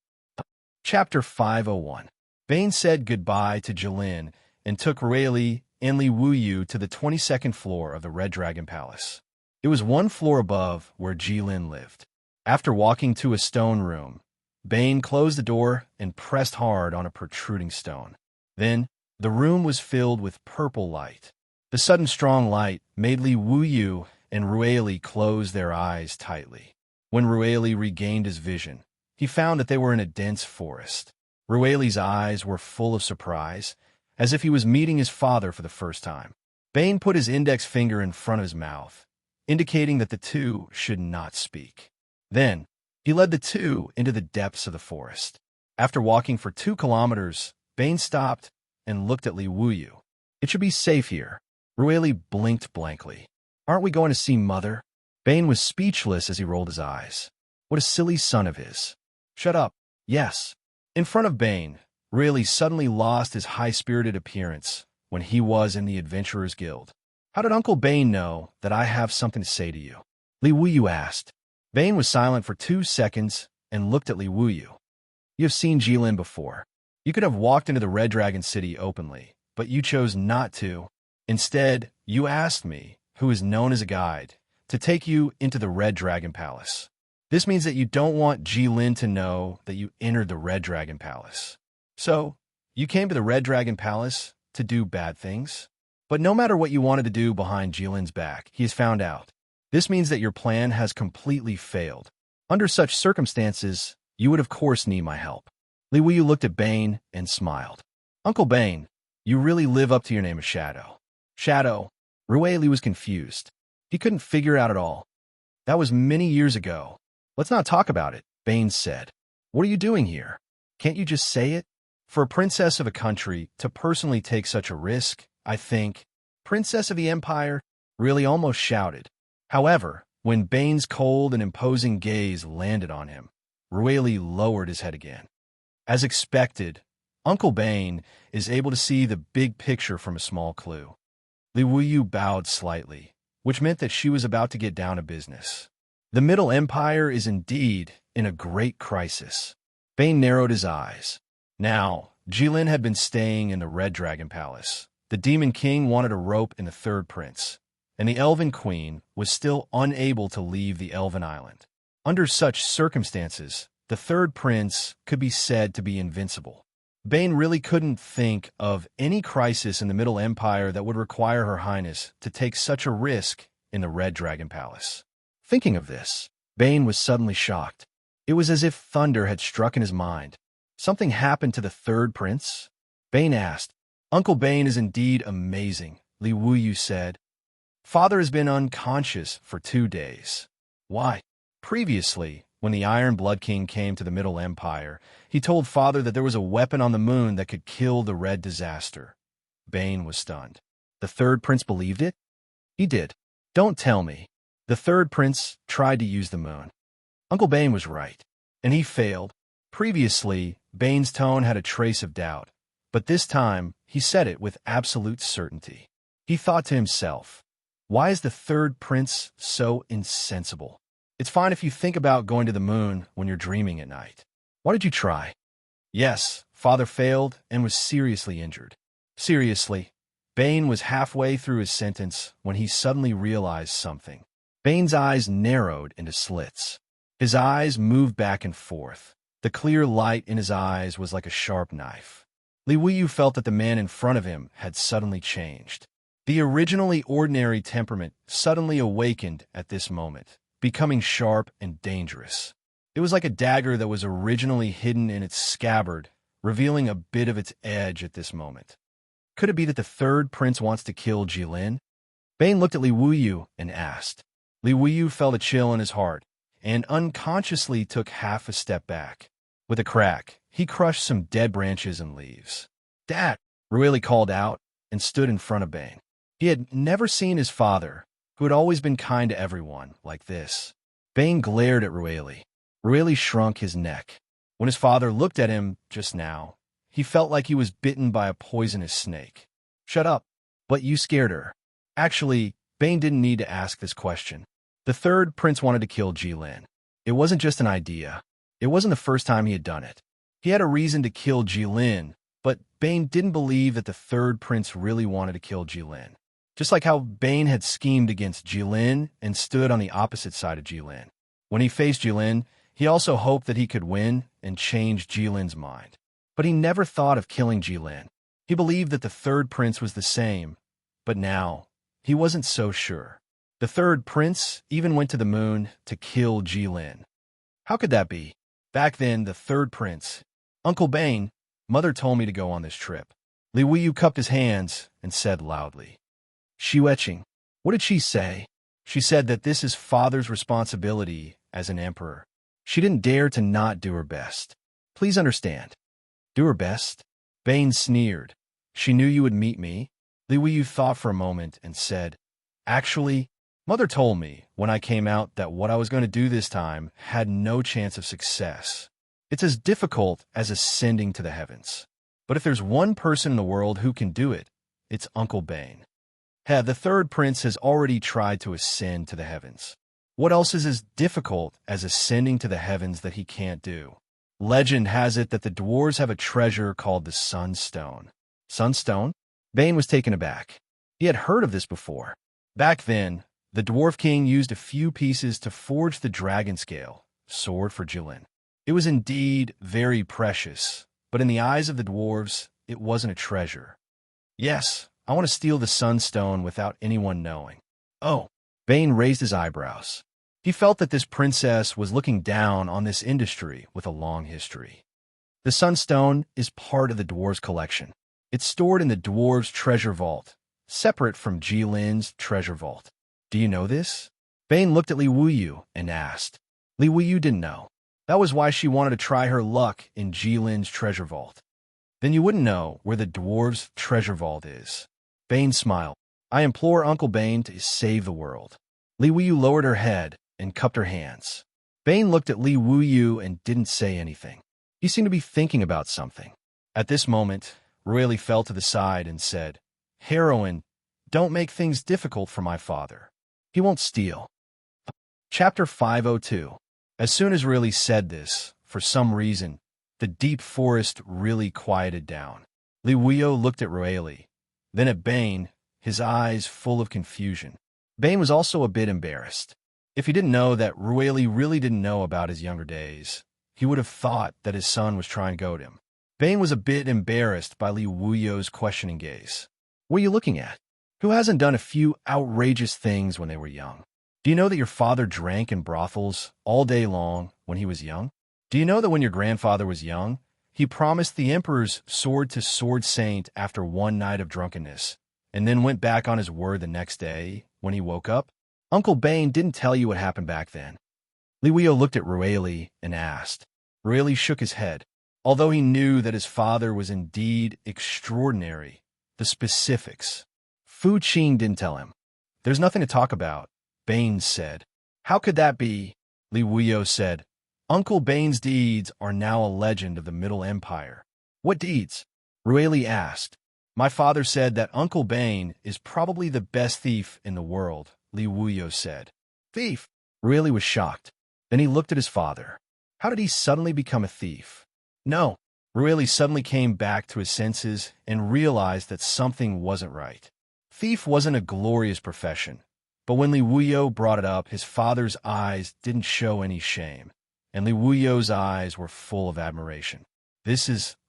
Chapter 501. Bane said goodbye to Jilin and took Rueli and Li Wuyu to the 22nd floor of the Red Dragon Palace. It was one floor above where Jilin lived. After walking to a stone room, Bane closed the door and pressed hard on a protruding stone. Then, the room was filled with purple light. The sudden strong light made Li Wuyu and Rueli close their eyes tightly. When Rueli regained his vision, he found that they were in a dense forest. Rueli's eyes were full of surprise, as if he was meeting his father for the first time. Bane put his index finger in front of his mouth, indicating that the two should not speak. Then, he led the two into the depths of the forest. After walking for 2 kilometers, Bane stopped and looked at Li Wuyu. It should be safe here. Rueli blinked blankly. Aren't we going to see Mother? Bane was speechless as he rolled his eyes. What a silly son of his. Shut up. Yes. In front of Bane, Rueli suddenly lost his high-spirited appearance when he was in the Adventurers Guild. How did Uncle Bane know that I have something to say to you? Li Wuyu asked. Bane was silent for 2 seconds and looked at Li Wuyu. You have seen Jilin before. You could have walked into the Red Dragon City openly, but you chose not to. Instead, you asked me, who is known as a guide, to take you into the Red Dragon Palace. This means that you don't want Jilin to know that you entered the Red Dragon Palace. So, you came to the Red Dragon Palace to do bad things? But no matter what you wanted to do behind Jilin's back, he has found out. This means that your plan has completely failed. Under such circumstances, you would of course need my help. Li Wuyu looked at Bane and smiled. Uncle Bane, you really live up to your name of Shadow. Shadow. Rueli was confused. He couldn't figure it out at all. That was many years ago. Let's not talk about it, Bane said. What are you doing here? Can't you just say it? For a princess of a country to personally take such a risk, I think. Princess of the Empire? Rueli almost shouted. However, when Bane's cold and imposing gaze landed on him, Rueli lowered his head again. As expected, Uncle Bane is able to see the big picture from a small clue. Li Wuyu bowed slightly, which meant that she was about to get down to business. The Middle Empire is indeed in a great crisis. Bane narrowed his eyes. Now, Jilin had been staying in the Red Dragon Palace. The Demon King wanted a rope in the Third Prince, and the Elven Queen was still unable to leave the Elven Island. Under such circumstances, the Third Prince could be said to be invincible. Bane really couldn't think of any crisis in the Middle Empire that would require Her Highness to take such a risk in the Red Dragon Palace. Thinking of this, Bane was suddenly shocked. It was as if thunder had struck in his mind. Something happened to the Third Prince? Bane asked. Uncle Bane is indeed amazing, Li Wuyu said. Father has been unconscious for 2 days. Why? Previously, when the Iron Blood King came to the Middle Empire, he told Father that there was a weapon on the moon that could kill the Red Disaster. Bane was stunned. The Third Prince believed it? He did. Don't tell me. The Third Prince tried to use the moon. Uncle Bane was right, and he failed. Previously, Bane's tone had a trace of doubt, but this time he said it with absolute certainty. He thought to himself, why is the Third Prince so insensible? It's fine if you think about going to the moon when you're dreaming at night. Why did you try? Yes, Father failed and was seriously injured. Seriously. Bane was halfway through his sentence when he suddenly realized something. Bane's eyes narrowed into slits. His eyes moved back and forth. The clear light in his eyes was like a sharp knife. Li Wuyu felt that the man in front of him had suddenly changed. The originally ordinary temperament suddenly awakened at this moment, becoming sharp and dangerous. It was like a dagger that was originally hidden in its scabbard, revealing a bit of its edge at this moment. Could it be that the Third Prince wants to kill Jilin? Bane looked at Li Wuyu and asked. Li Wuyu felt a chill in his heart and unconsciously took half a step back. With a crack, he crushed some dead branches and leaves. Dad, Rueli called out and stood in front of Bane. He had never seen his father, who had always been kind to everyone, like this. Bane glared at Rueli. Rueli shrunk his neck. When his father looked at him just now, he felt like he was bitten by a poisonous snake. Shut up. But you scared her. Actually, Bane didn't need to ask this question. The Third Prince wanted to kill Jilin. It wasn't just an idea. It wasn't the first time he had done it. He had a reason to kill Jilin, but Bane didn't believe that the third prince really wanted to kill Jilin. Just like how Bane had schemed against Jilin and stood on the opposite side of Jilin. When he faced Jilin, he also hoped that he could win and change Jilin's mind. But he never thought of killing Jilin. He believed that the third prince was the same, but now he wasn't so sure. The third prince even went to the moon to kill Jilin. How could that be? Back then, the third prince, Uncle Bane, Mother told me to go on this trip. Li Wuyu cupped his hands and said loudly. Xiueqing. What did she say? She said that this is father's responsibility as an emperor. She didn't dare to not do her best. Please understand. Do her best? Bane sneered. She knew you would meet me. Li Wuyu thought for a moment and said, Actually, Mother told me when I came out that what I was going to do this time had no chance of success. It's as difficult as ascending to the heavens. But if there's one person in the world who can do it, it's Uncle Bane. The third prince has already tried to ascend to the heavens. What else is as difficult as ascending to the heavens that he can't do? Legend has it that the dwarves have a treasure called the Sunstone. Sunstone? Bane was taken aback. He had heard of this before. Back then, the Dwarf King used a few pieces to forge the dragon scale, sword for Jilin. It was indeed very precious, but in the eyes of the dwarves, it wasn't a treasure. Yes, I want to steal the Sunstone without anyone knowing. Oh, Bane raised his eyebrows. He felt that this princess was looking down on this industry with a long history. The Sunstone is part of the dwarves' collection. It's stored in the dwarves' treasure vault, separate from Jilin's treasure vault. Do you know this? Bane looked at Li Wuyu and asked. Li Wuyu didn't know. That was why she wanted to try her luck in Jilin's treasure vault. Then you wouldn't know where the dwarves' treasure vault is. Bane smiled. I implore Uncle Bane to save the world. Li Wuyu lowered her head and cupped her hands. Bane looked at Li Wuyu and didn't say anything. He seemed to be thinking about something. At this moment, Rueli fell to the side and said, Heroine, don't make things difficult for my father. He won't steal. Chapter 502. As soon as Rueli said this, for some reason, the deep forest really quieted down. Li Wuyu looked at Rueli, then at Bane, his eyes full of confusion. Bane was also a bit embarrassed. If he didn't know that Rueli really didn't know about his younger days, he would have thought that his son was trying to goad him. Bane was a bit embarrassed by Li Wuyu's questioning gaze. What are you looking at? Who hasn't done a few outrageous things when they were young? Do you know that your father drank in brothels all day long when he was young? Do you know that when your grandfather was young, he promised the emperor's sword-to-sword saint after one night of drunkenness, and then went back on his word the next day when he woke up? Uncle Bane didn't tell you what happened back then. Li Wuyu looked at Rueli and asked. Rueli shook his head. Although he knew that his father was indeed extraordinary, the specifics. Fu Qing didn't tell him. There's nothing to talk about, Bane said. How could that be? Li Wuyu said. Uncle Bane's deeds are now a legend of the Middle Empire. What deeds? Rueli asked. My father said that Uncle Bane is probably the best thief in the world, Li Wuyu said. Thief? Rueli was shocked. Then he looked at his father. How did he suddenly become a thief? No. Rueli suddenly came back to his senses and realized that something wasn't right. Thief wasn't a glorious profession, but when Li Wuyu brought it up, his father's eyes didn't show any shame, and Li Wuyu's eyes were full of admiration.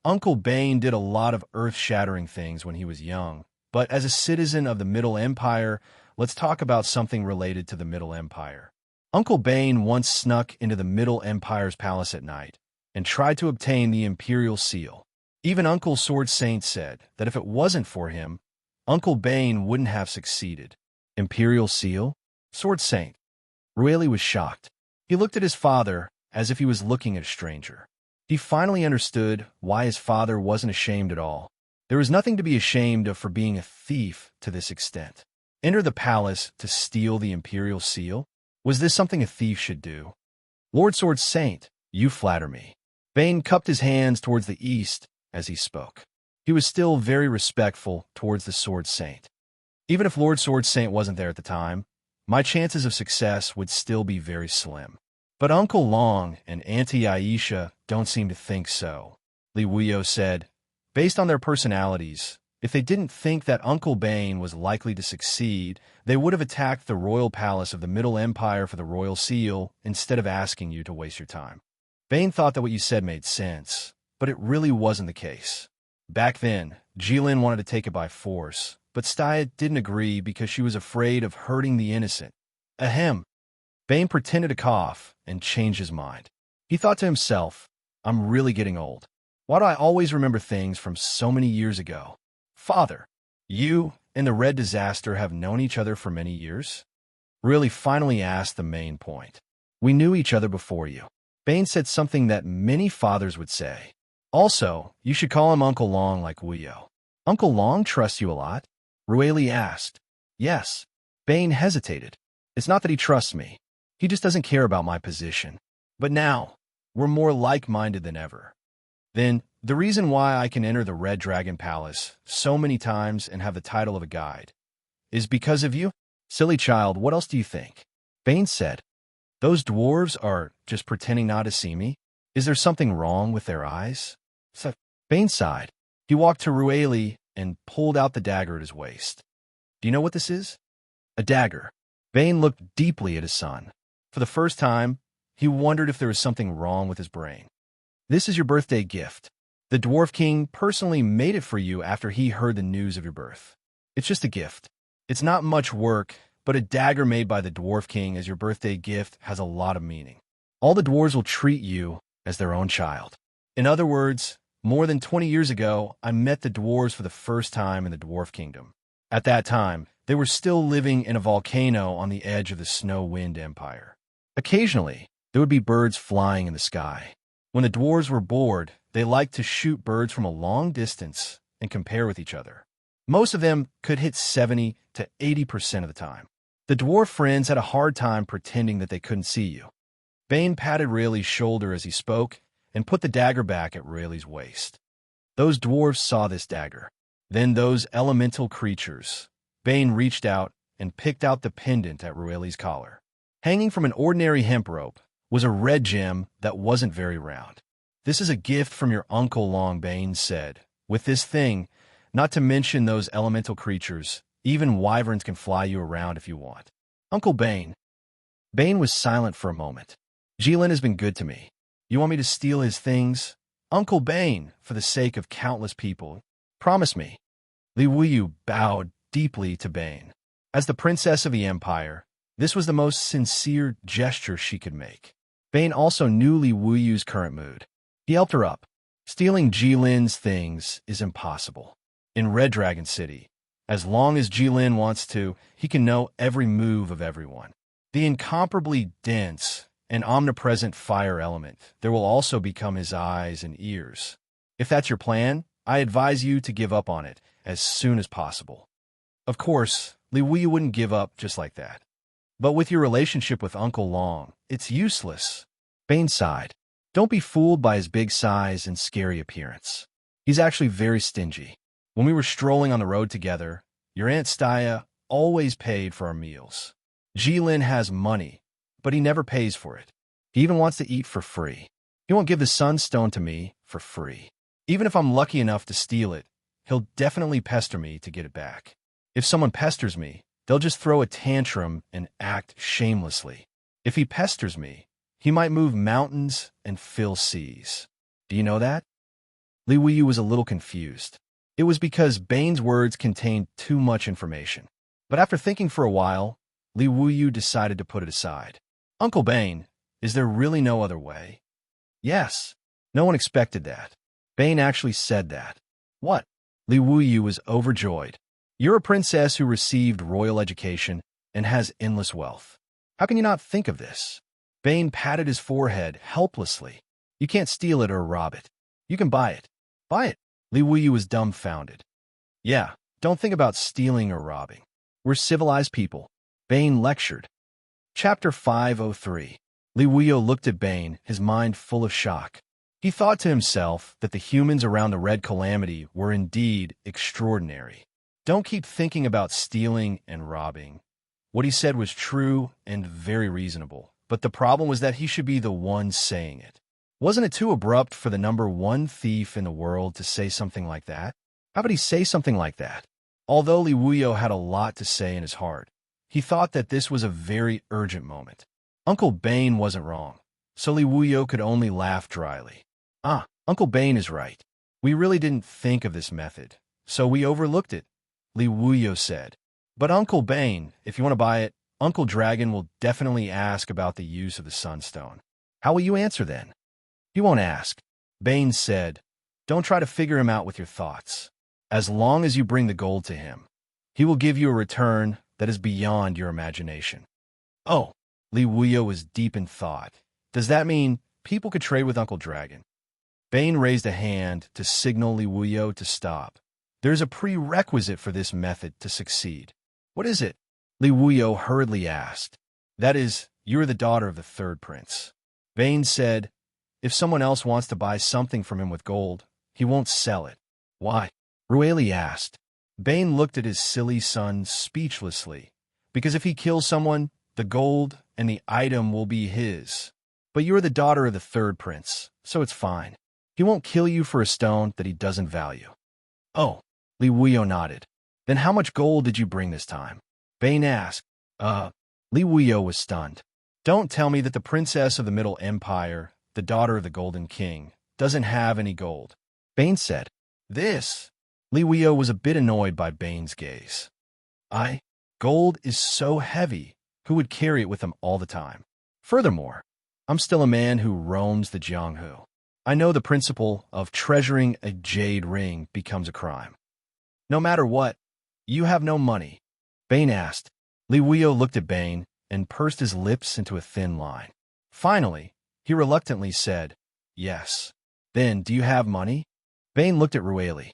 Uncle Bane did a lot of earth-shattering things when he was young, but as a citizen of the Middle Empire, let's talk about something related to the Middle Empire. Uncle Bane once snuck into the Middle Empire's palace at night and tried to obtain the Imperial Seal. Even Uncle Sword Saint said that if it wasn't for him, Uncle Bane wouldn't have succeeded. Imperial Seal? Sword Saint. Rueli was shocked. He looked at his father as if he was looking at a stranger. He finally understood why his father wasn't ashamed at all. There was nothing to be ashamed of for being a thief to this extent. Enter the palace to steal the Imperial Seal? Was this something a thief should do? Lord Sword Saint, you flatter me. Bane cupped his hands towards the east as he spoke. He was still very respectful towards the Sword Saint. Even if Lord Sword Saint wasn't there at the time, my chances of success would still be very slim. But Uncle Long and Auntie Aisha don't seem to think so, Li Wuyo said. Based on their personalities, if they didn't think that Uncle Bane was likely to succeed, they would have attacked the royal palace of the Middle Empire for the royal seal instead of asking you to waste your time. Bane thought that what you said made sense, but it really wasn't the case. Back then, Jilin wanted to take it by force, but Staya didn't agree because she was afraid of hurting the innocent. Ahem. Bane pretended to cough and changed his mind. He thought to himself, I'm really getting old. Why do I always remember things from so many years ago? Father, you and the Red Disaster have known each other for many years? Really finally asked the main point. We knew each other before you. Bane said something that many fathers would say. Also, you should call him Uncle Long like Wuyo. Uncle Long trusts you a lot? Rueli asked. Yes. Bane hesitated. It's not that he trusts me. He just doesn't care about my position. But now, we're more like-minded than ever. Then, the reason why I can enter the Red Dragon Palace so many times and have the title of a guide is because of you? Silly child, what else do you think? Bane said. Those dwarves are just pretending not to see me? Is there something wrong with their eyes? So, Bane sighed. He walked to Rueli and pulled out the dagger at his waist. Do you know what this is? A dagger. Bane looked deeply at his son. For the first time, he wondered if there was something wrong with his brain. This is your birthday gift. The Dwarf King personally made it for you after he heard the news of your birth. It's just a gift. It's not much work, but a dagger made by the Dwarf King as your birthday gift has a lot of meaning. All the dwarves will treat you as their own child. In other words, more than 20 years ago, I met the dwarves for the first time in the Dwarf Kingdom. At that time, they were still living in a volcano on the edge of the Snow Wind Empire. Occasionally, there would be birds flying in the sky. When the dwarves were bored, they liked to shoot birds from a long distance and compare with each other. Most of them could hit 70 to 80% of the time. The dwarf friends had a hard time pretending that they couldn't see you. Bane patted Rayleigh's shoulder as he spoke and put the dagger back at Rayleigh's waist. Those dwarves saw this dagger. Then those elemental creatures. Bane reached out and picked out the pendant at Rayleigh's collar. Hanging from an ordinary hemp rope was a red gem that wasn't very round. This is a gift from your Uncle Long, Bane said. With this thing, not to mention those elemental creatures, even wyverns can fly you around if you want. Uncle Bane. Bane was silent for a moment. Jilin has been good to me. You want me to steal his things? Uncle Bane, for the sake of countless people. Promise me. Li Wuyu bowed deeply to Bane. As the princess of the empire, this was the most sincere gesture she could make. Bane also knew Li Wuyu's current mood. He helped her up. Stealing Jilin's things is impossible. In Red Dragon City, as long as Jilin wants to, he can know every move of everyone. The incomparably dense and omnipresent fire element, there will also become his eyes and ears. If that's your plan, I advise you to give up on it as soon as possible. Of course, Li Wuyu wouldn't give up just like that. But with your relationship with Uncle Long, it's useless. Bane sighed. Don't be fooled by his big size and scary appearance. He's actually very stingy. When we were strolling on the road together, your Aunt Staya always paid for our meals. Jilin has money, but he never pays for it. He even wants to eat for free. He won't give the Sunstone to me for free. Even if I'm lucky enough to steal it, he'll definitely pester me to get it back. If someone pesters me, they'll just throw a tantrum and act shamelessly. If he pesters me, he might move mountains and fill seas. Do you know that? Li Wuyu was a little confused. It was because Bane's words contained too much information. But after thinking for a while, Li Wuyu decided to put it aside. Uncle Bane, is there really no other way? Yes. No one expected that. Bane actually said that. What? Li Wuyu was overjoyed. You're a princess who received royal education and has endless wealth. How can you not think of this? Bane patted his forehead helplessly. You can't steal it or rob it. You can buy it. Buy it. Li Wuyu was dumbfounded. Yeah, don't think about stealing or robbing. We're civilized people. Bane lectured. Chapter 503. Li Wuyu looked at Bane, his mind full of shock. He thought to himself that the humans around the Red Calamity were indeed extraordinary. Don't keep thinking about stealing and robbing. What he said was true and very reasonable, but the problem was that he should be the one saying it. Wasn't it too abrupt for the number one thief in the world to say something like that? How would he say something like that? Although Li Wuyo had a lot to say in his heart, he thought that this was a very urgent moment. Uncle Bane wasn't wrong, so Li Wuyo could only laugh dryly. Ah, Uncle Bane is right. We really didn't think of this method, so we overlooked it, Li Wuyo said. But Uncle Bane, if you want to buy it, Uncle Dragon will definitely ask about the use of the Sunstone. How will you answer then? He won't ask. Bane said, don't try to figure him out with your thoughts. As long as you bring the gold to him, he will give you a return that is beyond your imagination. Oh, Li Wuyo was deep in thought. Does that mean people could trade with Uncle Dragon? Bane raised a hand to signal Li Wuyo to stop. There's a prerequisite for this method to succeed. What is it? Li Wuyo hurriedly asked. That is, you are the daughter of the third prince. Bane said, if someone else wants to buy something from him with gold, he won't sell it. Why? Rueli asked. Bane looked at his silly son speechlessly. Because if he kills someone, the gold and the item will be his. But you are the daughter of the third prince, so it's fine. He won't kill you for a stone that he doesn't value. Oh, Li Wuyo nodded. Then how much gold did you bring this time? Bane asked. Li Wuyo was stunned. Don't tell me that the princess of the Middle Empire, the daughter of the Golden King, doesn't have any gold. Bane said. This. Li Wuyo was a bit annoyed by Bane's gaze. Gold is so heavy. Who would carry it with him all the time? Furthermore, I'm still a man who roams the Jianghu. I know the principle of treasuring a jade ring becomes a crime. No matter what, you have no money. Bane asked. Li Wuyo looked at Bane and pursed his lips into a thin line. Finally, he reluctantly said, yes. Then, do you have money? Bane looked at Rueli.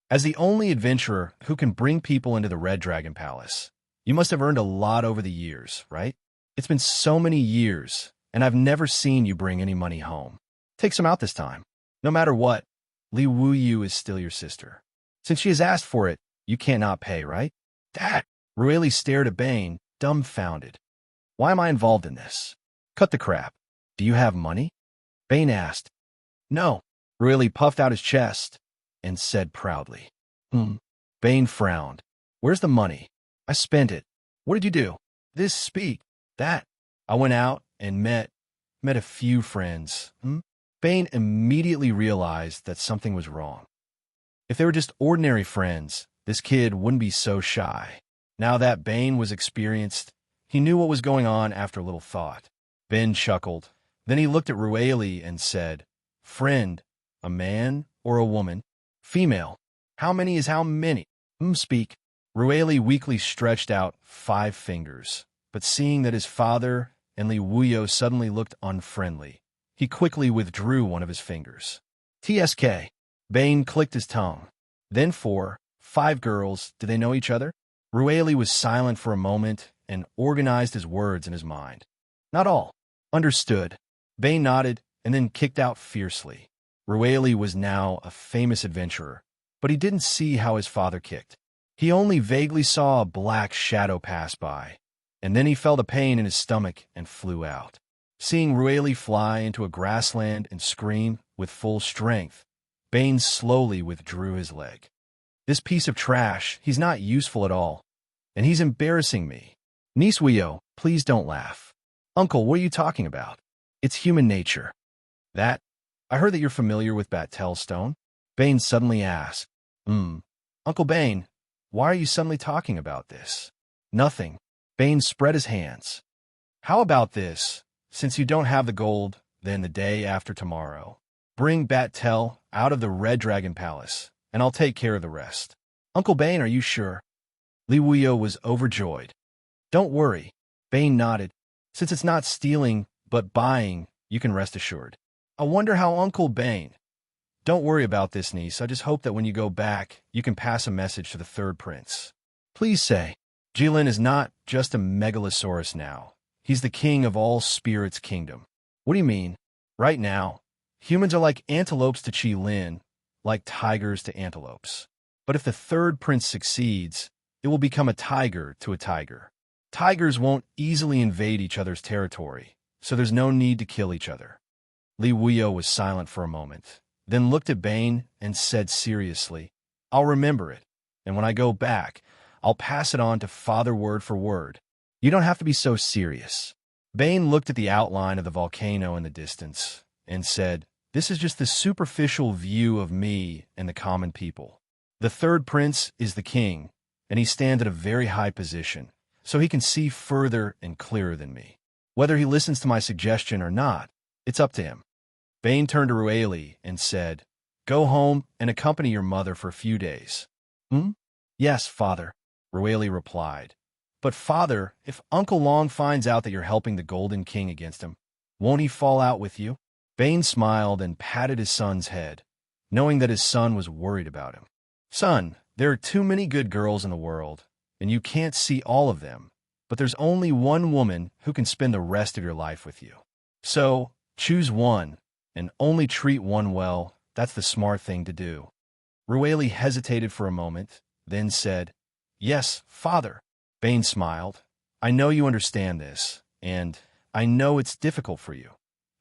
As the only adventurer who can bring people into the Red Dragon Palace, you must have earned a lot over the years, right? It's been so many years, and I've never seen you bring any money home. Take some out this time. No matter what, Li Wuyu is still your sister. Since she has asked for it, you can't not pay, right? Dad! Rueli stared at Bane, dumbfounded. Why am I involved in this? Cut the crap. Do you have money? Bane asked. No. Rueli puffed out his chest and said proudly. Bane frowned. Where's the money? I spent it. What did you do? This, speak. That. I went out and met a few friends. Bane immediately realized that something was wrong. If they were just ordinary friends, this kid wouldn't be so shy. Now that Bane was experienced, he knew what was going on after a little thought. Ben chuckled. Then he looked at Rueli and said, friend, a man or a woman? Female. How many is how many? Speak. Rueli weakly stretched out 5 fingers, but seeing that his father and Li Wuyo suddenly looked unfriendly, he quickly withdrew one of his fingers. TSK. Bane clicked his tongue. Then 5 girls, do they know each other? Rueli was silent for a moment and organized his words in his mind. Not all. Understood. Bane nodded and then kicked out fiercely. Rueli was now a famous adventurer, but he didn't see how his father kicked. He only vaguely saw a black shadow pass by, and then he felt a pain in his stomach and flew out. Seeing Rueli fly into a grassland and scream with full strength, Bane slowly withdrew his leg. This piece of trash, he's not useful at all, and he's embarrassing me. Niece Wuyo, please don't laugh. Uncle, what are you talking about? It's human nature. That? I heard that you're familiar with Battel's stone? Bane suddenly asked. Uncle Bane, why are you suddenly talking about this? Nothing. Bane spread his hands. How about this? Since you don't have the gold, then the day after tomorrow, bring Battel out of the Red Dragon Palace, and I'll take care of the rest. Uncle Bane, are you sure? Li Wuyo was overjoyed. Don't worry. Bane nodded. Since it's not stealing, but buying, you can rest assured. I wonder how Uncle Bane... Don't worry about this, niece. I just hope that when you go back, you can pass a message to the third prince. Please say, Jilin is not just a megalosaurus now. He's the king of all spirits' kingdom. What do you mean? Right now, humans are like antelopes to Jilin, like tigers to antelopes. But if the third prince succeeds, it will become a tiger to a tiger. Tigers won't easily invade each other's territory, so there's no need to kill each other. Li Wuyo was silent for a moment, then looked at Bane and said seriously, I'll remember it, and when I go back, I'll pass it on to Father word for word. You don't have to be so serious. Bane looked at the outline of the volcano in the distance and said, This is just the superficial view of me and the common people. The third prince is the king, and he stands at a very high position, so he can see further and clearer than me. Whether he listens to my suggestion or not, it's up to him. Bane turned to Rueli and said, Go home and accompany your mother for a few days. Yes, father, Rueli replied. But father, if Uncle Long finds out that you're helping the Golden King against him, won't he fall out with you? Bane smiled and patted his son's head, knowing that his son was worried about him. Son, there are too many good girls in the world, and you can't see all of them, but there's only one woman who can spend the rest of your life with you. So, choose one, and only treat one well. That's the smart thing to do. Rueli hesitated for a moment, then said, Yes, father. Bane smiled. I know you understand this, and I know it's difficult for you.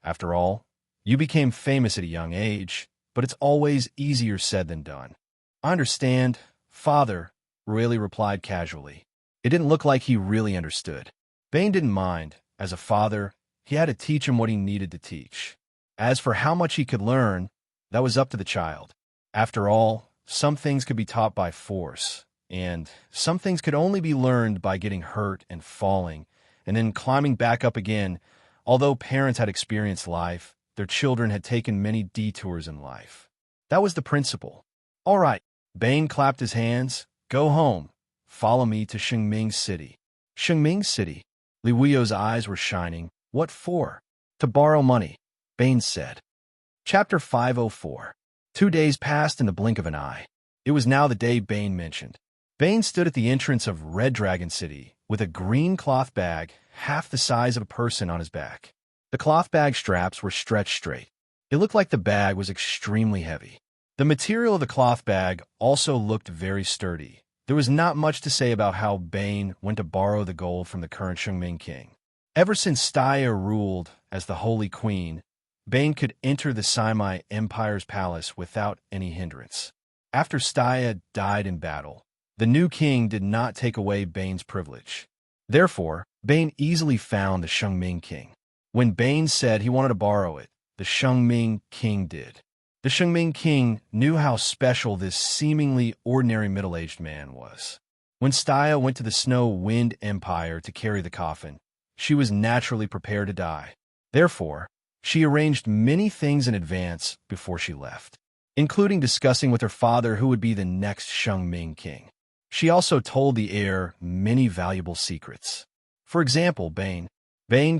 After all, you became famous at a young age, but it's always easier said than done. I understand, father, Rueli replied casually. It didn't look like he really understood. Bane didn't mind. As a father, he had to teach him what he needed to teach. As for how much he could learn, that was up to the child. After all, some things could be taught by force, and some things could only be learned by getting hurt and falling, and then climbing back up again. Although parents had experienced life, their children had taken many detours in life. That was the principle. All right, Bane clapped his hands. Go home. Follow me to Shengming City. Shengming City? Li Wuyo's eyes were shining. What for? To borrow money, Bane said. Chapter 504. 2 days passed in the blink of an eye. It was now the day Bane mentioned. Bane stood at the entrance of Red Dragon City with a green cloth bag half the size of a person on his back. The cloth bag straps were stretched straight. It looked like the bag was extremely heavy. The material of the cloth bag also looked very sturdy. There was not much to say about how Bane went to borrow the gold from the current Shengming king. Ever since Staya ruled as the Holy Queen, Bane could enter the Saimai Empire's palace without any hindrance. After Staya died in battle, the new king did not take away Bane's privilege. Therefore, Bane easily found the Shengming king. When Bane said he wanted to borrow it, the Shengming king did. The Shengming king knew how special this seemingly ordinary middle-aged man was. When Staya went to the Snow Wind Empire to carry the coffin, she was naturally prepared to die. Therefore, she arranged many things in advance before she left, including discussing with her father who would be the next Shengming king. She also told the heir many valuable secrets. For example, Bane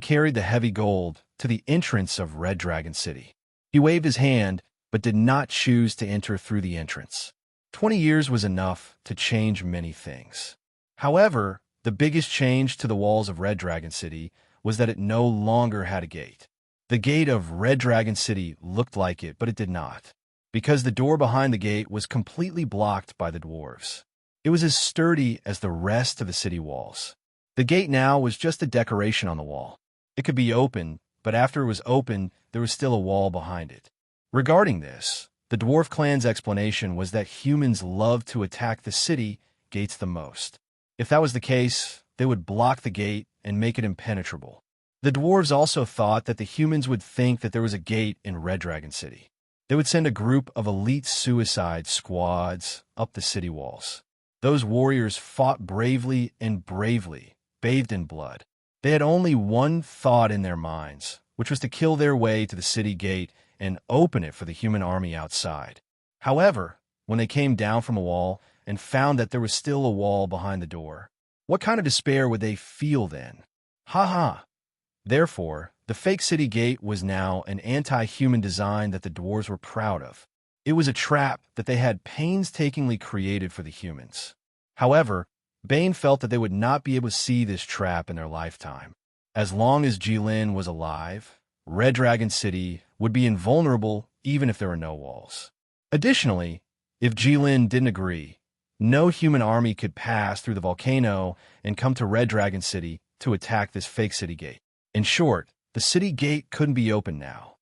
carried the heavy gold to the entrance of Red Dragon City. He waved his hand, but did not choose to enter through the entrance. 20 years was enough to change many things. However, the biggest change to the walls of Red Dragon City was that it no longer had a gate. The gate of Red Dragon City looked like it, but it did not, because the door behind the gate was completely blocked by the dwarves. It was as sturdy as the rest of the city walls. The gate now was just a decoration on the wall. It could be opened, but after it was opened, there was still a wall behind it. Regarding this, the dwarf clan's explanation was that humans love to attack the city gates the most. If that was the case, they would block the gate and make it impenetrable. The dwarves also thought that the humans would think that there was a gate in Red Dragon City. They would send a group of elite suicide squads up the city walls. Those warriors fought bravely and bravely, bathed in blood. They had only one thought in their minds, which was to kill their way to the city gate and open it for the human army outside. However, when they came down from a wall and found that there was still a wall behind the door, what kind of despair would they feel then? Ha ha! Therefore, the fake city gate was now an anti-human design that the dwarves were proud of. It was a trap that they had painstakingly created for the humans. However, Bane felt that they would not be able to see this trap in their lifetime. As long as Jilin was alive, Red Dragon City would be invulnerable even if there were no walls. Additionally, if Jilin didn't agree, no human army could pass through the volcano and come to Red Dragon City to attack this fake city gate. In short, the city gate couldn't be opened now.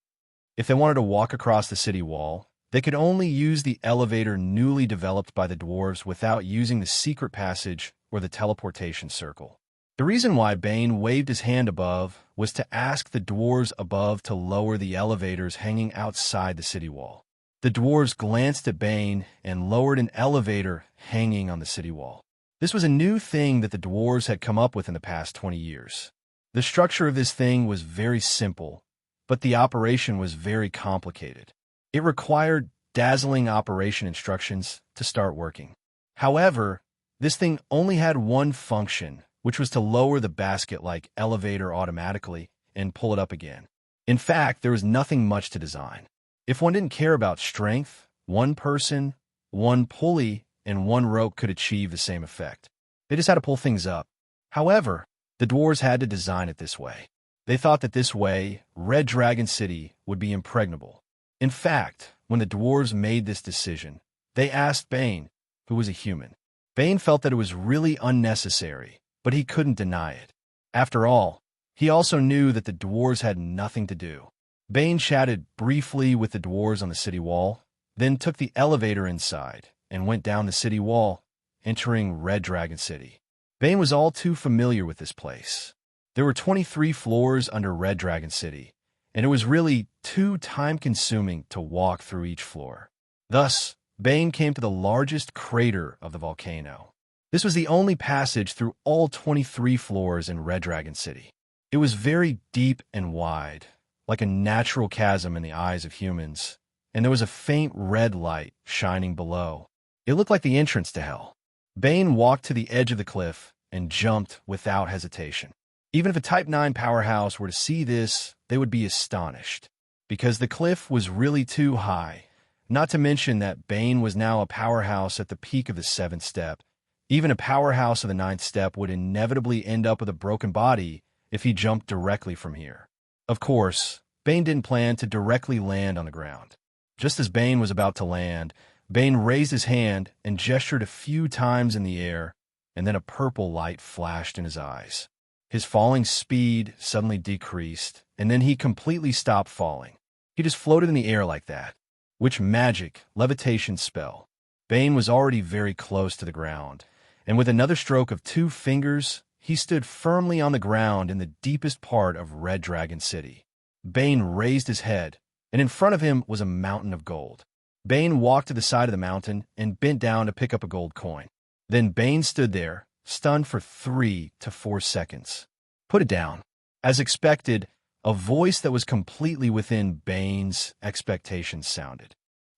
If they wanted to walk across the city wall, they could only use the elevator newly developed by the dwarves without using the secret passage or the teleportation circle. The reason why Bane waved his hand above was to ask the dwarves above to lower the elevators hanging outside the city wall. The dwarves glanced at Bane and lowered an elevator hanging on the city wall. This was a new thing that the dwarves had come up with in the past 20 years. The structure of this thing was very simple, but the operation was very complicated. It required dazzling operation instructions to start working. However, this thing only had one function, which was to lower the basket-like elevator automatically and pull it up again. In fact, there was nothing much to design. If one didn't care about strength, one person, one pulley, and one rope could achieve the same effect. They just had to pull things up. However, the dwarves had to design it this way. They thought that this way, Red Dragon City would be impregnable. In fact, when the dwarves made this decision, they asked Bane, who was a human. Bane felt that it was really unnecessary, but he couldn't deny it. After all, he also knew that the dwarves had nothing to do. Bane chatted briefly with the dwarves on the city wall, then took the elevator inside and went down the city wall, entering Red Dragon City. Bane was all too familiar with this place. There were 23 floors under Red Dragon City, and it was really too time-consuming to walk through each floor. Thus, Bane came to the largest crater of the volcano. This was the only passage through all 23 floors in Red Dragon City. It was very deep and wide, like a natural chasm in the eyes of humans, and there was a faint red light shining below. It looked like the entrance to hell. Bane walked to the edge of the cliff and jumped without hesitation. Even if a Type 9 powerhouse were to see this, they would be astonished, because the cliff was really too high, not to mention that Bane was now a powerhouse at the peak of the 7th step. Even a powerhouse of the 9th step would inevitably end up with a broken body if he jumped directly from here. Of course, Bane didn't plan to directly land on the ground. Just as Bane was about to land, Bane raised his hand and gestured a few times in the air, and then a purple light flashed in his eyes. His falling speed suddenly decreased, and then he completely stopped falling. He just floated in the air like that. Which magic, levitation spell. Bane was already very close to the ground, and with another stroke of 2 fingers, he stood firmly on the ground in the deepest part of Red Dragon City. Bane raised his head, and in front of him was a mountain of gold. Bane walked to the side of the mountain and bent down to pick up a gold coin. Then Bane stood there, stunned for 3 to 4 seconds. Put it down. As expected, a voice that was completely within Bane's expectations sounded.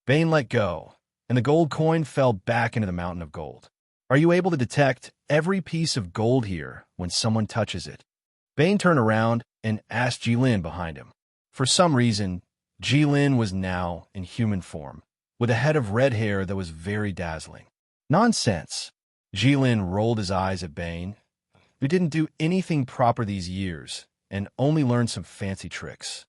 Bane let go, and the gold coin fell back into the mountain of gold. Are you able to detect every piece of gold here when someone touches it? Bane turned around and asked Jilin behind him. For some reason, Jilin was now in human form, with a head of red hair that was very dazzling. Nonsense. Jilin rolled his eyes at Bane, who didn't do anything proper these years and only learned some fancy tricks.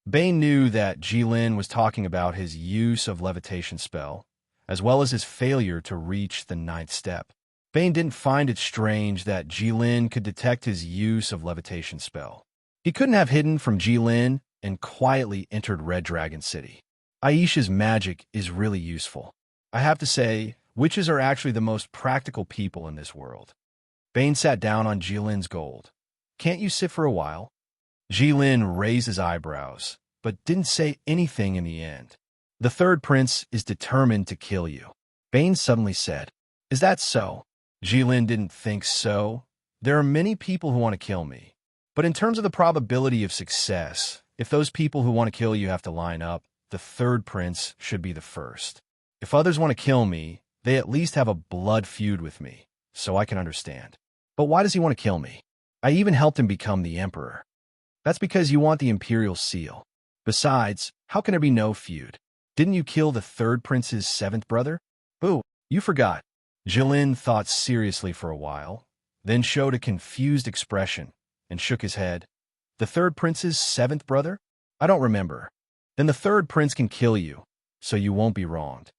Bane knew that Jilin was talking about his use of levitation spell, as well as his failure to reach the 9th step. Bane didn't find it strange that Jilin could detect his use of levitation spell. He couldn't have hidden from Jilin and quietly entered Red Dragon City. Aisha's magic is really useful. I have to say, witches are actually the most practical people in this world. Bane sat down on Jilin's gold. Can't you sit for a while? Jilin raised his eyebrows, but didn't say anything in the end. The 3rd prince is determined to kill you. Bane suddenly said, Is that so? Jilin didn't think so. There are many people who want to kill me. But in terms of the probability of success, if those people who want to kill you have to line up, the 3rd prince should be the first. If others want to kill me, they at least have a blood feud with me, so I can understand. But why does he want to kill me? I even helped him become the emperor. That's because you want the imperial seal. Besides, how can there be no feud? Didn't you kill the 3rd prince's 7th brother? Boo, you forgot. Jilin thought seriously for a while, then showed a confused expression and shook his head. The 3rd prince's 7th brother? I don't remember. Then the 3rd prince can kill you, so you won't be wronged.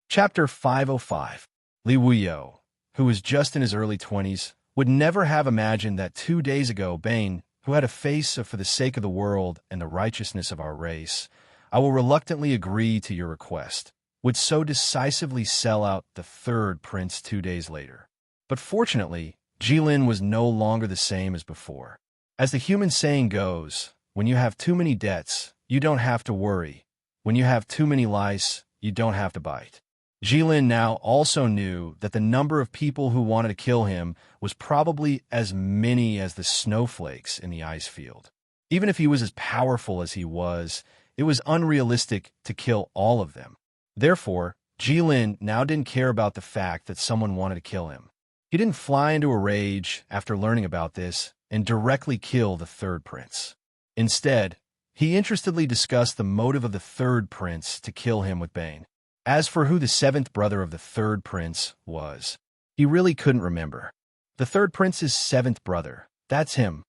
Chapter 505. Li Wuyo, who was just in his early 20s, would never have imagined that 2 days ago Bane who had a face for the sake of the world and the righteousness of our race, I will reluctantly agree to your request, would so decisively sell out the third prince 2 days later. But fortunately, Jilin was no longer the same as before. As the human saying goes, when you have too many debts, you don't have to worry. When you have too many lice, you don't have to bite. Jilin now also knew that the number of people who wanted to kill him was probably as many as the snowflakes in the ice field. Even if he was as powerful as he was, it was unrealistic to kill all of them. Therefore, Jilin now didn't care about the fact that someone wanted to kill him. He didn't fly into a rage after learning about this and directly kill the third prince. Instead, he interestedly discussed the motive of the third prince to kill him with Bane. As for who the seventh brother of the third prince was, he really couldn't remember. The third prince's seventh brother, that's him.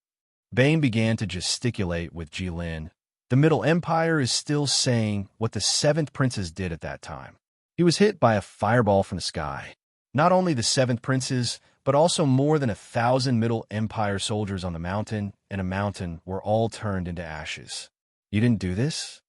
Bane began to gesticulate with Jilin. The Middle Empire is still saying what the seventh princes did at that time. He was hit by a fireball from the sky. Not only the seventh princes, but also more than 1,000 Middle Empire soldiers on the mountain and a mountain were all turned into ashes. You didn't do this?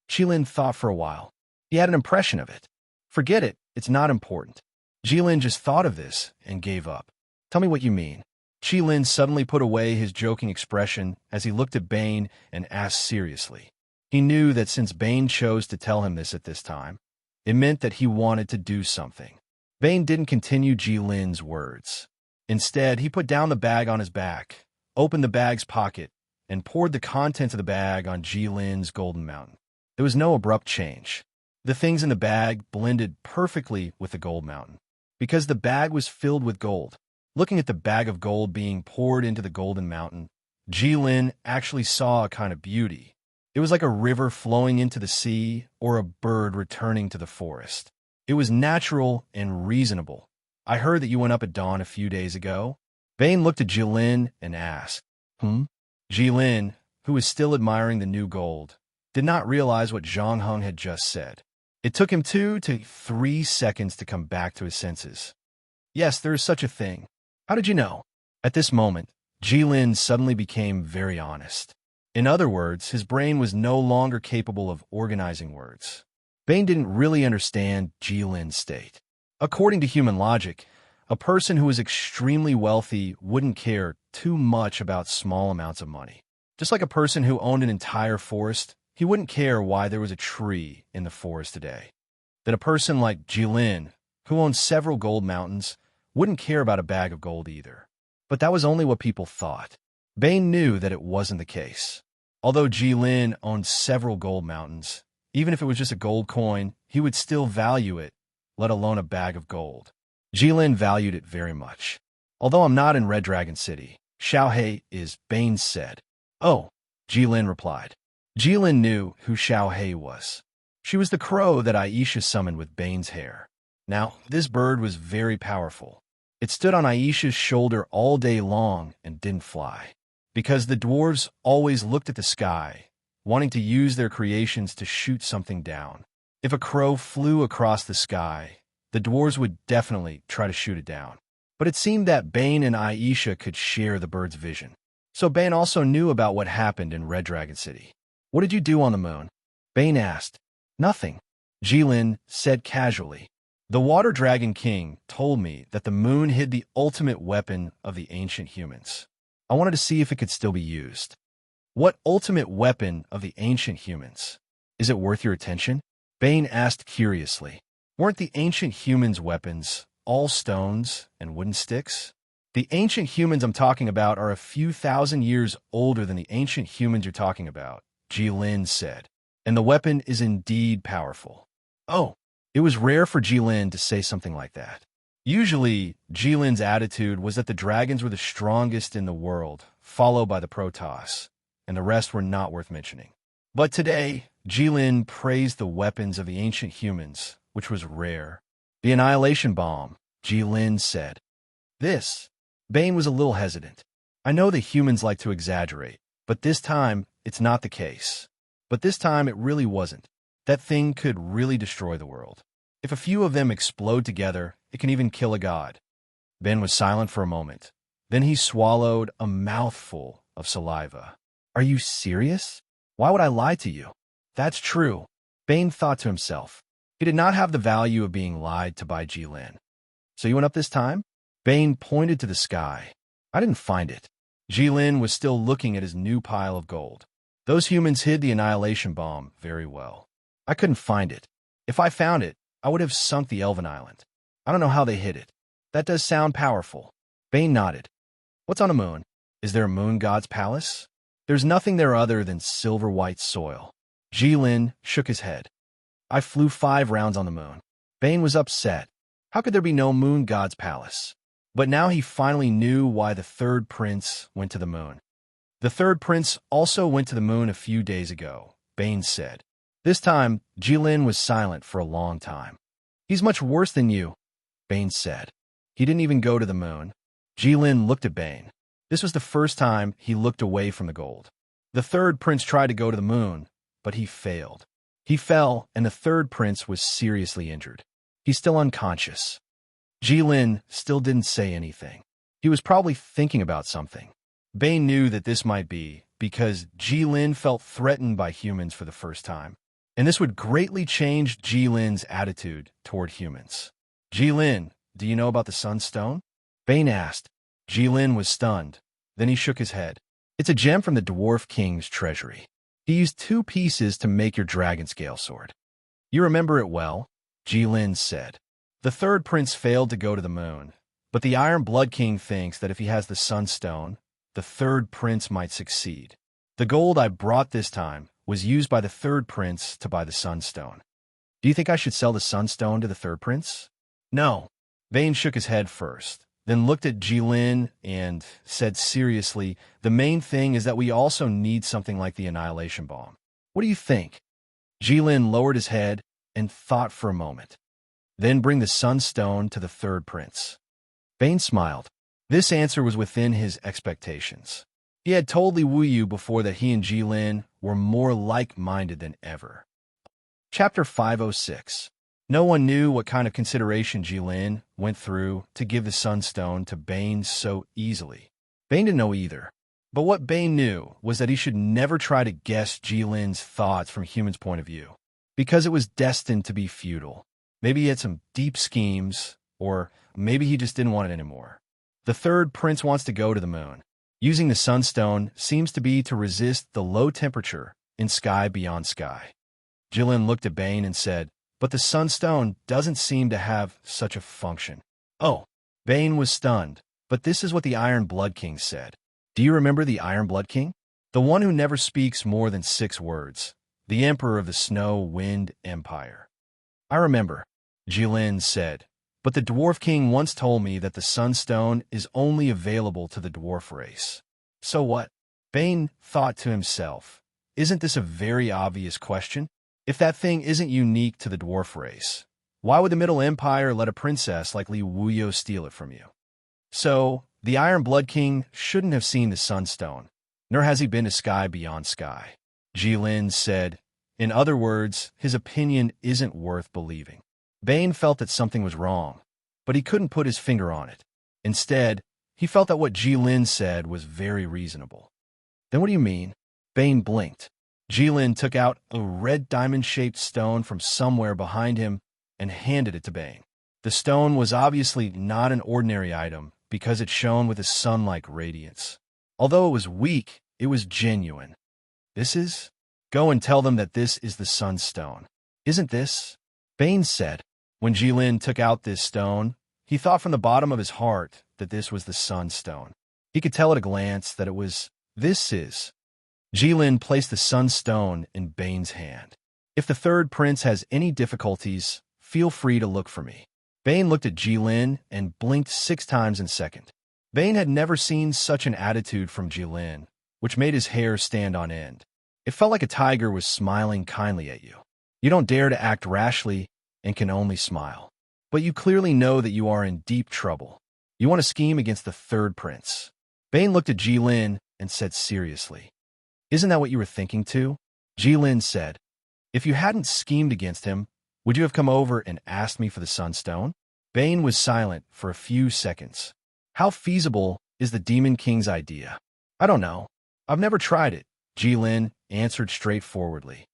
Jilin thought for a while. He had an impression of it. Forget it, it's not important. Jilin just thought of this and gave up. Tell me what you mean. Jilin suddenly put away his joking expression as he looked at Bane and asked seriously. He knew that since Bane chose to tell him this at this time, it meant that he wanted to do something. Bane didn't continue Jilin's words. Instead, he put down the bag on his back, opened the bag's pocket, and poured the contents of the bag on Jilin's golden mountain. There was no abrupt change. The things in the bag blended perfectly with the gold mountain, because the bag was filled with gold. Looking at the bag of gold being poured into the golden mountain, Jilin actually saw a kind of beauty. It was like a river flowing into the sea or a bird returning to the forest. It was natural and reasonable. I heard that you went up at dawn a few days ago. Bane looked at Jilin and asked, Jilin, who was still admiring the new gold, did not realize what Zhang Heng had just said. It took him 2 to 3 seconds to come back to his senses. Yes, there is such a thing. How did you know? At this moment, Jilin suddenly became very honest. In other words, his brain was no longer capable of organizing words. Bane didn't really understand Jilin's state. According to human logic, a person who is extremely wealthy wouldn't care too much about small amounts of money. Just like a person who owned an entire forest, he wouldn't care why there was a tree in the forest today. That a person like Jilin, who owns several gold mountains, wouldn't care about a bag of gold either. But that was only what people thought. Bane knew that it wasn't the case. Although Jilin owned several gold mountains, even if it was just a gold coin, he would still value it, let alone a bag of gold. Jilin valued it very much. Although I'm not in Red Dragon City, Xiaohei is, Bane said. Oh, Jilin replied. Jilin knew who Xiaohei was. She was the crow that Aisha summoned with Bane's hair. Now, this bird was very powerful. It stood on Aisha's shoulder all day long and didn't fly, because the dwarves always looked at the sky, wanting to use their creations to shoot something down. If a crow flew across the sky, the dwarves would definitely try to shoot it down. But it seemed that Bane and Aisha could share the bird's vision. So Bane also knew about what happened in Red Dragon City. What did you do on the moon? Bane asked. Nothing, Jilin said casually. The Water Dragon King told me that the moon hid the ultimate weapon of the ancient humans. I wanted to see if it could still be used. What ultimate weapon of the ancient humans? Is it worth your attention? Bane asked curiously. Weren't the ancient humans' weapons all stones and wooden sticks? The ancient humans I'm talking about are a few thousand years older than the ancient humans you're talking about, Jilin said. And the weapon is indeed powerful. Oh, it was rare for Jilin to say something like that. Usually, Jilin's attitude was that the dragons were the strongest in the world, followed by the Protoss, and the rest were not worth mentioning. But today, Jilin praised the weapons of the ancient humans, which was rare. The Annihilation Bomb, Jilin said. This. Bane was a little hesitant. I know that humans like to exaggerate, but this time, it's not the case. But this time, it really wasn't. That thing could really destroy the world. If a few of them explode together, it can even kill a god. Ben was silent for a moment. Then he swallowed a mouthful of saliva. Are you serious? Why would I lie to you? That's true, Bane thought to himself. He did not have the value of being lied to by Jilin. So you went up this time? Bane pointed to the sky. I didn't find it. Jilin was still looking at his new pile of gold. Those humans hid the annihilation bomb very well. I couldn't find it. If I found it, I would have sunk the Elven Island. I don't know how they hid it. That does sound powerful. Bane nodded. What's on the moon? Is there a moon god's palace? There's nothing there other than silver-white soil. Jilin shook his head. I flew 5 rounds on the moon. Bane was upset. How could there be no moon god's palace? But now he finally knew why the third prince went to the moon. The third prince also went to the moon a few days ago, Bane said. This time, Jilin was silent for a long time. He's much worse than you, Bane said. He didn't even go to the moon. Jilin looked at Bane. This was the first time he looked away from the gold. The third prince tried to go to the moon, but he failed. He fell, and the third prince was seriously injured. He's still unconscious. Jilin still didn't say anything. He was probably thinking about something. Bane knew that this might be because Jilin felt threatened by humans for the first time, and this would greatly change Jilin's attitude toward humans. Jilin, do you know about the Sunstone? Bane asked. Jilin was stunned. Then he shook his head. It's a gem from the Dwarf King's treasury. He used 2 pieces to make your dragon scale sword. You remember it well, Jilin said. The third prince failed to go to the moon, but the Iron Blood King thinks that if he has the Sunstone, the third prince might succeed. The gold I brought this time was used by the third prince to buy the Sunstone. Do you think I should sell the Sunstone to the third prince? No. Bane shook his head first, then looked at Jilin and said seriously, the main thing is that we also need something like the annihilation bomb. What do you think? Jilin lowered his head and thought for a moment. Then bring the Sunstone to the third prince. Bane smiled. This answer was within his expectations. He had told Li Wuyu before that he and Jilin were more like-minded than ever. Chapter 506. No one knew what kind of consideration Jilin went through to give the Sunstone to Bane so easily. Bane didn't know either. But what Bane knew was that he should never try to guess Jilin's thoughts from humans' point of view, because it was destined to be futile. Maybe he had some deep schemes, or maybe he just didn't want it anymore. The third prince wants to go to the moon. Using the Sunstone seems to be to resist the low temperature in sky beyond sky. Jilin looked at Bane and said, but the Sunstone doesn't seem to have such a function. Oh, Bane was stunned, but this is what the Iron Blood King said. Do you remember the Iron Blood King? The one who never speaks more than 6 words. The Emperor of the Snow Wind Empire. I remember, Jilin said, but the Dwarf King once told me that the Sunstone is only available to the dwarf race. So what? Bane thought to himself, isn't this a very obvious question? If that thing isn't unique to the dwarf race, why would the Middle Empire let a princess like Li Wuyu steal it from you? So, the Iron Blood King shouldn't have seen the Sunstone, nor has he been to sky beyond sky. Jilin said, in other words, his opinion isn't worth believing. Bane felt that something was wrong, but he couldn't put his finger on it. Instead, he felt that what Jilin said was very reasonable. Then what do you mean? Bane blinked. Jilin took out a red diamond-shaped stone from somewhere behind him and handed it to Bane. The stone was obviously not an ordinary item because it shone with a sun-like radiance. Although it was weak, it was genuine. This is? Go and tell them that this is the Sunstone. Isn't this? Bane said. When Jilin took out this stone, he thought from the bottom of his heart that this was the Sunstone. He could tell at a glance that it was. This is. Jilin placed the Sunstone in Bane's hand. If the third prince has any difficulties, feel free to look for me. Bane looked at Jilin and blinked 6 times in a second. Bane had never seen such an attitude from Jilin, which made his hair stand on end. It felt like a tiger was smiling kindly at you. You don't dare to act rashly and can only smile. But you clearly know that you are in deep trouble. You want to scheme against the third prince. Bane looked at Jilin and said seriously, isn't that what you were thinking too? Jilin said, if you hadn't schemed against him, would you have come over and asked me for the Sunstone? Bane was silent for a few seconds. How feasible is the Demon King's idea? I don't know. I've never tried it, Jilin answered straightforwardly.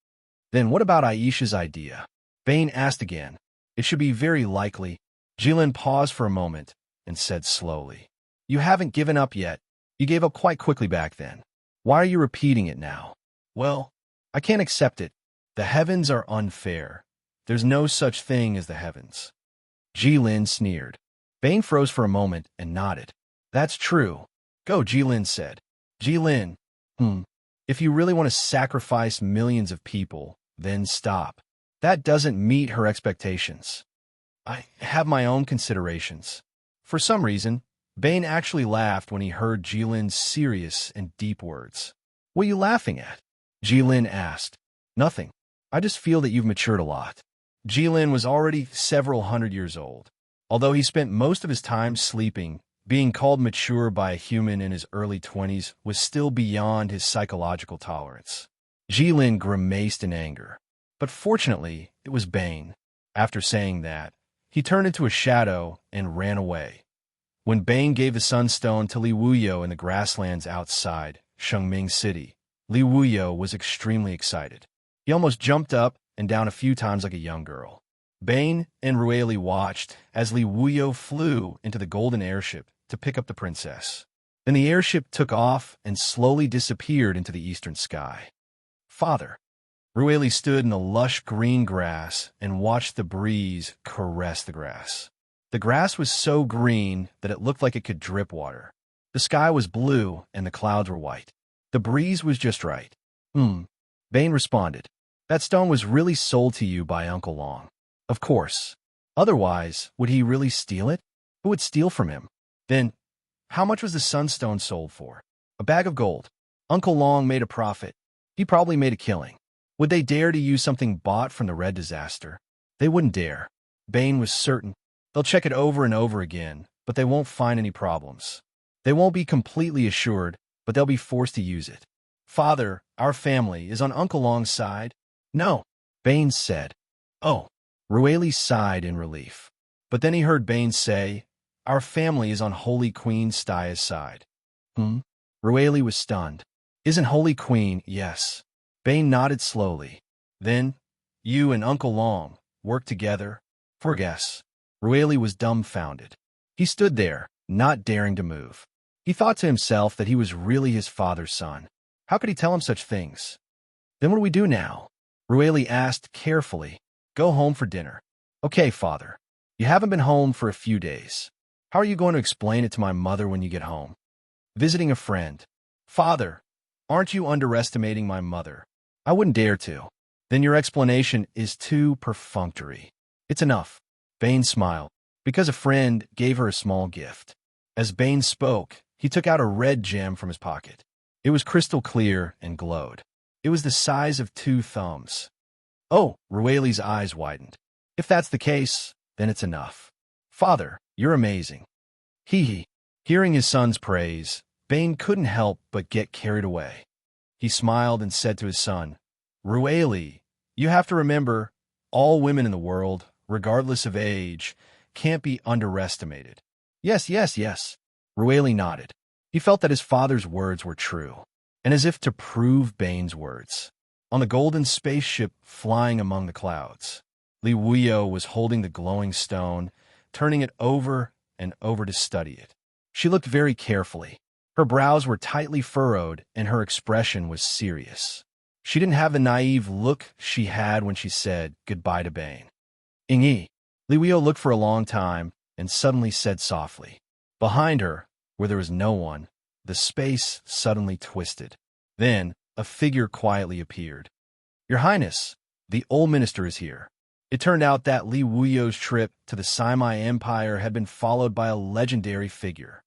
Then what about Aisha's idea? Bane asked again. It should be very likely. Jilin paused for a moment and said slowly. You haven't given up yet. You gave up quite quickly back then. Why are you repeating it now? Well, I can't accept it. The heavens are unfair. There's no such thing as the heavens. Jilin sneered. Bane froze for a moment and nodded. That's true. Go, Jilin said. Jilin. If you really want to sacrifice millions of people, then stop. That doesn't meet her expectations. I have my own considerations. For some reason, Bane actually laughed when he heard Jilin's serious and deep words. What are you laughing at? Jilin asked. Nothing. I just feel that you've matured a lot. Jilin was already several hundred years old. Although he spent most of his time sleeping, being called mature by a human in his early 20s was still beyond his psychological tolerance. Jilin grimaced in anger. But fortunately, it was Bane. After saying that, he turned into a shadow and ran away. When Bane gave the Sunstone to Li Wuyo in the grasslands outside Shengming City, Li Wuyo was extremely excited. He almost jumped up and down a few times like a young girl. Bane and Rueli watched as Li Wuyo flew into the golden airship to pick up the princess. Then the airship took off and slowly disappeared into the eastern sky. Father. Rueli stood in the lush green grass and watched the breeze caress the grass. The grass was so green that it looked like it could drip water. The sky was blue and the clouds were white. The breeze was just right. Bane responded. That stone was really sold to you by Uncle Long. Of course. Otherwise, would he really steal it? Who would steal from him? Then, how much was the Sunstone sold for? A bag of gold. Uncle Long made a profit. He probably made a killing. Would they dare to use something bought from the Red Disaster? They wouldn't dare. Bane was certain. They'll check it over and over again, but they won't find any problems. They won't be completely assured, but they'll be forced to use it. Father, our family is on Uncle Long's side. No, Bane said. Oh, Rueli sighed in relief. But then he heard Bane say, our family is on Holy Queen Stya's side. Rueli was stunned. Isn't Holy Queen, yes. Bane nodded slowly. Then, you and Uncle Long work together? For a guess. Rueli was dumbfounded. He stood there, not daring to move. He thought to himself that he was really his father's son. How could he tell him such things? Then what do we do now? Rueli asked carefully. Go home for dinner. Okay, father. You haven't been home for a few days. How are you going to explain it to my mother when you get home? Visiting a friend. Father, aren't you underestimating my mother? I wouldn't dare to. Then your explanation is too perfunctory. It's enough. Bane smiled, because a friend gave her a small gift. As Bane spoke, he took out a red gem from his pocket. It was crystal clear and glowed. It was the size of 2 thumbs. Oh, Rueli's eyes widened. If that's the case, then it's enough. Father, you're amazing. Hee. Hearing his son's praise, Bane couldn't help but get carried away. He smiled and said to his son, Rueli, you have to remember, all women in the world, regardless of age, can't be underestimated. Yes. Rueli nodded. He felt that his father's words were true, and as if to prove Bane's words. On the golden spaceship flying among the clouds, Li Wuyo was holding the glowing stone, turning it over and over to study it. She looked very carefully. Her brows were tightly furrowed, and her expression was serious. She didn't have the naive look she had when she said goodbye to Bane. Ingyi. Li Wuyo looked for a long time and suddenly said softly. Behind her, where there was no one, the space suddenly twisted. Then, a figure quietly appeared. Your Highness, the old minister is here. It turned out that Li Wuyo's trip to the Saimai Empire had been followed by a legendary figure.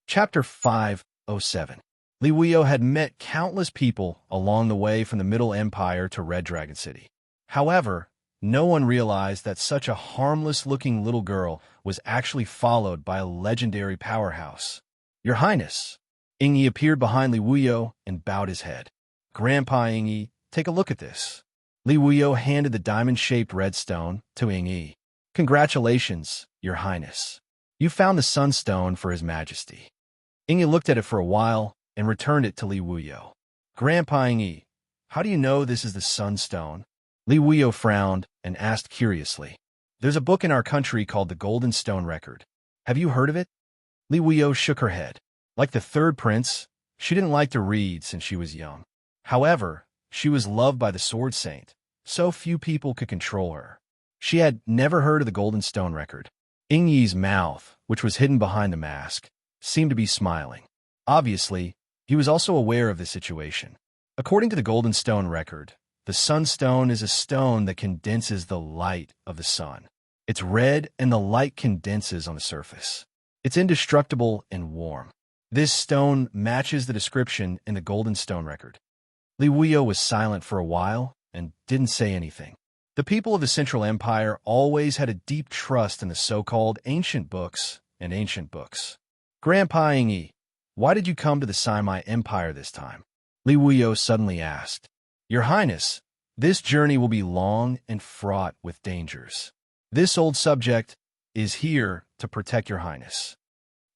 Chapter 507. Li Wuyo had met countless people along the way from the Middle Empire to Red Dragon City. However, no one realized that such a harmless-looking little girl was actually followed by a legendary powerhouse. Your Highness. Ingyi appeared behind Li Wuyo and bowed his head. Grandpa Ingyi, take a look at this. Li Wuyo handed the diamond-shaped red stone to Ingyi. Congratulations, Your Highness. You found the Sunstone for His Majesty. Ingyi looked at it for a while and returned it to Li Wuyo. Grandpa Yi, how do you know this is the Sunstone? Li Wuyo frowned and asked curiously. There's a book in our country called the Golden Stone Record. Have you heard of it? Li Wuyo shook her head. Like the third prince, she didn't like to read since she was young. However, she was loved by the Sword Saint, so few people could control her. She had never heard of the Golden Stone Record. Ying Yi's mouth, which was hidden behind the mask, seemed to be smiling. Obviously, he was also aware of the situation. According to the Golden Stone Record, the Sunstone is a stone that condenses the light of the sun. It's red and the light condenses on the surface. It's indestructible and warm. This stone matches the description in the Golden Stone Record. Li Wuyo was silent for a while and didn't say anything. The people of the Central Empire always had a deep trust in the so-called ancient books and ancient books. Grandpa Yi, why did you come to the Saimai Empire this time? Li Wuyo suddenly asked. Your Highness, this journey will be long and fraught with dangers. This old subject is here to protect your Highness.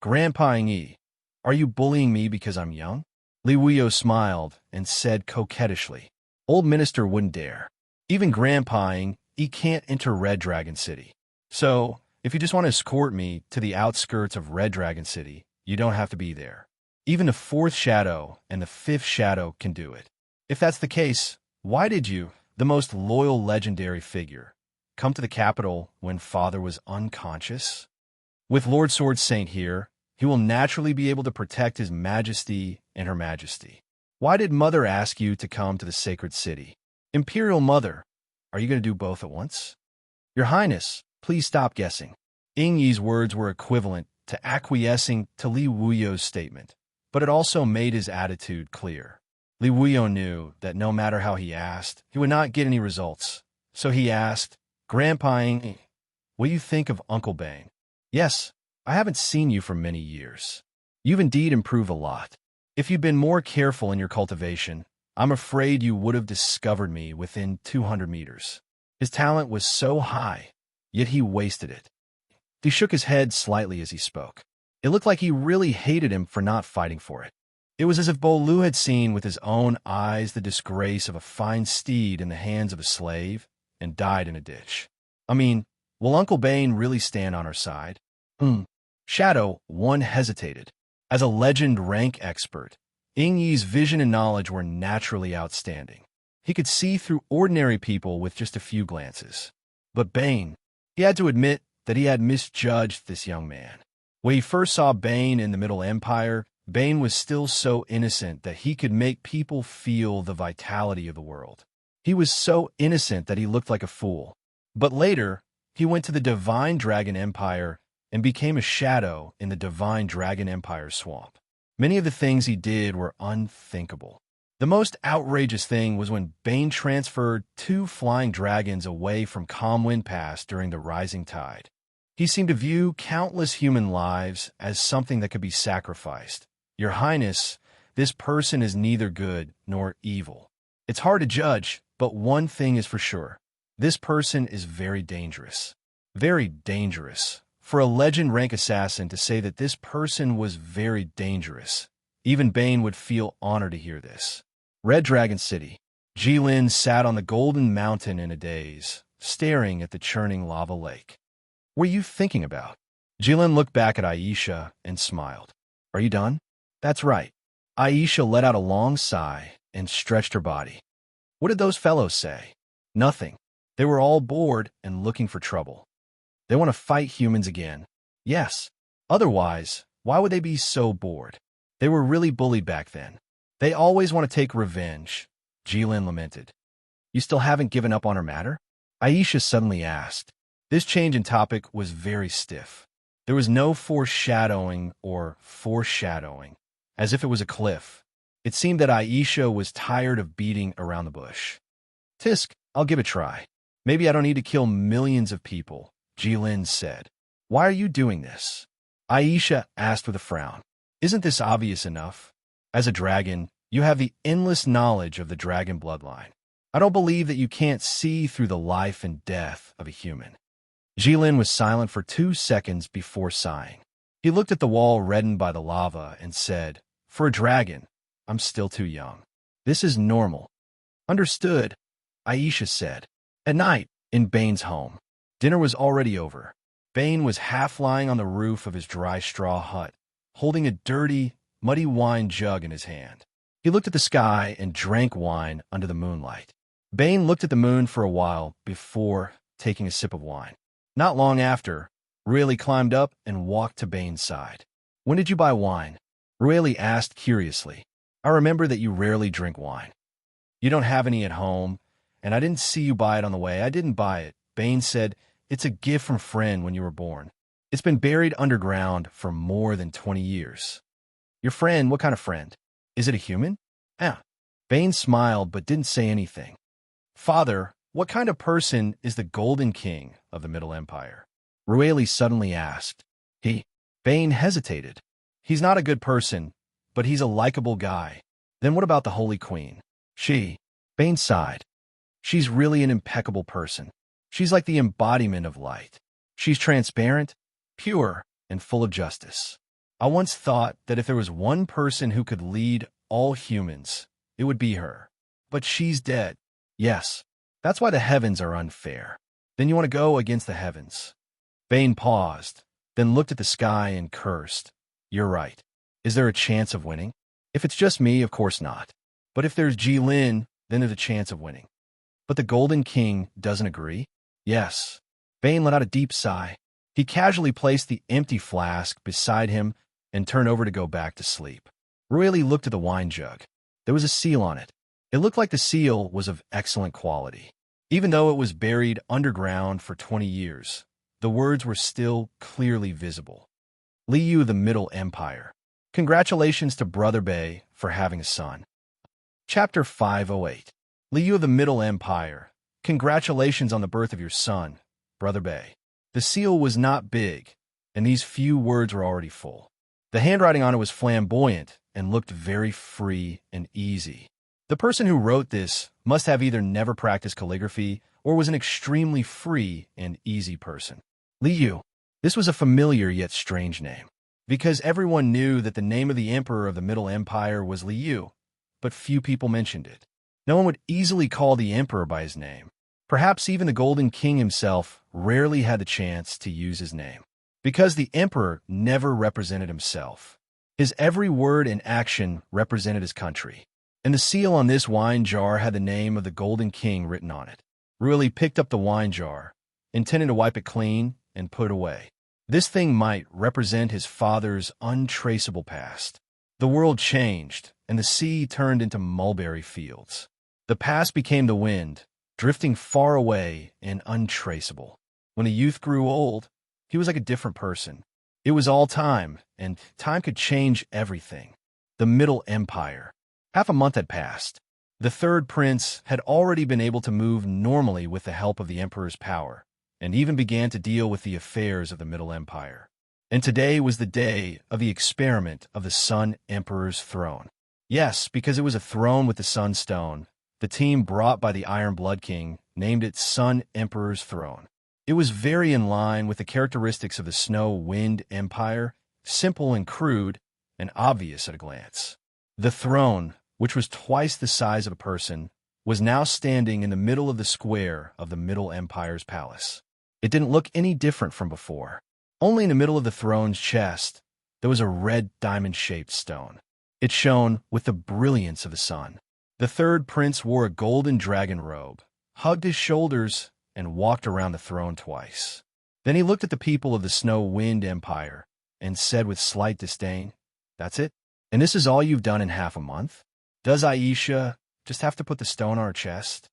Grandpa Yi, are you bullying me because I'm young? Li Wuyo smiled and said coquettishly. Old minister wouldn't dare. Even Grandpa Yi can't enter Red Dragon City. So, if you just want to escort me to the outskirts of Red Dragon City, you don't have to be there. Even the fourth shadow and the fifth shadow can do it. If that's the case, why did you, the most loyal legendary figure, come to the capital when father was unconscious? With Lord Sword Saint here, he will naturally be able to protect his majesty and her majesty. Why did mother ask you to come to the sacred city? Imperial mother, are you going to do both at once? Your Highness, please stop guessing. Ying Yi's words were equivalent to acquiescing to Li Wuyo's statement, but it also made his attitude clear. Li Wuyo knew that no matter how he asked, he would not get any results. So he asked, Grandpa Ying, what do you think of Uncle Bane? Yes, I haven't seen you for many years. You've indeed improved a lot. If you'd been more careful in your cultivation, I'm afraid you would have discovered me within 200 meters. His talent was so high, yet he wasted it. He shook his head slightly as he spoke. It looked like he really hated him for not fighting for it. It was as if Bolu had seen with his own eyes the disgrace of a fine steed in the hands of a slave and died in a ditch. I mean, will Uncle Bane really stand on our side? Shadow 1 hesitated. As a legend rank expert, Ying Yi's vision and knowledge were naturally outstanding. He could see through ordinary people with just a few glances. But Bane, he had to admit that he had misjudged this young man. When he first saw Bane in the Middle Empire, Bane was still so innocent that he could make people feel the vitality of the world. He was so innocent that he looked like a fool. But later, he went to the Divine Dragon Empire and became a shadow in the Divine Dragon Empire swamp. Many of the things he did were unthinkable. The most outrageous thing was when Bane transferred 2 flying dragons away from Calmwind Pass during the rising tide. He seemed to view countless human lives as something that could be sacrificed. Your Highness, this person is neither good nor evil. It's hard to judge, but one thing is for sure. This person is very dangerous. Very dangerous. For a legend rank assassin to say that this person was very dangerous, even Bane would feel honored to hear this. Red Dragon City. Jilin sat on the golden mountain in a daze, staring at the churning lava lake. What are you thinking about? Jilin looked back at Aisha and smiled. Are you done? That's right. Aisha let out a long sigh and stretched her body. What did those fellows say? Nothing. They were all bored and looking for trouble. They want to fight humans again. Yes. Otherwise, why would they be so bored? They were really bullied back then. They always want to take revenge, Jilin lamented. You still haven't given up on her matter? Aisha suddenly asked. This change in topic was very stiff. There was no foreshadowing or foreshadowing, as if it was a cliff. It seemed that Aisha was tired of beating around the bush. Tisk, I'll give it a try. Maybe I don't need to kill millions of people, Jilin said. Why are you doing this? Aisha asked with a frown. Isn't this obvious enough? As a dragon, you have the endless knowledge of the dragon bloodline. I don't believe that you can't see through the life and death of a human. Jilin was silent for 2 seconds before sighing. He looked at the wall reddened by the lava and said, For a dragon, I'm still too young. This is normal. Understood, Aisha said. At night, in Bane's home, dinner was already over. Bane was half lying on the roof of his dry straw hut, holding a dirty, muddy wine jug in his hand. He looked at the sky and drank wine under the moonlight. Bane looked at the moon for a while before taking a sip of wine. Not long after, Rueli climbed up and walked to Bane's side. When did you buy wine? Rueli asked curiously. I remember that you rarely drink wine. You don't have any at home, and I didn't see you buy it on the way. I didn't buy it. Bane said, it's a gift from friend when you were born. It's been buried underground for more than 20 years. Your friend, what kind of friend? Is it a human? Ah. Bane smiled but didn't say anything. Father, what kind of person is the Golden King of the Middle Empire? Rueli suddenly asked. Bane hesitated. He's not a good person, but he's a likable guy. Then what about the Holy Queen? Bane sighed. She's really an impeccable person. She's like the embodiment of light. She's transparent, pure, and full of justice. I once thought that if there was one person who could lead all humans, it would be her. But she's dead. Yes, that's why the heavens are unfair. Then you want to go against the heavens. Bane paused, then looked at the sky and cursed. You're right. Is there a chance of winning? If it's just me, of course not. But if there's Jilin, then there's a chance of winning. But the Golden King doesn't agree? Yes. Bane let out a deep sigh. He casually placed the empty flask beside him and turned over to go back to sleep. Rueli looked at the wine jug. There was a seal on it. It looked like the seal was of excellent quality. Even though it was buried underground for 20 years, the words were still clearly visible. Liu of the Middle Empire. Congratulations to Brother Bei for having a son. Chapter 508. Liu of the Middle Empire. Congratulations on the birth of your son, Brother Bei. The seal was not big, and these few words were already full. The handwriting on it was flamboyant and looked very free and easy. The person who wrote this must have either never practiced calligraphy or was an extremely free and easy person. Liu. This was a familiar yet strange name, because everyone knew that the name of the emperor of the Middle Empire was Liu, but few people mentioned it. No one would easily call the emperor by his name. Perhaps even the Golden King himself rarely had the chance to use his name, because the emperor never represented himself. His every word and action represented his country, and the seal on this wine jar had the name of the Golden King written on it. Rueli picked up the wine jar, intending to wipe it clean and put it away. This thing might represent his father's untraceable past. The world changed, and the sea turned into mulberry fields. The past became the wind, drifting far away and untraceable. When the youth grew old, he was like a different person. It was all time, and time could change everything. The Middle Empire. Half a month had passed. The third prince had already been able to move normally with the help of the emperor's power, and even began to deal with the affairs of the Middle Empire. And today was the day of the experiment of the Sun Emperor's throne. Yes, because it was a throne with the Sun Stone, the team brought by the Iron Blood King named it Sun Emperor's Throne. It was very in line with the characteristics of the Snow Wind Empire, simple and crude, and obvious at a glance. The throne, which was twice the size of a person, was now standing in the middle of the square of the Middle Empire's palace. It didn't look any different from before. Only in the middle of the throne's chest, there was a red diamond-shaped stone. It shone with the brilliance of the sun. The third prince wore a golden dragon robe, hugged his shoulders, and walked around the throne twice. Then he looked at the people of the Snow Wind Empire and said with slight disdain, "That's it? And this is all you've done in half a month? Does Aisha just have to put the stone on her chest?"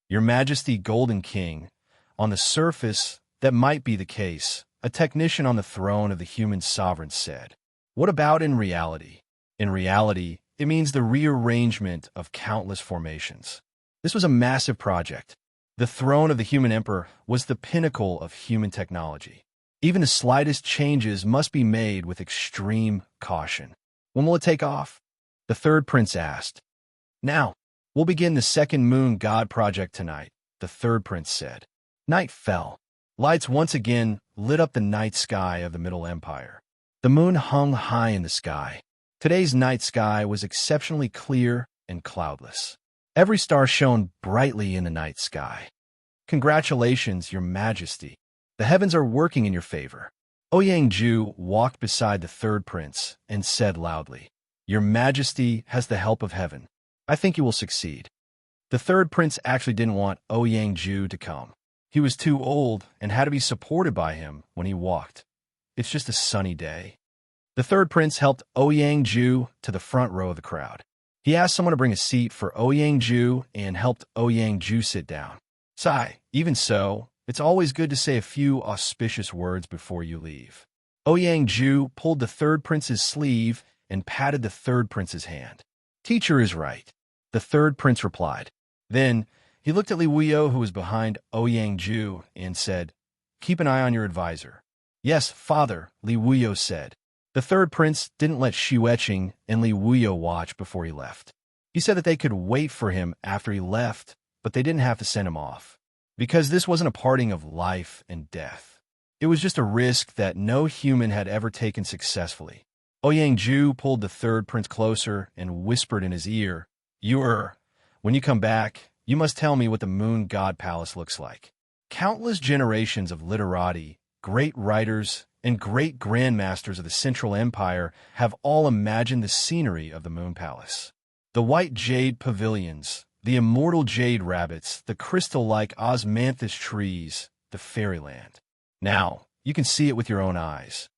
"Your Majesty, Golden King, on the surface, that might be the case," a technician on the throne of the human sovereign said. "What about in reality?" "In reality, it means the rearrangement of countless formations." This was a massive project. The throne of the human emperor was the pinnacle of human technology. Even the slightest changes must be made with extreme caution. "When will it take off?" the third prince asked. "Now, we'll begin the second moon god project tonight," the third prince said. Night fell. Lights once again lit up the night sky of the Middle Empire. The moon hung high in the sky. Today's night sky was exceptionally clear and cloudless. Every star shone brightly in the night sky. Congratulations, Your Majesty. The heavens are working in your favor. Ouyang-ju walked beside the third prince and said loudly, Your Majesty has the help of heaven. I think you will succeed. The third prince actually didn't want Ouyang-ju to come. He was too old and had to be supported by him when he walked. It's just a sunny day. The third prince helped Ouyang-ju to the front row of the crowd. He asked someone to bring a seat for Ouyang-ju and helped Ouyang-ju sit down. Sigh, even so, it's always good to say a few auspicious words before you leave. Ouyang-ju pulled the third prince's sleeve and patted the third prince's hand. Teacher is right, the third prince replied. Then he looked at Li Wuyo, who was behind Ouyang-ju, and said, Keep an eye on your advisor. Yes, father, Li Wuyo said. The third prince didn't let Xueqing and Li Wuyo watch before he left. He said that they could wait for him after he left, but they didn't have to send him off. Because this wasn't a parting of life and death. It was just a risk that no human had ever taken successfully. Ouyang-ju pulled the third prince closer and whispered in his ear, When you come back, you must tell me what the Moon God Palace looks like. Countless generations of literati, great writers, and great grandmasters of the Central Empire have all imagined the scenery of the Moon Palace. The white jade pavilions, the immortal jade rabbits, the crystal-like osmanthus trees, the fairyland. Now, you can see it with your own eyes.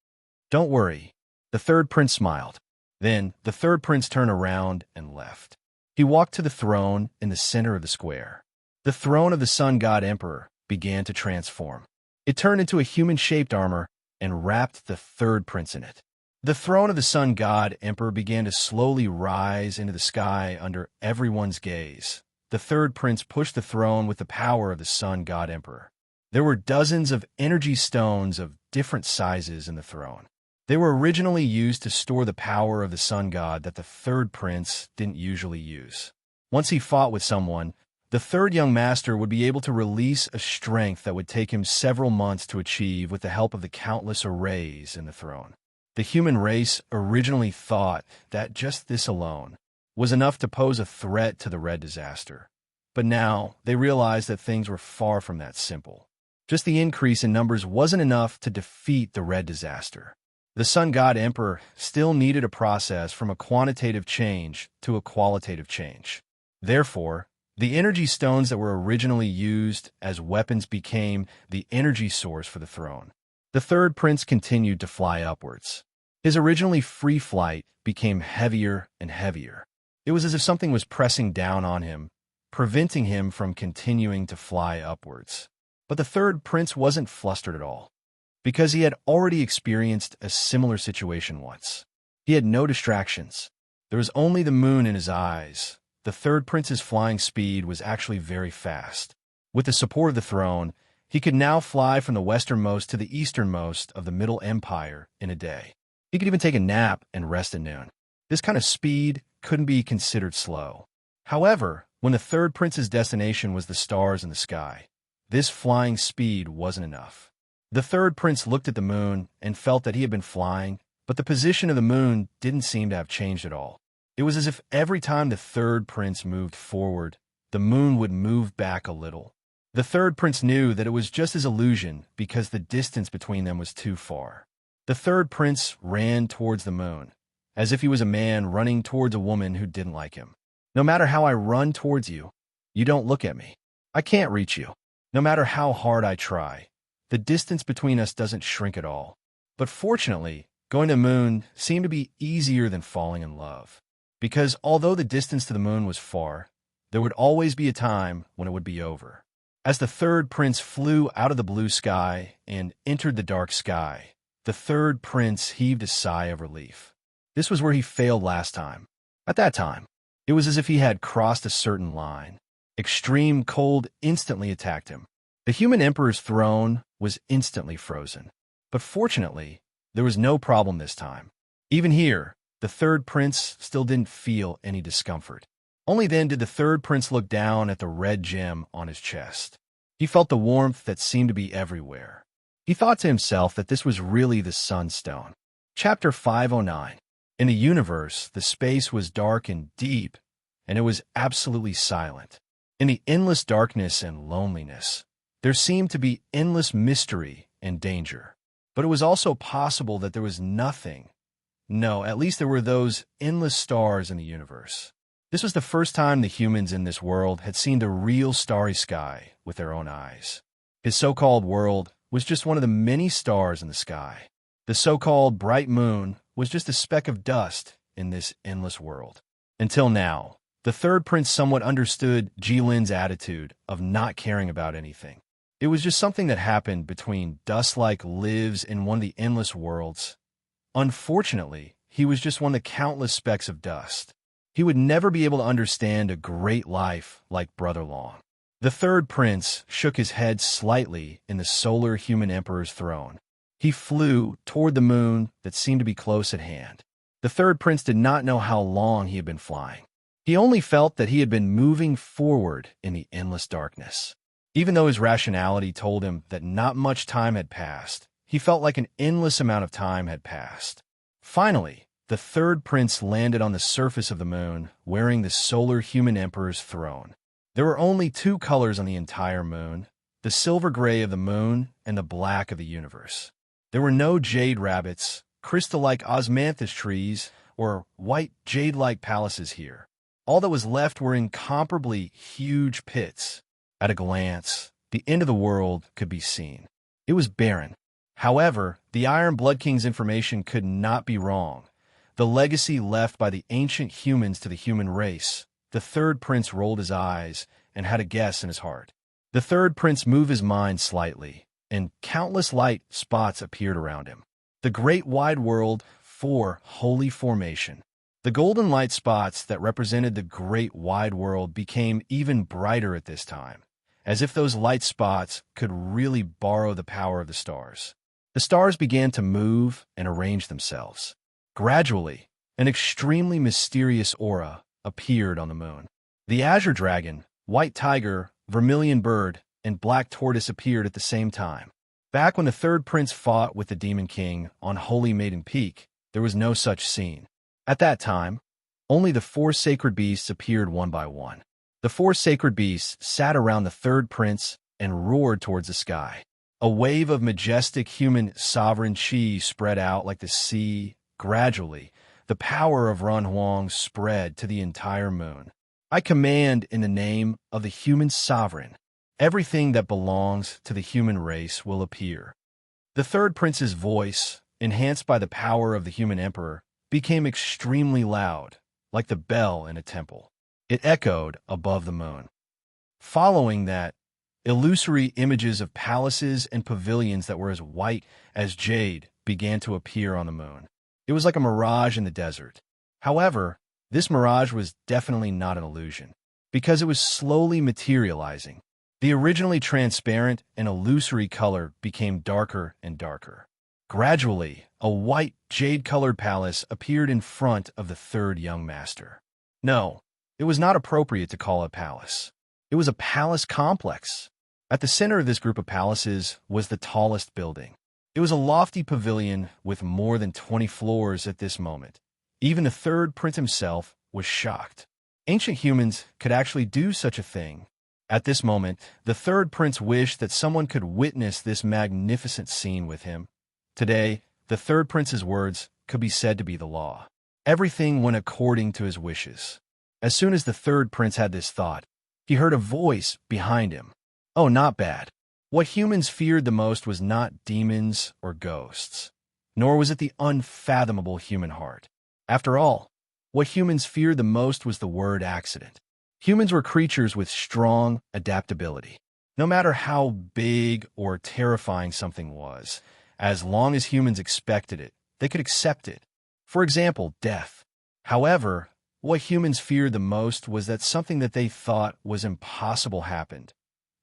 Don't worry, the third prince smiled. Then, the third prince turned around and left. He walked to the throne in the center of the square. The throne of the Sun God Emperor began to transform. It turned into a human-shaped armor and wrapped the third prince in it. The throne of the Sun God Emperor began to slowly rise into the sky under everyone's gaze. The third prince pushed the throne with the power of the Sun God Emperor. There were dozens of energy stones of different sizes in the throne. They were originally used to store the power of the Sun God that the third prince didn't usually use. Once he fought with someone, the third young master would be able to release a strength that would take him several months to achieve with the help of the countless arrays in the throne. The human race originally thought that just this alone was enough to pose a threat to the Red Disaster. But now they realized that things were far from that simple. Just the increase in numbers wasn't enough to defeat the Red Disaster. The Sun God Emperor still needed a process from a quantitative change to a qualitative change. Therefore, the energy stones that were originally used as weapons became the energy source for the throne. The third prince continued to fly upwards. His originally free flight became heavier and heavier. It was as if something was pressing down on him, preventing him from continuing to fly upwards. But the third prince wasn't flustered at all, because he had already experienced a similar situation once. He had no distractions. There was only the moon in his eyes. The third prince's flying speed was actually very fast. With the support of the throne, he could now fly from the westernmost to the easternmost of the Middle Empire in a day. He could even take a nap and rest at noon. This kind of speed couldn't be considered slow. However, when the third prince's destination was the stars in the sky, this flying speed wasn't enough. The third prince looked at the moon and felt that he had been flying, but the position of the moon didn't seem to have changed at all. It was as if every time the third prince moved forward, the moon would move back a little. The third prince knew that it was just his illusion because the distance between them was too far. The third prince ran towards the moon, as if he was a man running towards a woman who didn't like him. No matter how I run towards you, you don't look at me. I can't reach you. No matter how hard I try, the distance between us doesn't shrink at all. But fortunately, going to the moon seemed to be easier than falling in love. Because although the distance to the moon was far, there would always be a time when it would be over. As the third prince flew out of the blue sky and entered the dark sky, the third prince heaved a sigh of relief. This was where he failed last time. At that time, it was as if he had crossed a certain line. Extreme cold instantly attacked him. The human emperor's throne was instantly frozen. But fortunately, there was no problem this time. Even here, the third prince still didn't feel any discomfort. Only then did the third prince look down at the red gem on his chest. He felt the warmth that seemed to be everywhere. He thought to himself that this was really the Sunstone. Chapter 509. In the universe, the space was dark and deep, and it was absolutely silent. In the endless darkness and loneliness, there seemed to be endless mystery and danger. But it was also possible that there was nothing. No, at least there were those endless stars in the universe. This was the first time the humans in this world had seen the real starry sky with their own eyes. His so-called world was just one of the many stars in the sky. The so-called bright moon was just a speck of dust in this endless world. Until now, the third prince somewhat understood Jilin's attitude of not caring about anything. It was just something that happened between dust-like lives in one of the endless worlds. Unfortunately, he was just one of the countless specks of dust. He would never be able to understand a great life like Brother Long. The third prince shook his head slightly in the solar human emperor's throne. He flew toward the moon that seemed to be close at hand. The third prince did not know how long he had been flying. He only felt that he had been moving forward in the endless darkness. Even though his rationality told him that not much time had passed, he felt like an endless amount of time had passed. Finally, the third prince landed on the surface of the moon, wearing the solar human emperor's throne. There were only two colors on the entire moon, the silver gray of the moon and the black of the universe. There were no jade rabbits, crystal-like osmanthus trees, or white jade-like palaces here. All that was left were incomparably huge pits. At a glance, the end of the world could be seen. It was barren. However, the Iron Blood King's information could not be wrong. The legacy left by the ancient humans to the human race. The third prince rolled his eyes and had a guess in his heart. The third prince moved his mind slightly, and countless light spots appeared around him. The great wide world, holy formation. The golden light spots that represented the great wide world became even brighter at this time, as if those light spots could really borrow the power of the stars. The stars began to move and arrange themselves. Gradually, an extremely mysterious aura appeared on the moon. The azure dragon, white tiger, vermilion bird, and black tortoise appeared at the same time. Back when the third prince fought with the Demon King on Holy Maiden Peak, there was no such scene. At that time, only the four sacred beasts appeared one by one. The four sacred beasts sat around the third prince and roared towards the sky. A wave of majestic human sovereign chi spread out like the sea. Gradually, the power of Ran Huang spread to the entire moon. I command in the name of the human sovereign, everything that belongs to the human race will appear. The third prince's voice, enhanced by the power of the human emperor, became extremely loud, like the bell in a temple. It echoed above the moon. Following that, illusory images of palaces and pavilions that were as white as jade began to appear on the moon. It was like a mirage in the desert. However, this mirage was definitely not an illusion, because it was slowly materializing. The originally transparent and illusory color became darker and darker. Gradually, a white, jade-colored palace appeared in front of the third young master. No, it was not appropriate to call it a palace. It was a palace complex. At the center of this group of palaces was the tallest building. It was a lofty pavilion with more than 20 floors at this moment. Even the third prince himself was shocked. Ancient humans could actually do such a thing. At this moment, the third prince wished that someone could witness this magnificent scene with him. Today, the third prince's words could be said to be the law. Everything went according to his wishes. As soon as the third prince had this thought, he heard a voice behind him. Oh, not bad. What humans feared the most was not demons or ghosts, nor was it the unfathomable human heart. After all, what humans feared the most was the word accident. Humans were creatures with strong adaptability. No matter how big or terrifying something was, as long as humans expected it, they could accept it. For example, death. However, what humans feared the most was that something that they thought was impossible happened.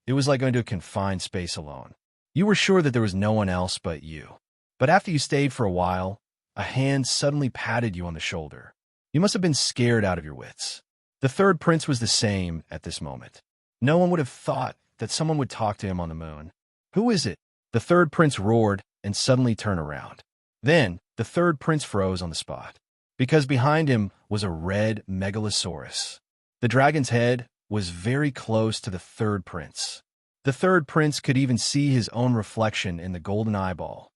It was like going to a confined space alone. You were sure that there was no one else but you. But after you stayed for a while, a hand suddenly patted you on the shoulder. You must have been scared out of your wits. The third prince was the same at this moment. No one would have thought that someone would talk to him on the moon. Who is it? The third prince roared and suddenly turned around. Then, the third prince froze on the spot. because behind him was a red megalosaurus. The dragon's head was very close to the third prince. The third prince could even see his own reflection in the golden eyeball.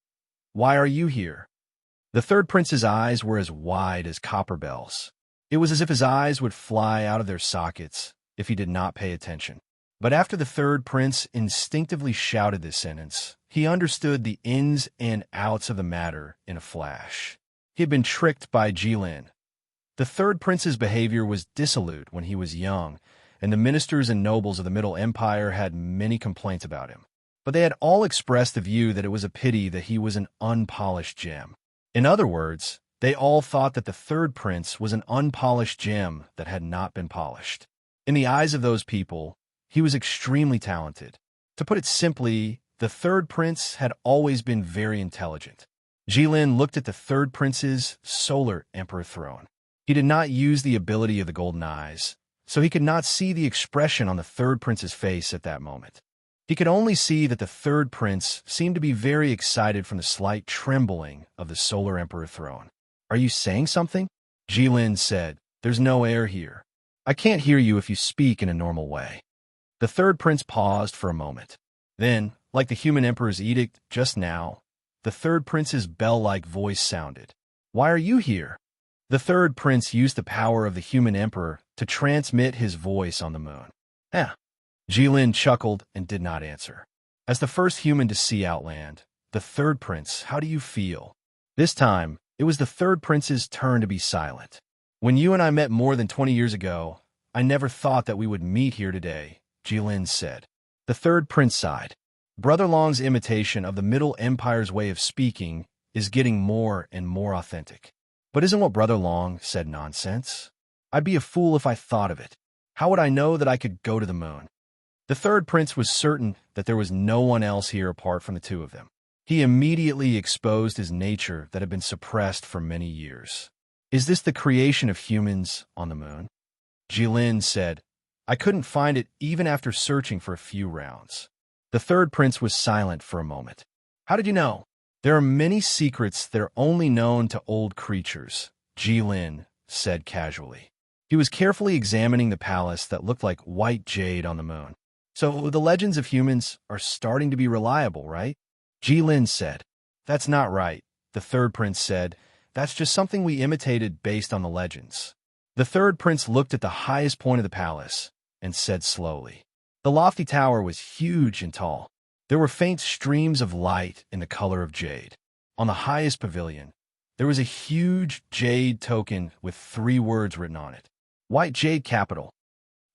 "Why are you here?" The third prince's eyes were as wide as copper bells. It was as if his eyes would fly out of their sockets if he did not pay attention. But after the third prince instinctively shouted this sentence, he understood the ins and outs of the matter in a flash. He had been tricked by Jilin. The third prince's behavior was dissolute when he was young, and the ministers and nobles of the Middle Empire had many complaints about him. But they had all expressed the view that it was a pity that he was an unpolished gem. In other words, they all thought that the third prince was an unpolished gem that had not been polished. In the eyes of those people, he was extremely talented. To put it simply, the third prince had always been very intelligent. Jilin looked at the third prince's solar emperor throne. He did not use the ability of the golden eyes, so he could not see the expression on the third prince's face at that moment. He could only see that the third prince seemed to be very excited from the slight trembling of the solar emperor throne. "Are you saying something?" Jilin said. "There's no air here. I can't hear you if you speak in a normal way." The third prince paused for a moment. Then, like the human emperor's edict just now, the third prince's bell-like voice sounded. "Why are you here?" The third prince used the power of the human emperor to transmit his voice on the moon. Jilin chuckled and did not answer. As the first human to see Outland, the third prince, "How do you feel?" This time, it was the third prince's turn to be silent. "When you and I met more than 20 years ago, I never thought that we would meet here today," Jilin said. The third prince sighed. Brother Long's imitation of the Middle Empire's way of speaking is getting more and more authentic. But isn't what Brother Long said nonsense? I'd be a fool if I thought of it. How would I know that I could go to the moon? The third prince was certain that there was no one else here apart from the two of them. He immediately exposed his nature that had been suppressed for many years. "Is this the creation of humans on the moon?" Jilin said, "I couldn't find it even after searching for a few rounds." The third prince was silent for a moment. "How did you know?" "There are many secrets that are only known to old creatures," Jilin said casually. He was carefully examining the palace that looked like white jade on the moon. "So the legends of humans are starting to be reliable, right?" Jilin said. "That's not right," the third prince said. "That's just something we imitated based on the legends." The third prince looked at the highest point of the palace and said slowly. The lofty tower was huge and tall. There were faint streams of light in the color of jade. On the highest pavilion, there was a huge jade token with 3 words written on it. White Jade Capital.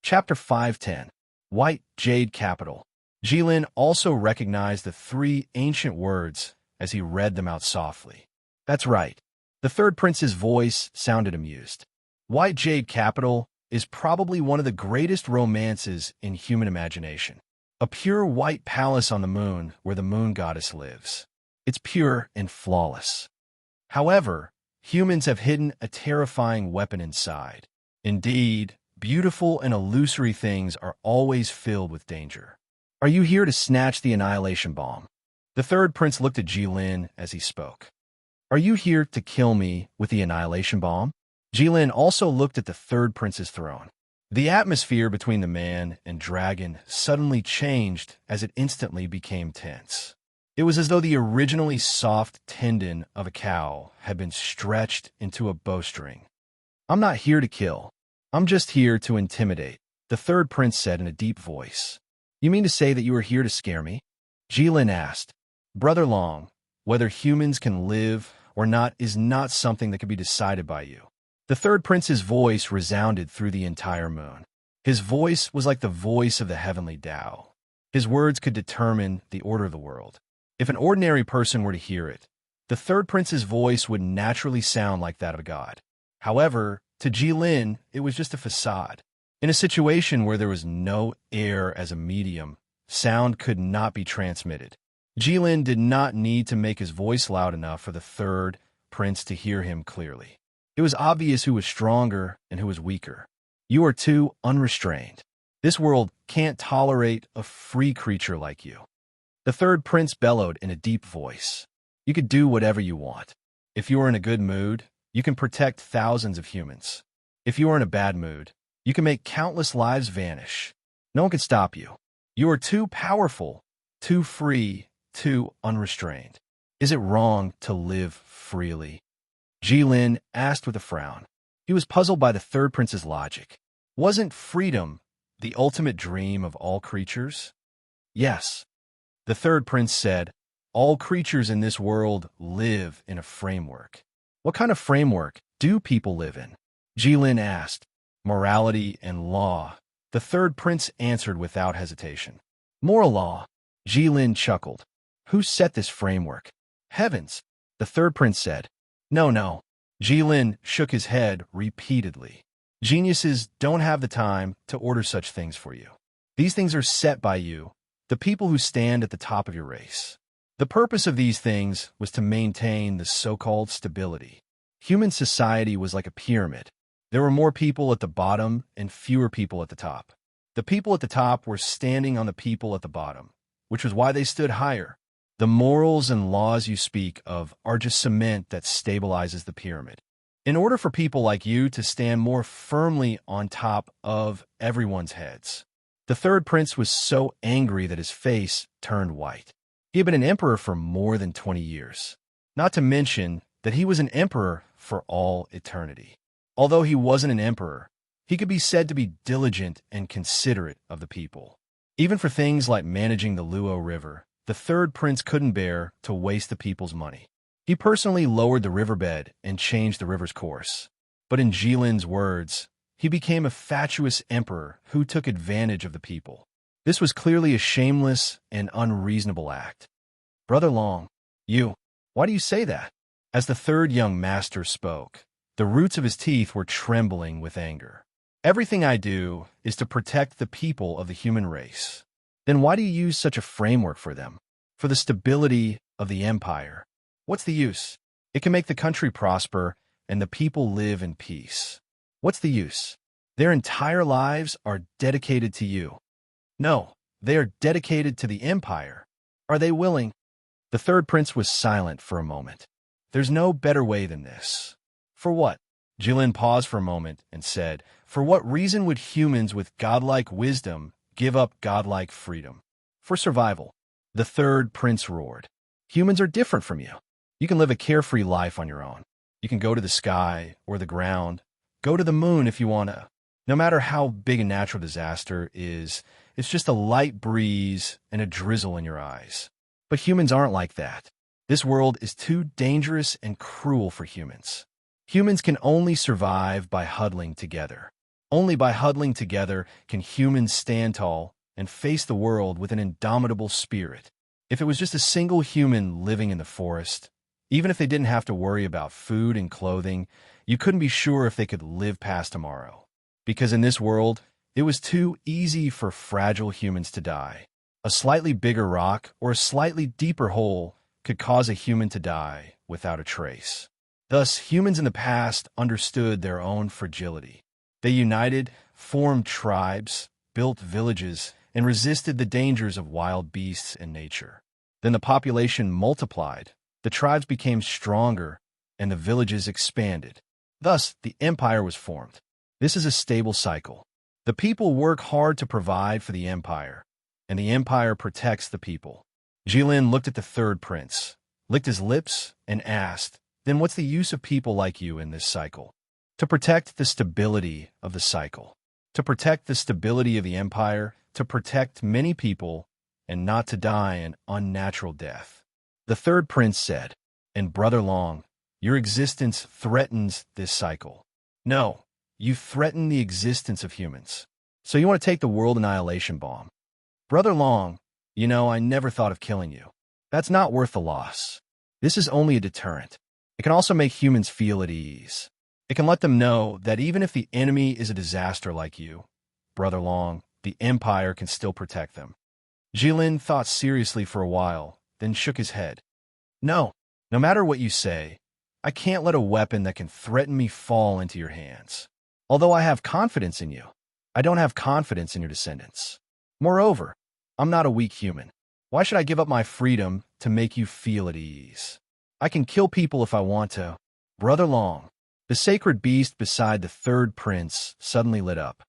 Chapter 510. White Jade Capital. Jilin also recognized the 3 ancient words as he read them out softly. "That's right." The third prince's voice sounded amused. White Jade Capital is probably one of the greatest romances in human imagination. A pure white palace on the moon where the moon goddess lives. It's pure and flawless. However, humans have hidden a terrifying weapon inside. Indeed, beautiful and illusory things are always filled with danger. "Are you here to snatch the annihilation bomb?" The third prince looked at Jilin as he spoke. "Are you here to kill me with the annihilation bomb?" Jilin also looked at the third prince's throne. The atmosphere between the man and dragon suddenly changed as it instantly became tense. It was as though the originally soft tendon of a cow had been stretched into a bowstring. "I'm not here to kill. I'm just here to intimidate," the third prince said in a deep voice. "You mean to say that you are here to scare me?" Jilin asked. "Brother Long, whether humans can live or not is not something that can be decided by you." The third prince's voice resounded through the entire moon. His voice was like the voice of the heavenly Tao. His words could determine the order of the world. If an ordinary person were to hear it, the third prince's voice would naturally sound like that of a god. However, to Jilin, it was just a facade. In a situation where there was no air as a medium, sound could not be transmitted. Jilin did not need to make his voice loud enough for the third prince to hear him clearly. It was obvious who was stronger and who was weaker. "You are too unrestrained. This world can't tolerate a free creature like you." The third prince bellowed in a deep voice. "You could do whatever you want. If you are in a good mood, you can protect thousands of humans. If you are in a bad mood, you can make countless lives vanish. No one can stop you. You are too powerful, too free, too unrestrained. Is it wrong to live freely? Jilin asked with a frown. He was puzzled by the third prince's logic. Wasn't freedom the ultimate dream of all creatures? Yes. The third prince said, all creatures in this world live in a framework. What kind of framework do people live in? Jilin asked. Morality and law. The third prince answered without hesitation. Moral law. Jilin chuckled. Who set this framework? Heavens. The third prince said. No. Jilin shook his head repeatedly. Geniuses don't have the time to order such things for you. These things are set by you, the people who stand at the top of your race. The purpose of these things was to maintain the so-called stability. Human society was like a pyramid. There were more people at the bottom and fewer people at the top. The people at the top were standing on the people at the bottom, which was why they stood higher. The morals and laws you speak of are just cement that stabilizes the pyramid. In order for people like you to stand more firmly on top of everyone's heads. The third prince was so angry that his face turned white. He had been an emperor for more than 20 years. Not to mention that he was an emperor for all eternity. Although he wasn't an emperor, he could be said to be diligent and considerate of the people. Even for things like managing the Luo River, the third prince couldn't bear to waste the people's money. He personally lowered the riverbed and changed the river's course. But in Jilin's words, he became a fatuous emperor who took advantage of the people. This was clearly a shameless and unreasonable act. Brother Long, why do you say that? As the third young master spoke, the roots of his teeth were trembling with anger. Everything I do is to protect the people of the human race. Then why do you use such a framework for them? For the stability of the empire. What's the use? It can make the country prosper and the people live in peace. What's the use? Their entire lives are dedicated to you. No, they are dedicated to the empire. Are they willing? The third prince was silent for a moment. There's no better way than this. For what? Jilin paused for a moment and said, for what reason would humans with godlike wisdom give up godlike freedom? For survival. The third prince roared. Humans are different from you. You can live a carefree life on your own. You can go to the sky or the ground, go to the moon if you want to. No matter how big a natural disaster is, it's just a light breeze and a drizzle in your eyes. But humans aren't like that. This world is too dangerous and cruel for humans. Humans can only survive by huddling together. Only by huddling together can humans stand tall and face the world with an indomitable spirit. If it was just a single human living in the forest, even if they didn't have to worry about food and clothing, you couldn't be sure if they could live past tomorrow. Because in this world, it was too easy for fragile humans to die. A slightly bigger rock or a slightly deeper hole could cause a human to die without a trace. Thus, humans in the past understood their own fragility. They united, formed tribes, built villages, and resisted the dangers of wild beasts and nature. Then the population multiplied, the tribes became stronger, and the villages expanded. Thus, the empire was formed. This is a stable cycle. The people work hard to provide for the empire, and the empire protects the people. Jilin looked at the third prince, licked his lips, and asked, then what's the use of people like you in this cycle? To protect the stability of the cycle. To protect the stability of the empire, to protect many people, and not to die an unnatural death. The third prince said, and Brother Long, your existence threatens this cycle. No, you threaten the existence of humans. So you want to take the world annihilation bomb. Brother Long, I never thought of killing you. That's not worth the loss. This is only a deterrent. It can also make humans feel at ease. It can let them know that even if the enemy is a disaster like you, Brother Long, the empire can still protect them. Jilin thought seriously for a while, then shook his head. No matter what you say, I can't let a weapon that can threaten me fall into your hands. Although I have confidence in you, I don't have confidence in your descendants. Moreover, I'm not a weak human. Why should I give up my freedom to make you feel at ease? I can kill people if I want to. Brother Long, The sacred beast beside the third prince suddenly lit up.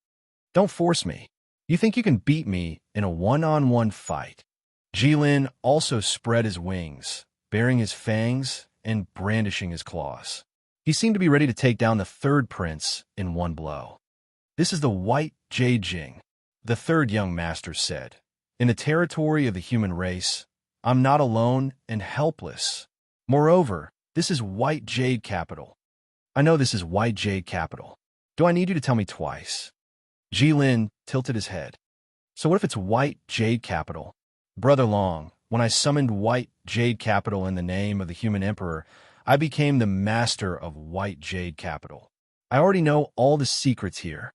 Don't force me. You think you can beat me in a one-on-one fight? Jilin also spread his wings, baring his fangs and brandishing his claws. He seemed to be ready to take down the third prince in one blow. This is the White Jade Jing, the third young master said. In the territory of the human race, I'm not alone and helpless. Moreover, this is White Jade capital. I know this is White Jade capital. Do I need you to tell me twice? Jilin tilted his head. So what if it's White Jade capital? Brother Long, when I summoned White Jade capital in the name of the human emperor, I became the master of White Jade capital. I already know all the secrets here.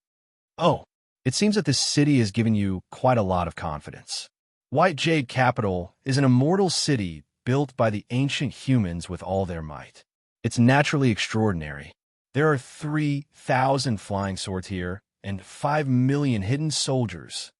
Oh, it seems that this city has given you quite a lot of confidence. White Jade capital is an immortal city built by the ancient humans with all their might. It's naturally extraordinary. There are 3,000 flying swords here and 5 million hidden soldiers.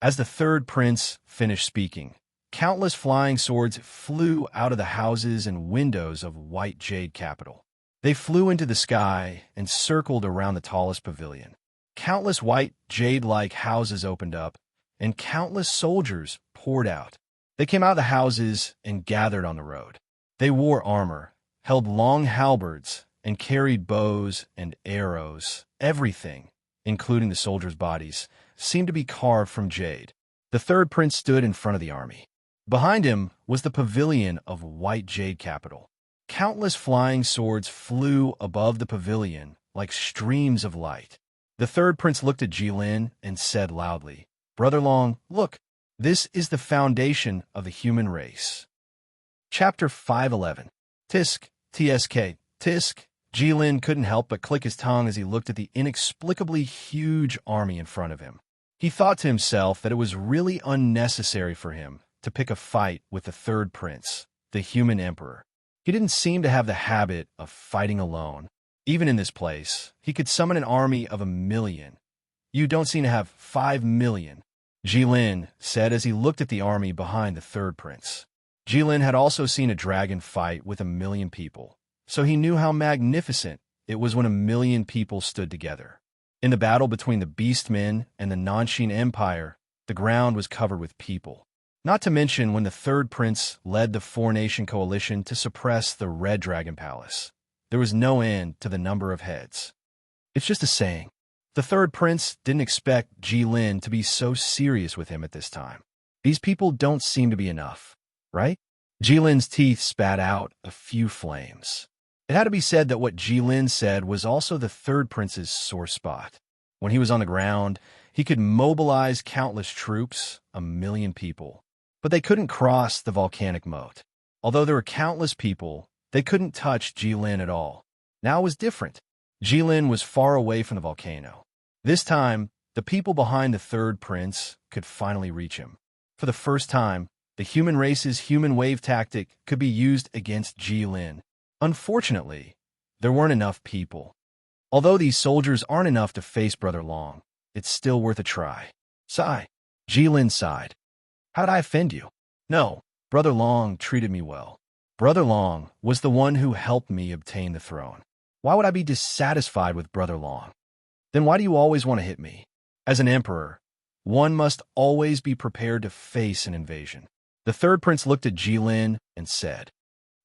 As the third prince finished speaking, countless flying swords flew out of the houses and windows of White Jade capital. They flew into the sky and circled around the tallest pavilion. Countless white jade-like houses opened up, and countless soldiers poured out. They came out of the houses and gathered on the road. They wore armor, held long halberds, and carried bows and arrows. Everything, including the soldiers' bodies, seemed to be carved from jade. The third prince stood in front of the army. Behind him was the pavilion of White Jade capital. Countless flying swords flew above the pavilion like streams of light. The third prince looked at Jilin and said loudly, Brother Long, look, this is the foundation of the human race. Chapter 511. Tisk, tsk, tisk. Jilin couldn't help but click his tongue as he looked at the inexplicably huge army in front of him. He thought to himself that it was really unnecessary for him to pick a fight with the third prince, the human emperor. He didn't seem to have the habit of fighting alone. Even in this place, he could summon an army of 1 million. You don't seem to have 5 million, Jilin said as he looked at the army behind the third prince. Jilin had also seen a dragon fight with 1 million people, so he knew how magnificent it was when 1 million people stood together. In the battle between the Beastmen and the Nanshin Empire, the ground was covered with people. Not to mention when the third prince led the four-nation coalition to suppress the Red Dragon Palace. There was no end to the number of heads. It's just a saying. The third prince didn't expect Jilin to be so serious with him at this time. These people don't seem to be enough, right? Jilin's teeth spat out a few flames. It had to be said that what Jilin said was also the third prince's sore spot. When he was on the ground, he could mobilize countless troops, 1 million people. But they couldn't cross the volcanic moat. Although there were countless people, they couldn't touch Jilin at all. Now it was different. Jilin was far away from the volcano. This time, the people behind the third prince could finally reach him. For the first time, the human race's human wave tactic could be used against Jilin. Unfortunately, there weren't enough people. Although these soldiers aren't enough to face Brother Long, it's still worth a try. Sigh. Jilin sighed. How'd I offend you? No, Brother Long treated me well. Brother Long was the one who helped me obtain the throne. Why would I be dissatisfied with Brother Long? Then why do you always want to hit me? As an emperor, one must always be prepared to face an invasion. The third prince looked at Jilin and said,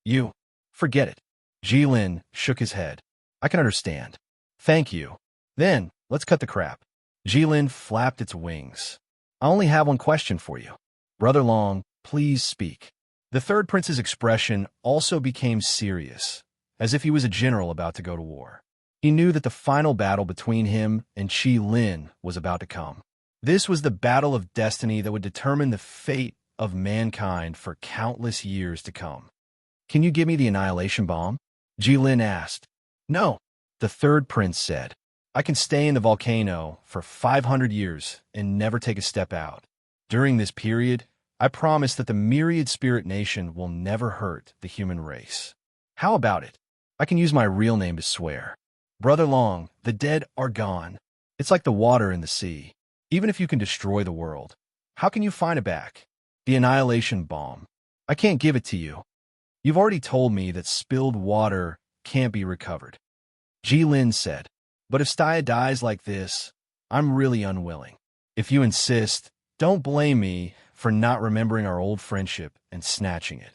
You, forget it. Jilin shook his head. I can understand. Thank you. Then, let's cut the crap. Jilin flapped its wings. I only have one question for you. Brother Long, please speak. The third prince's expression also became serious, as if he was a general about to go to war. He knew that the final battle between him and Jilin was about to come. This was the battle of destiny that would determine the fate of mankind for countless years to come. Can you give me the annihilation bomb? Jilin asked. No, the third prince said. I can stay in the volcano for 500 years and never take a step out. During this period, I promise that the myriad spirit nation will never hurt the human race. How about it? I can use my real name to swear. Brother Long, the dead are gone. It's like the water in the sea. Even if you can destroy the world, how can you find it back? The annihilation bomb. I can't give it to you. You've already told me that spilled water can't be recovered. Jilin said. But if Staya dies like this, I'm really unwilling. If you insist, don't blame me for not remembering our old friendship and snatching it.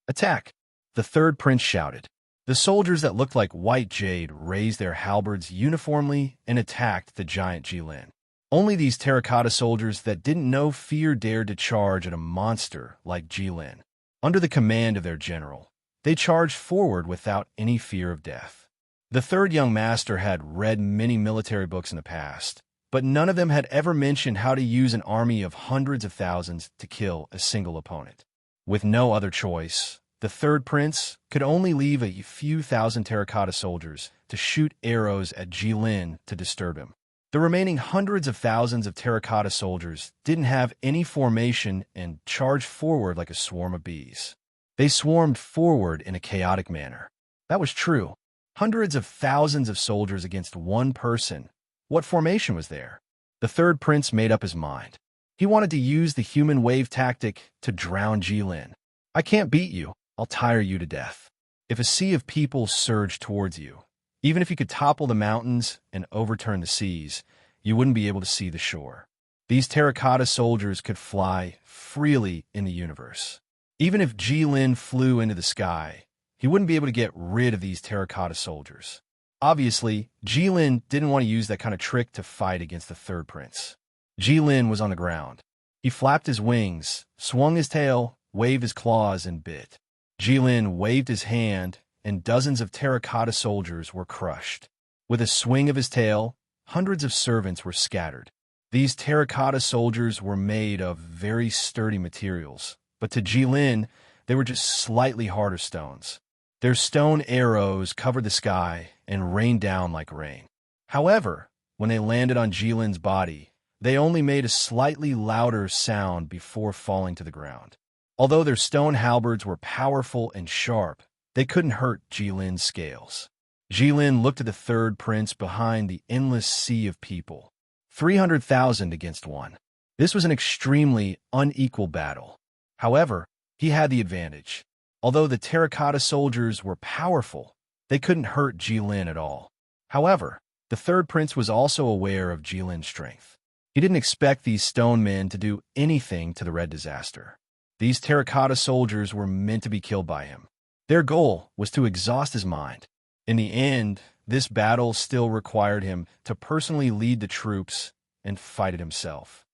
Attack! The third prince shouted. The soldiers that looked like white jade raised their halberds uniformly and attacked the giant Jilin. Only these terracotta soldiers that didn't know fear dared to charge at a monster like Jilin. Under the command of their general, they charged forward without any fear of death. The third young master had read many military books in the past, but none of them had ever mentioned how to use an army of hundreds of thousands to kill a single opponent. With no other choice, the third prince could only leave a few thousand terracotta soldiers to shoot arrows at Jilin to disturb him. The remaining hundreds of thousands of terracotta soldiers didn't have any formation and charged forward like a swarm of bees. They swarmed forward in a chaotic manner. That was true. Hundreds of thousands of soldiers against one person. What formation was there? The third prince made up his mind. He wanted to use the human wave tactic to drown Jilin. I can't beat you. I'll tire you to death. If a sea of people surged towards you, even if you could topple the mountains and overturn the seas, you wouldn't be able to see the shore. These terracotta soldiers could fly freely in the universe. Even if Jilin flew into the sky, he wouldn't be able to get rid of these terracotta soldiers. Obviously, Jilin didn't want to use that kind of trick to fight against the third prince. Jilin was on the ground. He flapped his wings, swung his tail, waved his claws, and bit. Jilin waved his hand, and dozens of terracotta soldiers were crushed. With a swing of his tail, hundreds of servants were scattered. These terracotta soldiers were made of very sturdy materials, but to Jilin, they were just slightly harder stones. Their stone arrows covered the sky and rained down like rain. However, when they landed on Jilin's body, they only made a slightly louder sound before falling to the ground. Although their stone halberds were powerful and sharp, they couldn't hurt Jilin's scales. Jilin looked at the third prince behind the endless sea of people. 300,000 against one. This was an extremely unequal battle. However, he had the advantage. Although the terracotta soldiers were powerful, they couldn't hurt Jilin at all. However, the third prince was also aware of Jilin's strength. He didn't expect these stone men to do anything to the Red Disaster. These terracotta soldiers were meant to be killed by him. Their goal was to exhaust his mind. In the end, this battle still required him to personally lead the troops and fight it himself.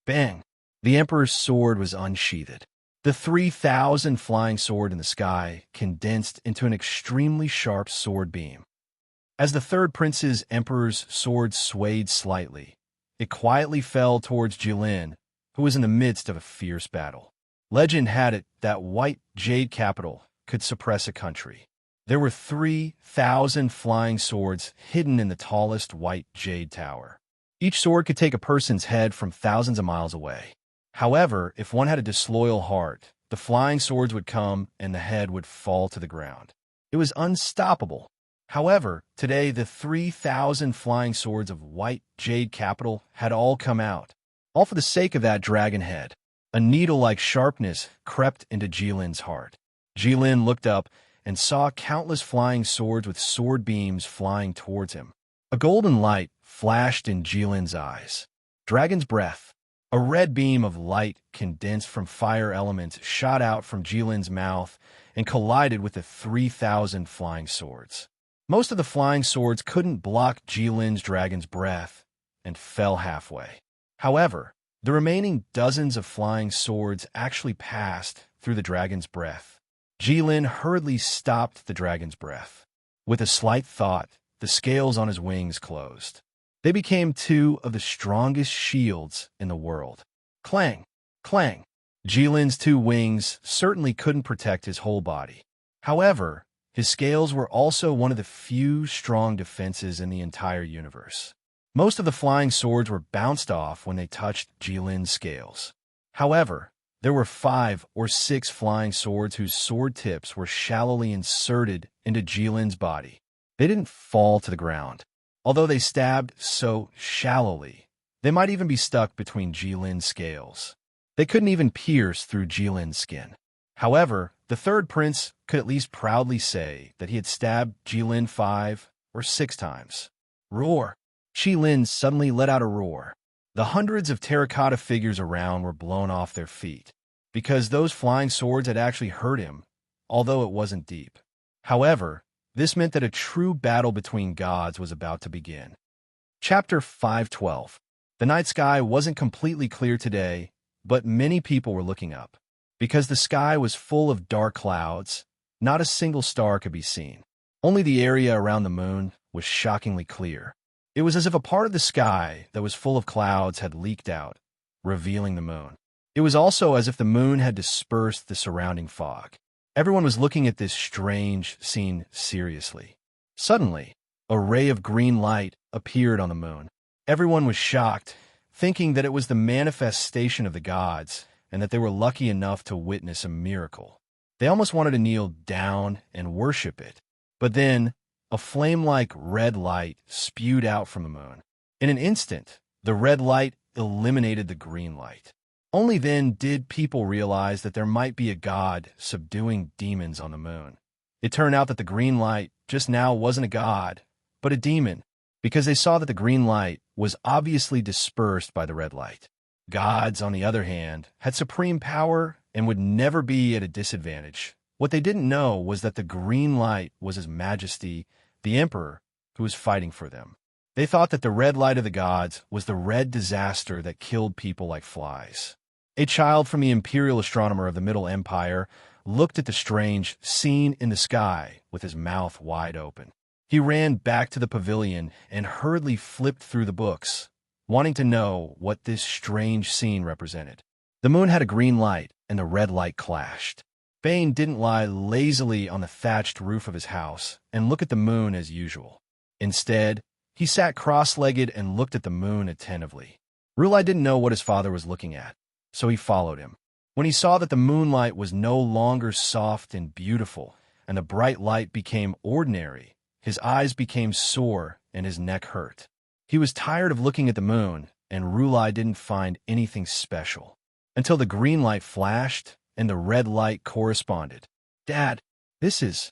Bang! The Emperor's sword was unsheathed. The 3,000 flying sword in the sky condensed into an extremely sharp sword beam. As the third prince's Emperor's sword swayed slightly, it quietly fell towards Jilin, who was in the midst of a fierce battle. Legend had it that white jade capital could suppress a country. There were 3,000 flying swords hidden in the tallest white jade tower. Each sword could take a person's head from thousands of miles away. However, if one had a disloyal heart, the flying swords would come and the head would fall to the ground. It was unstoppable. However, today the 3,000 flying swords of white jade capital had all come out, all for the sake of that dragon head. A needle-like sharpness crept into Jilin's heart. Jilin looked up and saw countless flying swords with sword beams flying towards him. A golden light flashed in Jilin's eyes. Dragon's breath. A red beam of light condensed from fire elements shot out from Jilin's mouth and collided with the 3,000 flying swords. Most of the flying swords couldn't block Jilin's dragon's breath and fell halfway. However, the remaining dozens of flying swords actually passed through the dragon's breath. Jilin hurriedly stopped the dragon's breath. With a slight thought, the scales on his wings closed. They became two of the strongest shields in the world. Clang! Clang! Jilin's two wings certainly couldn't protect his whole body. However, his scales were also one of the few strong defenses in the entire universe. Most of the flying swords were bounced off when they touched Jilin's scales. However, there were 5 or 6 flying swords whose sword tips were shallowly inserted into Jilin's body. They didn't fall to the ground. Although they stabbed so shallowly, they might even be stuck between Jilin's scales. They couldn't even pierce through Jilin's skin. However, the third prince could at least proudly say that he had stabbed Jilin 5 or 6 times. Roar! Lin suddenly let out a roar. The hundreds of terracotta figures around were blown off their feet, because those flying swords had actually hurt him, although it wasn't deep. However, this meant that a true battle between gods was about to begin. Chapter 5:12. The night sky wasn't completely clear today, but many people were looking up. Because the sky was full of dark clouds, not a single star could be seen. Only the area around the moon was shockingly clear. It was as if a part of the sky that was full of clouds had leaked out, revealing the moon. It was also as if the moon had dispersed the surrounding fog. Everyone was looking at this strange scene seriously. Suddenly, a ray of green light appeared on the moon. Everyone was shocked, thinking that it was the manifestation of the gods and that they were lucky enough to witness a miracle. They almost wanted to kneel down and worship it. But then, a flame-like red light spewed out from the moon. In an instant, the red light eliminated the green light. Only then did people realize that there might be a god subduing demons on the moon. It turned out that the green light just now wasn't a god, but a demon, because they saw that the green light was obviously dispersed by the red light. Gods, on the other hand, had supreme power and would never be at a disadvantage. What they didn't know was that the green light was His Majesty, the Emperor, who was fighting for them. They thought that the red light of the gods was the red disaster that killed people like flies. A child from the imperial astronomer of the Middle Empire looked at the strange scene in the sky with his mouth wide open. He ran back to the pavilion and hurriedly flipped through the books, wanting to know what this strange scene represented. The moon had a green light, and the red light clashed. Bane didn't lie lazily on the thatched roof of his house and look at the moon as usual. Instead, he sat cross-legged and looked at the moon attentively. Rulai didn't know what his father was looking at, so he followed him. When he saw that the moonlight was no longer soft and beautiful, and the bright light became ordinary, his eyes became sore and his neck hurt. He was tired of looking at the moon, and Rulai didn't find anything special. Until the green light flashed, and the red light corresponded. Dad, this is...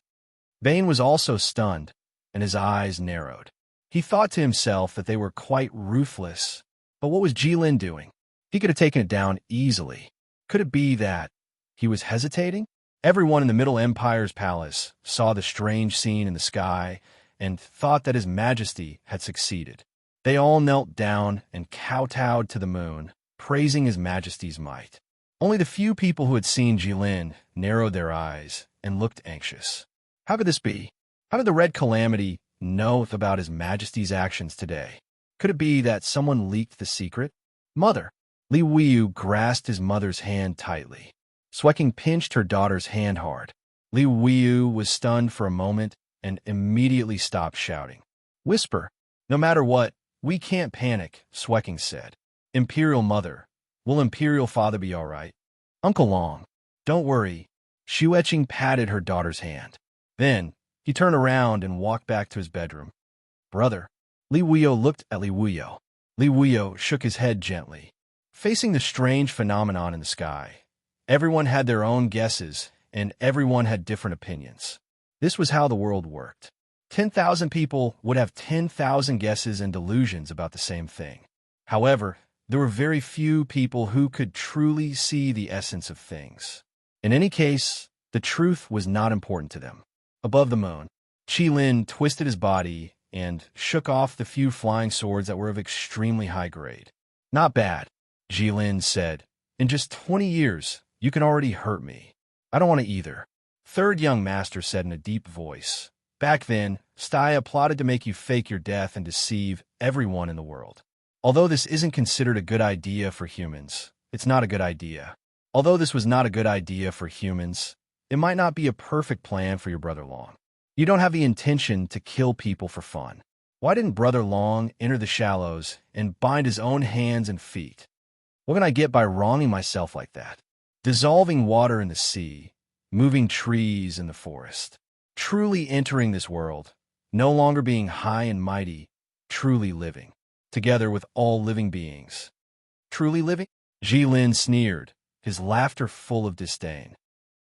Bane was also stunned, and his eyes narrowed. He thought to himself that they were quite ruthless, but what was Jilin doing? He could have taken it down easily. Could it be that he was hesitating? Everyone in the Middle Empire's palace saw the strange scene in the sky and thought that His Majesty had succeeded. They all knelt down and kowtowed to the moon, praising His Majesty's might. Only the few people who had seen Jilin narrowed their eyes and looked anxious. How could this be? How did the Red Calamity know about His Majesty's actions today? Could it be that someone leaked the secret? Mother! Li Wuyu grasped his mother's hand tightly. Swecking pinched her daughter's hand hard. Li Wuyu was stunned for a moment and immediately stopped shouting. Whisper, no matter what, we can't panic, Swecking said. Imperial Mother, will Imperial Father be all right? Uncle Long, don't worry. Shueqing patted her daughter's hand. Then, he turned around and walked back to his bedroom. Brother. Li Wuyo looked at Li Wuyo. Li Wuyo shook his head gently. Facing the strange phenomenon in the sky, everyone had their own guesses, and everyone had different opinions. This was how the world worked. 10,000 people would have 10,000 guesses and delusions about the same thing. However, there were very few people who could truly see the essence of things. In any case, the truth was not important to them. Above the moon, Qilin twisted his body and shook off the few flying swords that were of extremely high grade. Not bad, Jilin said. In just 20 years, you can already hurt me. I don't want to either. Third young master said in a deep voice. Back then, Staya plotted to make you fake your death and deceive everyone in the world. Although this isn't considered a good idea for humans, it's not a good idea. Although this was not a good idea for humans, it might not be a perfect plan for your Brother Long. You don't have the intention to kill people for fun. Why didn't Brother Long enter the shallows and bind his own hands and feet? What can I get by wronging myself like that? Dissolving water in the sea, moving trees in the forest. Truly entering this world, no longer being high and mighty, truly living, together with all living beings. Truly living? Jilin sneered, his laughter full of disdain.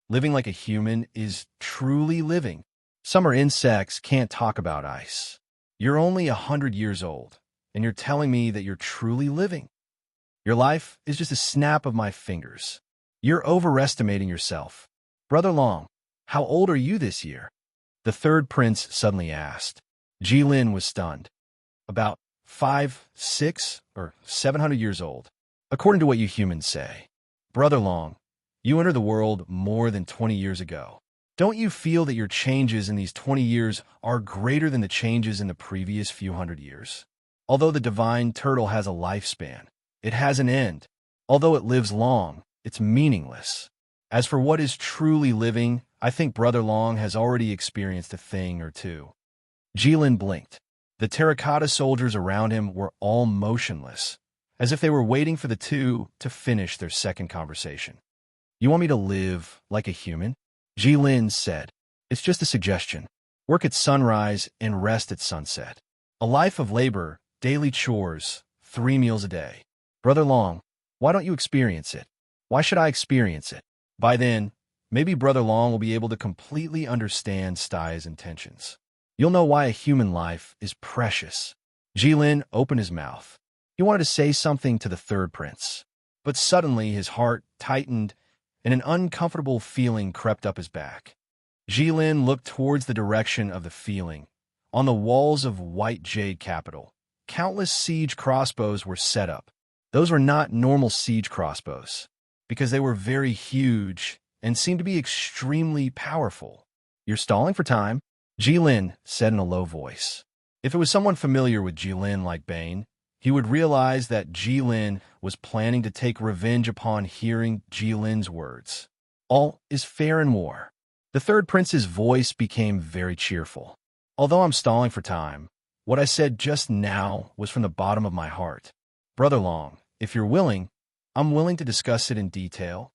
Living like a human is truly living. Summer insects can't talk about ice. You're only 100 years old, and you're telling me that you're truly living. Your life is just a snap of my fingers. You're overestimating yourself. Brother Long, how old are you this year? The third prince suddenly asked. Jilin was stunned. About 5, 6, or 700 years old, according to what you humans say. Brother Long, you entered the world more than 20 years ago. Don't you feel that your changes in these 20 years are greater than the changes in the previous few hundred years? Although the divine turtle has a lifespan, it has an end. Although it lives long, it's meaningless. As for what is truly living, I think Brother Long has already experienced a thing or two. Jilin blinked. The terracotta soldiers around him were all motionless, as if they were waiting for the two to finish their second conversation. You want me to live like a human? Jilin said. It's just a suggestion. Work at sunrise and rest at sunset. A life of labor, daily chores, 3 meals a day. Brother Long, why don't you experience it? Why should I experience it? By then, maybe Brother Long will be able to completely understand Stai's intentions. You'll know why a human life is precious. Jilin opened his mouth. He wanted to say something to the third prince, but suddenly his heart tightened and an uncomfortable feeling crept up his back. Jilin looked towards the direction of the feeling. On the walls of White Jade Capital, countless siege crossbows were set up. Those were not normal siege crossbows, because they were very huge and seemed to be extremely powerful. You're stalling for time, Jilin said in a low voice. If it was someone familiar with Jilin like Bane, he would realize that Jilin was planning to take revenge upon hearing Jilin's words. All is fair in war. The third prince's voice became very cheerful. Although I'm stalling for time, what I said just now was from the bottom of my heart. Brother Long, if you're willing, I'm willing to discuss it in detail.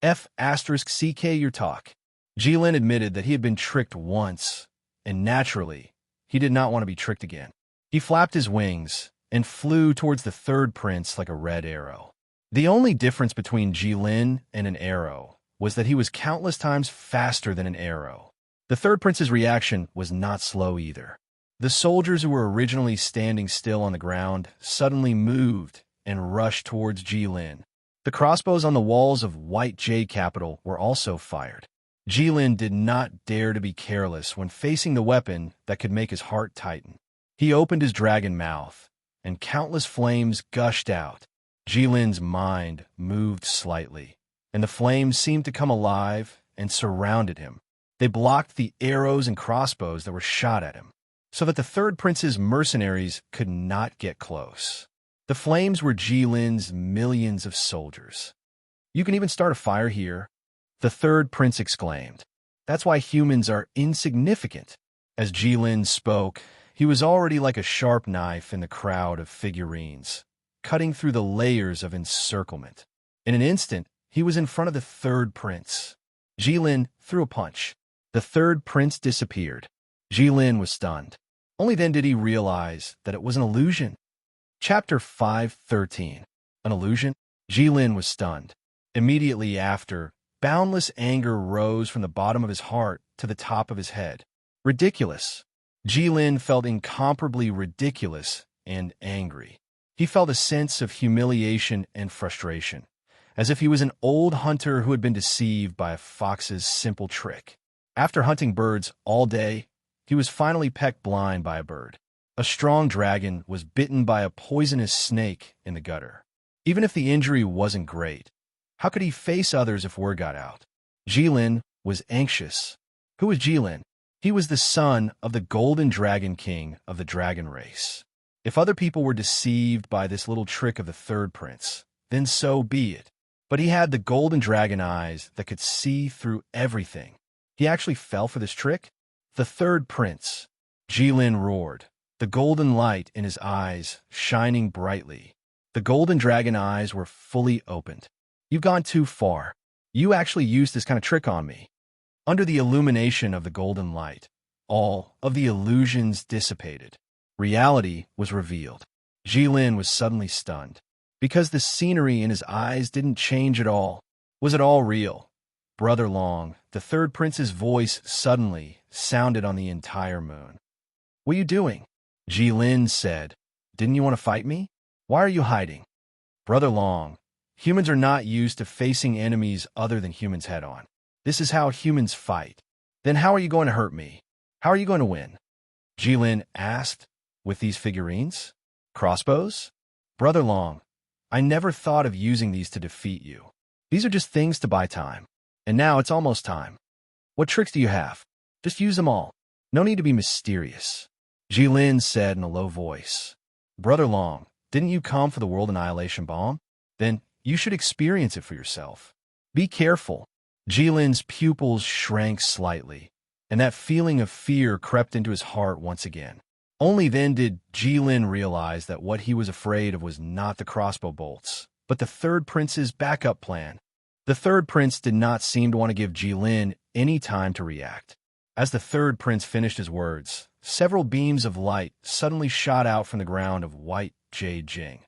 F***ck your talk. Jilin admitted that he had been tricked once, and naturally, he did not want to be tricked again. He flapped his wings and flew towards the third prince like a red arrow. The only difference between Jilin and an arrow was that he was countless times faster than an arrow. The third prince's reaction was not slow either. The soldiers who were originally standing still on the ground suddenly moved and rushed towards Jilin. The crossbows on the walls of White Jade Capital were also fired. Jilin did not dare to be careless when facing the weapon that could make his heart tighten. He opened his dragon mouth, and countless flames gushed out. Jilin's mind moved slightly, and the flames seemed to come alive and surrounded him. They blocked the arrows and crossbows that were shot at him, so that the third prince's mercenaries could not get close. The flames were Jilin's millions of soldiers. You can even start a fire here, the third prince exclaimed. That's why humans are insignificant. As Jilin spoke, he was already like a sharp knife in the crowd of figurines, cutting through the layers of encirclement. In an instant, he was in front of the third prince. Jilin threw a punch. The third prince disappeared. Jilin was stunned. Only then did he realize that it was an illusion. Chapter 5:13. An illusion? Jilin was stunned. Immediately after, boundless anger rose from the bottom of his heart to the top of his head. Ridiculous. Jilin felt incomparably ridiculous and angry. He felt a sense of humiliation and frustration, as if he was an old hunter who had been deceived by a fox's simple trick. After hunting birds all day, he was finally pecked blind by a bird. A strong dragon was bitten by a poisonous snake in the gutter. Even if the injury wasn't great, how could he face others if word got out? Jilin was anxious. Who was Jilin? He was the son of the Golden Dragon King of the dragon race. If other people were deceived by this little trick of the third prince, then so be it. But he had the golden dragon eyes that could see through everything. He actually fell for this trick? The third prince. Jilin roared, the golden light in his eyes shining brightly. The golden dragon eyes were fully opened. You've gone too far. You actually used this kind of trick on me. Under the illumination of the golden light, all of the illusions dissipated. Reality was revealed. Jilin was suddenly stunned, because the scenery in his eyes didn't change at all. Was it all real? Brother Long, the third prince's voice suddenly sounded on the entire moon. What are you doing? Jilin said, "Didn't you want to fight me? Why are you hiding?" "Brother Long, humans are not used to facing enemies other than humans head on. This is how humans fight. Then how are you going to hurt me? How are you going to win?" Jilin asked. "With these figurines? Crossbows?" "Brother Long, I never thought of using these to defeat you. These are just things to buy time. And now it's almost time. What tricks do you have? Just use them all. No need to be mysterious." Jilin said in a low voice. "Brother Long, didn't you come for the world annihilation bomb? Then you should experience it for yourself. Be careful." Jilin's pupils shrank slightly, and that feeling of fear crept into his heart once again. Only then did Jilin realize that what he was afraid of was not the crossbow bolts, but the third prince's backup plan. The third prince did not seem to want to give Jilin any time to react. As the third prince finished his words, several beams of light suddenly shot out from the ground of white jade jing.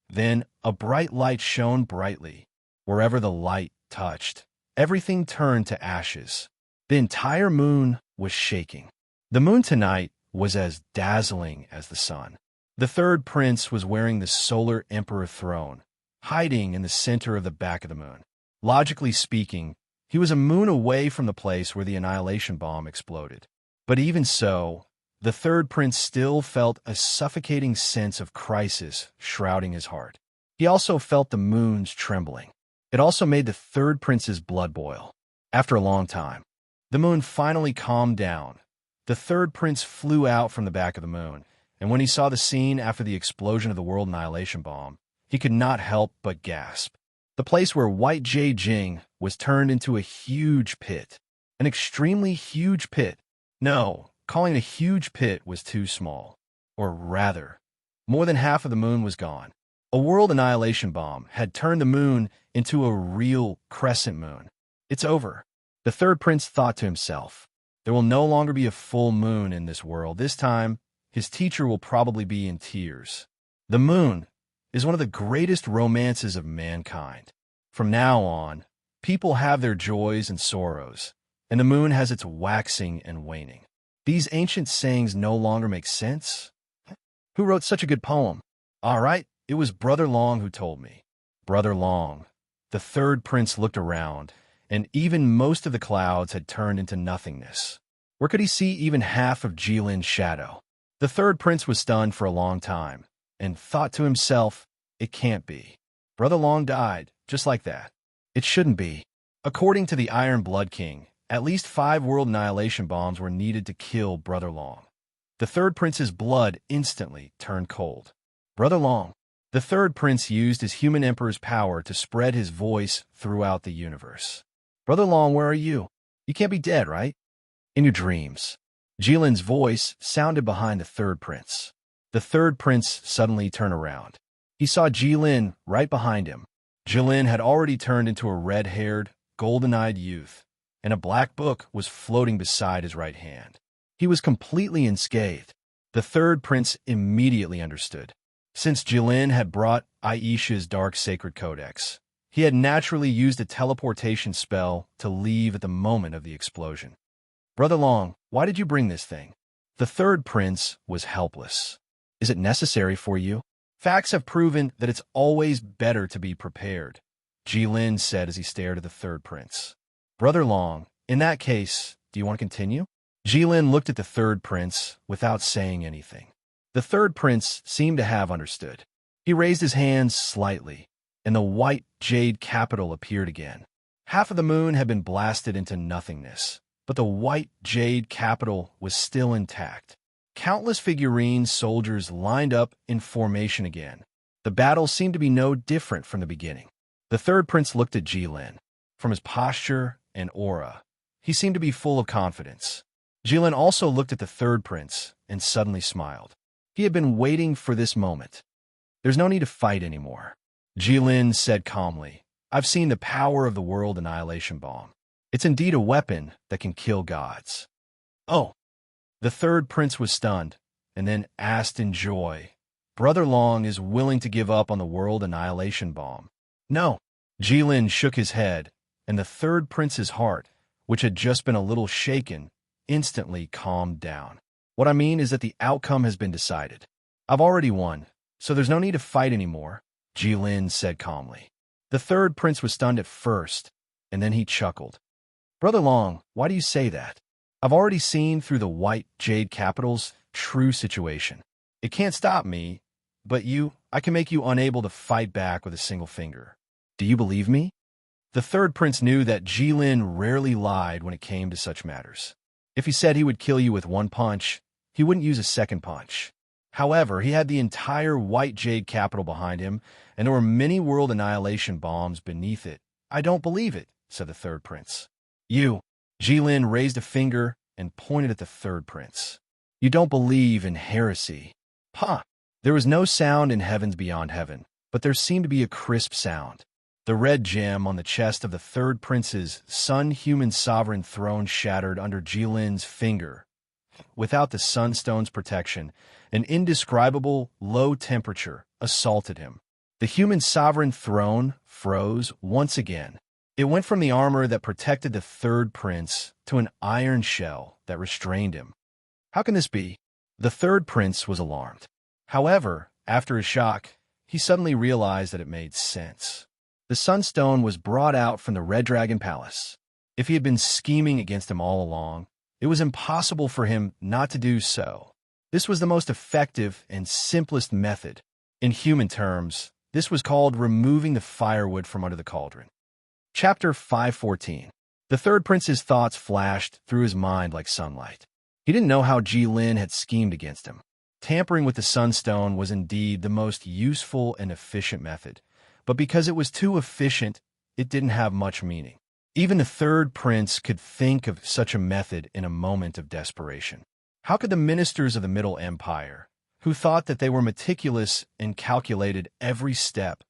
Then a bright light shone brightly. Wherever the light touched, everything turned to ashes. The entire moon was shaking. The moon tonight was as dazzling as the sun. The third prince was wearing the solar emperor throne, hiding in the center of the back of the moon. Logically speaking, he was a moon away from the place where the annihilation bomb exploded. But even so, the third prince still felt a suffocating sense of crisis shrouding his heart. He also felt the moon's trembling. It also made the third prince's blood boil. After a long time, the moon finally calmed down. The third prince flew out from the back of the moon, and when he saw the scene after the explosion of the world annihilation bomb, he could not help but gasp. The place where White Jade Jing was turned into a huge pit. An extremely huge pit. No, calling it a huge pit was too small. Or rather, more than half of the moon was gone. A world annihilation bomb had turned the moon into a real crescent moon. It's over. The third prince thought to himself, there will no longer be a full moon in this world. This time, his teacher will probably be in tears. The moon is one of the greatest romances of mankind. From now on, people have their joys and sorrows, and the moon has its waxing and waning. These ancient sayings no longer make sense. Who wrote such a good poem? All right, it was Brother Long who told me. Brother Long. The third prince looked around, and even most of the clouds had turned into nothingness. Where could he see even half of Jilin's shadow? The third prince was stunned for a long time, and thought to himself, it can't be. Brother Long died, just like that. It shouldn't be. According to the Iron Blood King, at least 5 world annihilation bombs were needed to kill Brother Long. The third prince's blood instantly turned cold. Brother Long. The third prince used his human emperor's power to spread his voice throughout the universe. Brother Long, where are you? You can't be dead, right? In your dreams. Jilin's voice sounded behind the third prince. The third prince suddenly turned around. He saw Jilin right behind him. Jilin had already turned into a red-haired, golden-eyed youth, and a black book was floating beside his right hand. He was completely unscathed. The third prince immediately understood. Since Jilin had brought Aisha's dark sacred codex, he had naturally used a teleportation spell to leave at the moment of the explosion. Brother Long, why did you bring this thing? The third prince was helpless. Is it necessary for you? Facts have proven that it's always better to be prepared, Jilin said as he stared at the third prince. Brother Long, in that case, do you want to continue? Jilin looked at the third prince without saying anything. The third prince seemed to have understood. He raised his hands slightly, and the white jade capital appeared again. Half of the moon had been blasted into nothingness, but the white jade capital was still intact. Countless figurine soldiers lined up in formation again. The battle seemed to be no different from the beginning. The third prince looked at Jilin. From his posture and aura, he seemed to be full of confidence. Jilin also looked at the third prince and suddenly smiled. He had been waiting for this moment. There's no need to fight anymore, Jilin said calmly. I've seen the power of the world annihilation bomb. It's indeed a weapon that can kill gods. Oh. The third prince was stunned, and then asked in joy, Brother Long is willing to give up on the world annihilation bomb. No. Jilin shook his head, and the third prince's heart, which had just been a little shaken, instantly calmed down. What I mean is that the outcome has been decided. I've already won, so there's no need to fight anymore, Jilin said calmly. The third prince was stunned at first, and then he chuckled. Brother Long, why do you say that? I've already seen through the white jade capital's true situation. It can't stop me, but I can make you unable to fight back with a single finger. Do you believe me? The third prince knew that Jilin rarely lied when it came to such matters. If he said he would kill you with one punch, he wouldn't use a second punch. However, he had the entire white jade capital behind him, and there were many world annihilation bombs beneath it. I don't believe it, said the third prince. Jilin raised a finger and pointed at the third prince. You don't believe in heresy. Huh. There was no sound in heavens beyond heaven, but there seemed to be a crisp sound. The red gem on the chest of the third prince's sun-human sovereign throne shattered under Jilin's finger. Without the sunstone's protection, an indescribable low temperature assaulted him. The human sovereign throne froze once again. It went from the armor that protected the third prince to an iron shell that restrained him. How can this be? The third prince was alarmed. However, after a shock, he suddenly realized that it made sense. The sunstone was brought out from the Red Dragon Palace. If he had been scheming against him all along, it was impossible for him not to do so. This was the most effective and simplest method. In human terms, this was called removing the firewood from under the cauldron. Chapter 514. The third prince's thoughts flashed through his mind like sunlight. He didn't know how Jilin had schemed against him. Tampering with the sunstone was indeed the most useful and efficient method, but because it was too efficient, it didn't have much meaning. Even the third prince could think of such a method in a moment of desperation. How could the ministers of the Middle Empire, who thought that they were meticulous and calculated every step,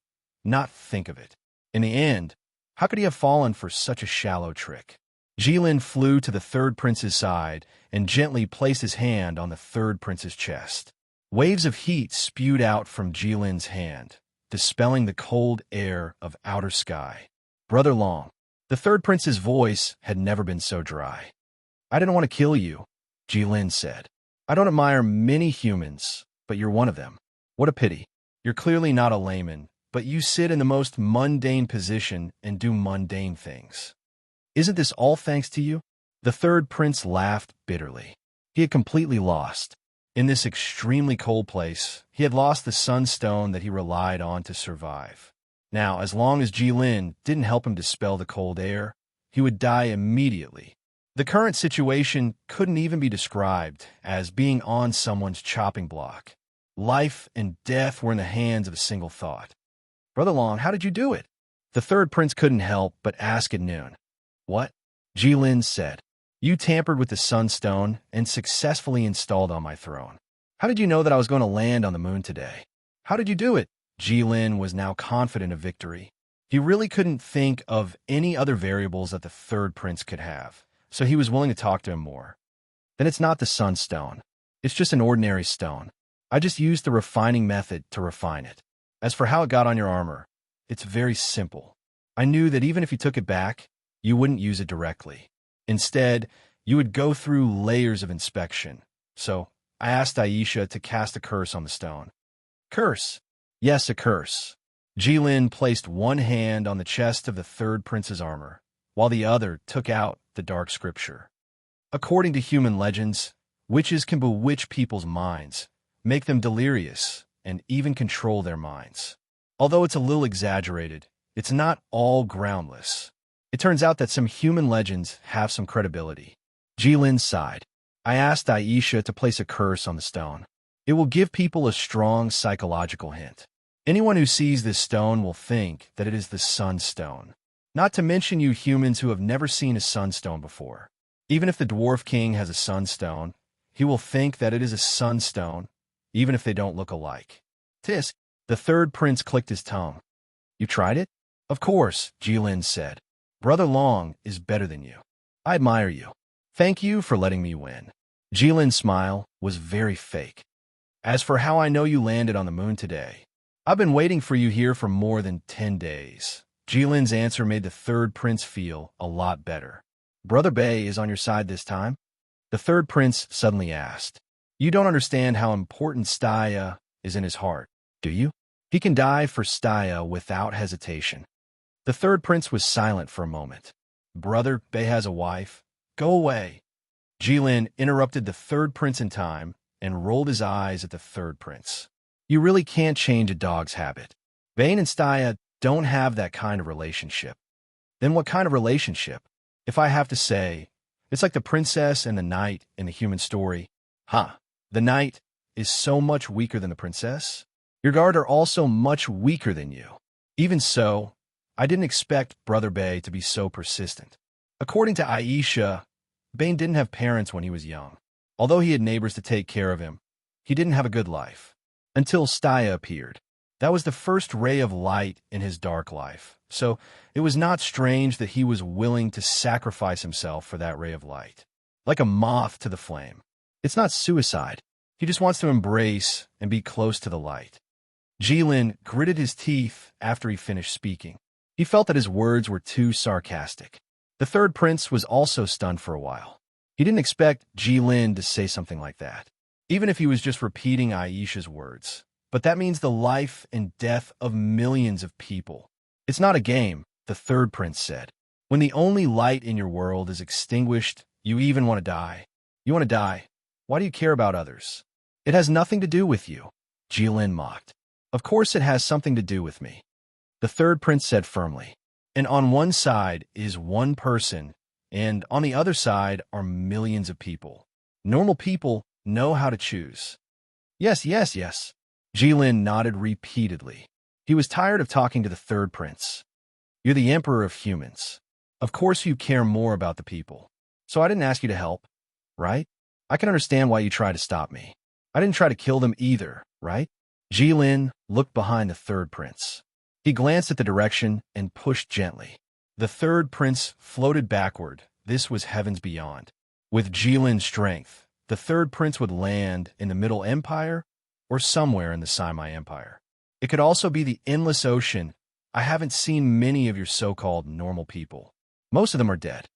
not think of it? In the end, how could he have fallen for such a shallow trick? Jilin flew to the third prince's side and gently placed his hand on the third prince's chest. Waves of heat spewed out from Jilin's hand, dispelling the cold air of outer sky. Brother Long, the third prince's voice had never been so dry. I didn't want to kill you, Jilin said. I don't admire many humans, but you're one of them. What a pity. You're clearly not a layman, but you sit in the most mundane position and do mundane things. Isn't this all thanks to you? The third prince laughed bitterly. He had completely lost. In this extremely cold place, he had lost the sunstone that he relied on to survive. Now, as long as Jilin didn't help him dispel the cold air, he would die immediately. The current situation couldn't even be described as being on someone's chopping block. Life and death were in the hands of a single thought. Brother Long, how did you do it? The third prince couldn't help but ask at noon. What? Jilin said. You tampered with the sunstone and successfully installed on my throne. How did you know that I was going to land on the moon today? How did you do it? Jilin was now confident of victory. He really couldn't think of any other variables that the third prince could have, so he was willing to talk to him more. Then it's not the sunstone. It's just an ordinary stone. I just used the refining method to refine it. As for how it got on your armor, it's very simple. I knew that even if you took it back, you wouldn't use it directly. Instead, you would go through layers of inspection. So, I asked Aisha to cast a curse on the stone. Curse? Yes, a curse. Jilin placed one hand on the chest of the third prince's armor, while the other took out the dark scripture. According to human legends, witches can bewitch people's minds, make them delirious, and even control their minds. Although it's a little exaggerated, it's not all groundless. It turns out that some human legends have some credibility. Jilin sighed. I asked Aisha to place a curse on the stone. It will give people a strong psychological hint. Anyone who sees this stone will think that it is the sunstone. Not to mention you humans who have never seen a sunstone before. Even if the dwarf king has a sunstone, he will think that it is a sunstone, even if they don't look alike. Tisk, the third prince clicked his tongue. You tried it? Of course, Jilin said. Brother Long is better than you. I admire you. Thank you for letting me win. Jilin's smile was very fake. As for how I know you landed on the moon today, I've been waiting for you here for more than 10 days. Jilin's answer made the third prince feel a lot better. Brother Bay is on your side this time? The third prince suddenly asked. You don't understand how important Staya is in his heart, do you? He can die for Staya without hesitation. The third prince was silent for a moment. Brother Bay has a wife. Go away. Jilin interrupted the third prince in time and rolled his eyes at the third prince. You really can't change a dog's habit. Bane and Staya don't have that kind of relationship. Then what kind of relationship? If I have to say, it's like the princess and the knight in the human story. Huh. The knight is so much weaker than the princess. Your guard are also much weaker than you. Even so, I didn't expect Brother Bay to be so persistent. According to Aisha, Bane didn't have parents when he was young. Although he had neighbors to take care of him, he didn't have a good life. Until Staya appeared. That was the first ray of light in his dark life. So it was not strange that he was willing to sacrifice himself for that ray of light. Like a moth to the flame. It's not suicide. He just wants to embrace and be close to the light. Jilin gritted his teeth after he finished speaking. He felt that his words were too sarcastic. The third prince was also stunned for a while. He didn't expect Jilin to say something like that, even if he was just repeating Aisha's words. But that means the life and death of millions of people. It's not a game, the third prince said. When the only light in your world is extinguished, you even want to die. You want to die. Why do you care about others? It has nothing to do with you, Jilin mocked. Of course it has something to do with me, the third prince said firmly. And on one side is one person, and on the other side are millions of people. Normal people know how to choose. Yes, yes, yes. Jilin nodded repeatedly. He was tired of talking to the third prince. You're the emperor of humans. Of course you care more about the people. So I didn't ask you to help, right? I can understand why you tried to stop me. I didn't try to kill them either, right? Jilin looked behind the third prince. He glanced at the direction and pushed gently. The third prince floated backward. This was heavens beyond. With Jilin's strength, the third prince would land in the Middle Empire or somewhere in the Saimai Empire. It could also be the endless ocean. I haven't seen many of your so-called normal people. Most of them are dead.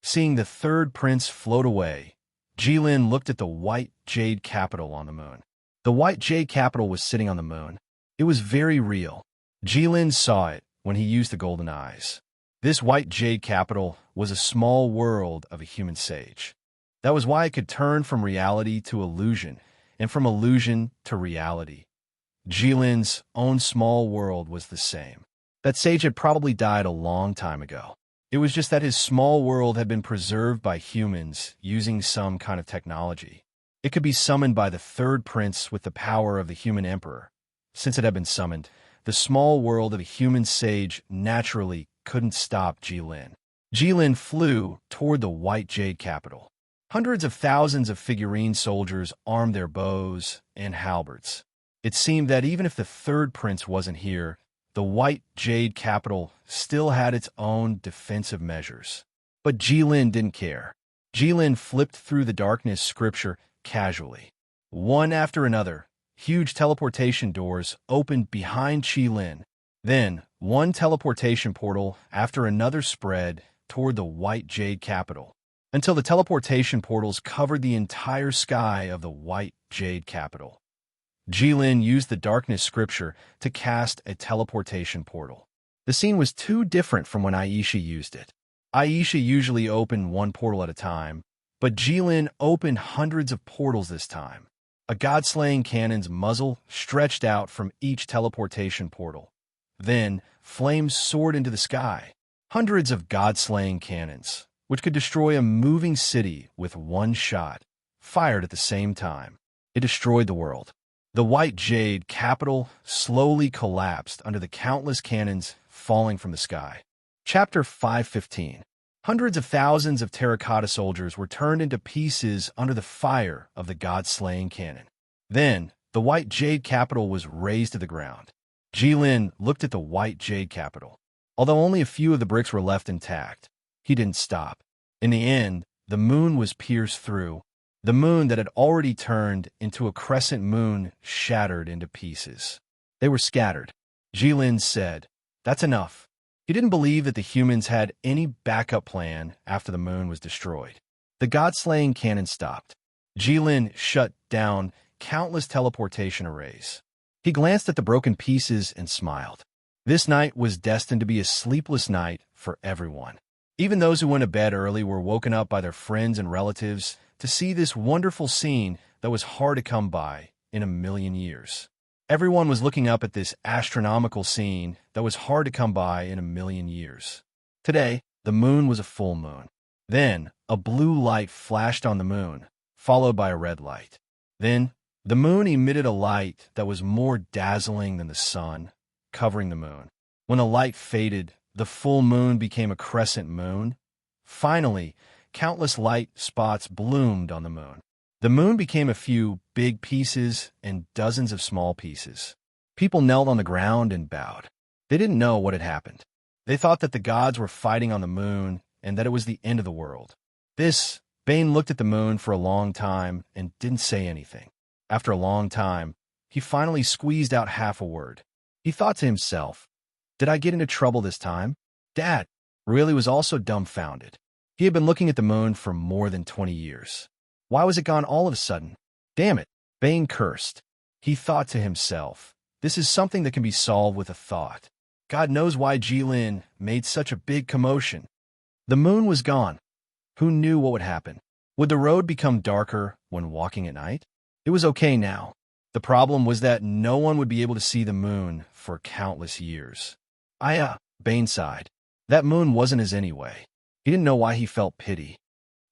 Seeing the third prince float away, Jilin looked at the white jade capital on the moon. The white jade capital was sitting on the moon. It was very real. Jilin saw it when he used the golden eyes. This white jade capital was a small world of a human sage. That was why it could turn from reality to illusion, and from illusion to reality. Jilin's own small world was the same. That sage had probably died a long time ago. It was just that his small world had been preserved by humans using some kind of technology. It could be summoned by the third prince with the power of the human emperor. Since it had been summoned, the small world of a human sage naturally couldn't stop Jilin. Jilin flew toward the white jade capital. Hundreds of thousands of figurine soldiers armed their bows and halberds. It seemed that even if the third prince wasn't here, the white jade capital still had its own defensive measures. But Jilin didn't care. Jilin flipped through the darkness scripture casually. One after another, huge teleportation doors opened behind Jilin. Then, one teleportation portal after another spread toward the white jade capital, until the teleportation portals covered the entire sky of the white jade capital. Jilin used the darkness scripture to cast a teleportation portal. The scene was too different from when Aisha used it. Aisha usually opened one portal at a time, but Jilin opened hundreds of portals this time. A god-slaying cannon's muzzle stretched out from each teleportation portal. Then, flames soared into the sky. Hundreds of god-slaying cannons, which could destroy a moving city with one shot, fired at the same time. It destroyed the world. The white jade capital slowly collapsed under the countless cannons falling from the sky. Chapter 515. Hundreds of thousands of terracotta soldiers were turned into pieces under the fire of the god-slaying cannon. Then, the white jade capital was razed to the ground. Jilin looked at the white jade capital. Although only a few of the bricks were left intact, he didn't stop. In the end, the moon was pierced through. The moon that had already turned into a crescent moon shattered into pieces. They were scattered. Jilin said, "That's enough." He didn't believe that the humans had any backup plan after the moon was destroyed. The god-slaying cannon stopped. Jilin shut down countless teleportation arrays. He glanced at the broken pieces and smiled. This night was destined to be a sleepless night for everyone. Even those who went to bed early were woken up by their friends and relatives to see this wonderful scene that was hard to come by in a million years. Everyone was looking up at this astronomical scene that was hard to come by in a million years. Today, the moon was a full moon. Then, a blue light flashed on the moon, followed by a red light. Then, the moon emitted a light that was more dazzling than the sun, covering the moon. When the light faded, the full moon became a crescent moon. Finally, countless light spots bloomed on the moon. The moon became a few big pieces and dozens of small pieces. People knelt on the ground and bowed. They didn't know what had happened. They thought that the gods were fighting on the moon and that it was the end of the world. Bane looked at the moon for a long time and didn't say anything. After a long time, he finally squeezed out half a word. He thought to himself, "Did I get into trouble this time?" Dad really was also dumbfounded. He had been looking at the moon for more than 20 years. Why was it gone all of a sudden? Damn it, Bane cursed. He thought to himself, this is something that can be solved with a thought. God knows why Jilin made such a big commotion. The moon was gone. Who knew what would happen? Would the road become darker when walking at night? It was okay now. The problem was that no one would be able to see the moon for countless years. Bane sighed. That moon wasn't his anyway. He didn't know why he felt pity.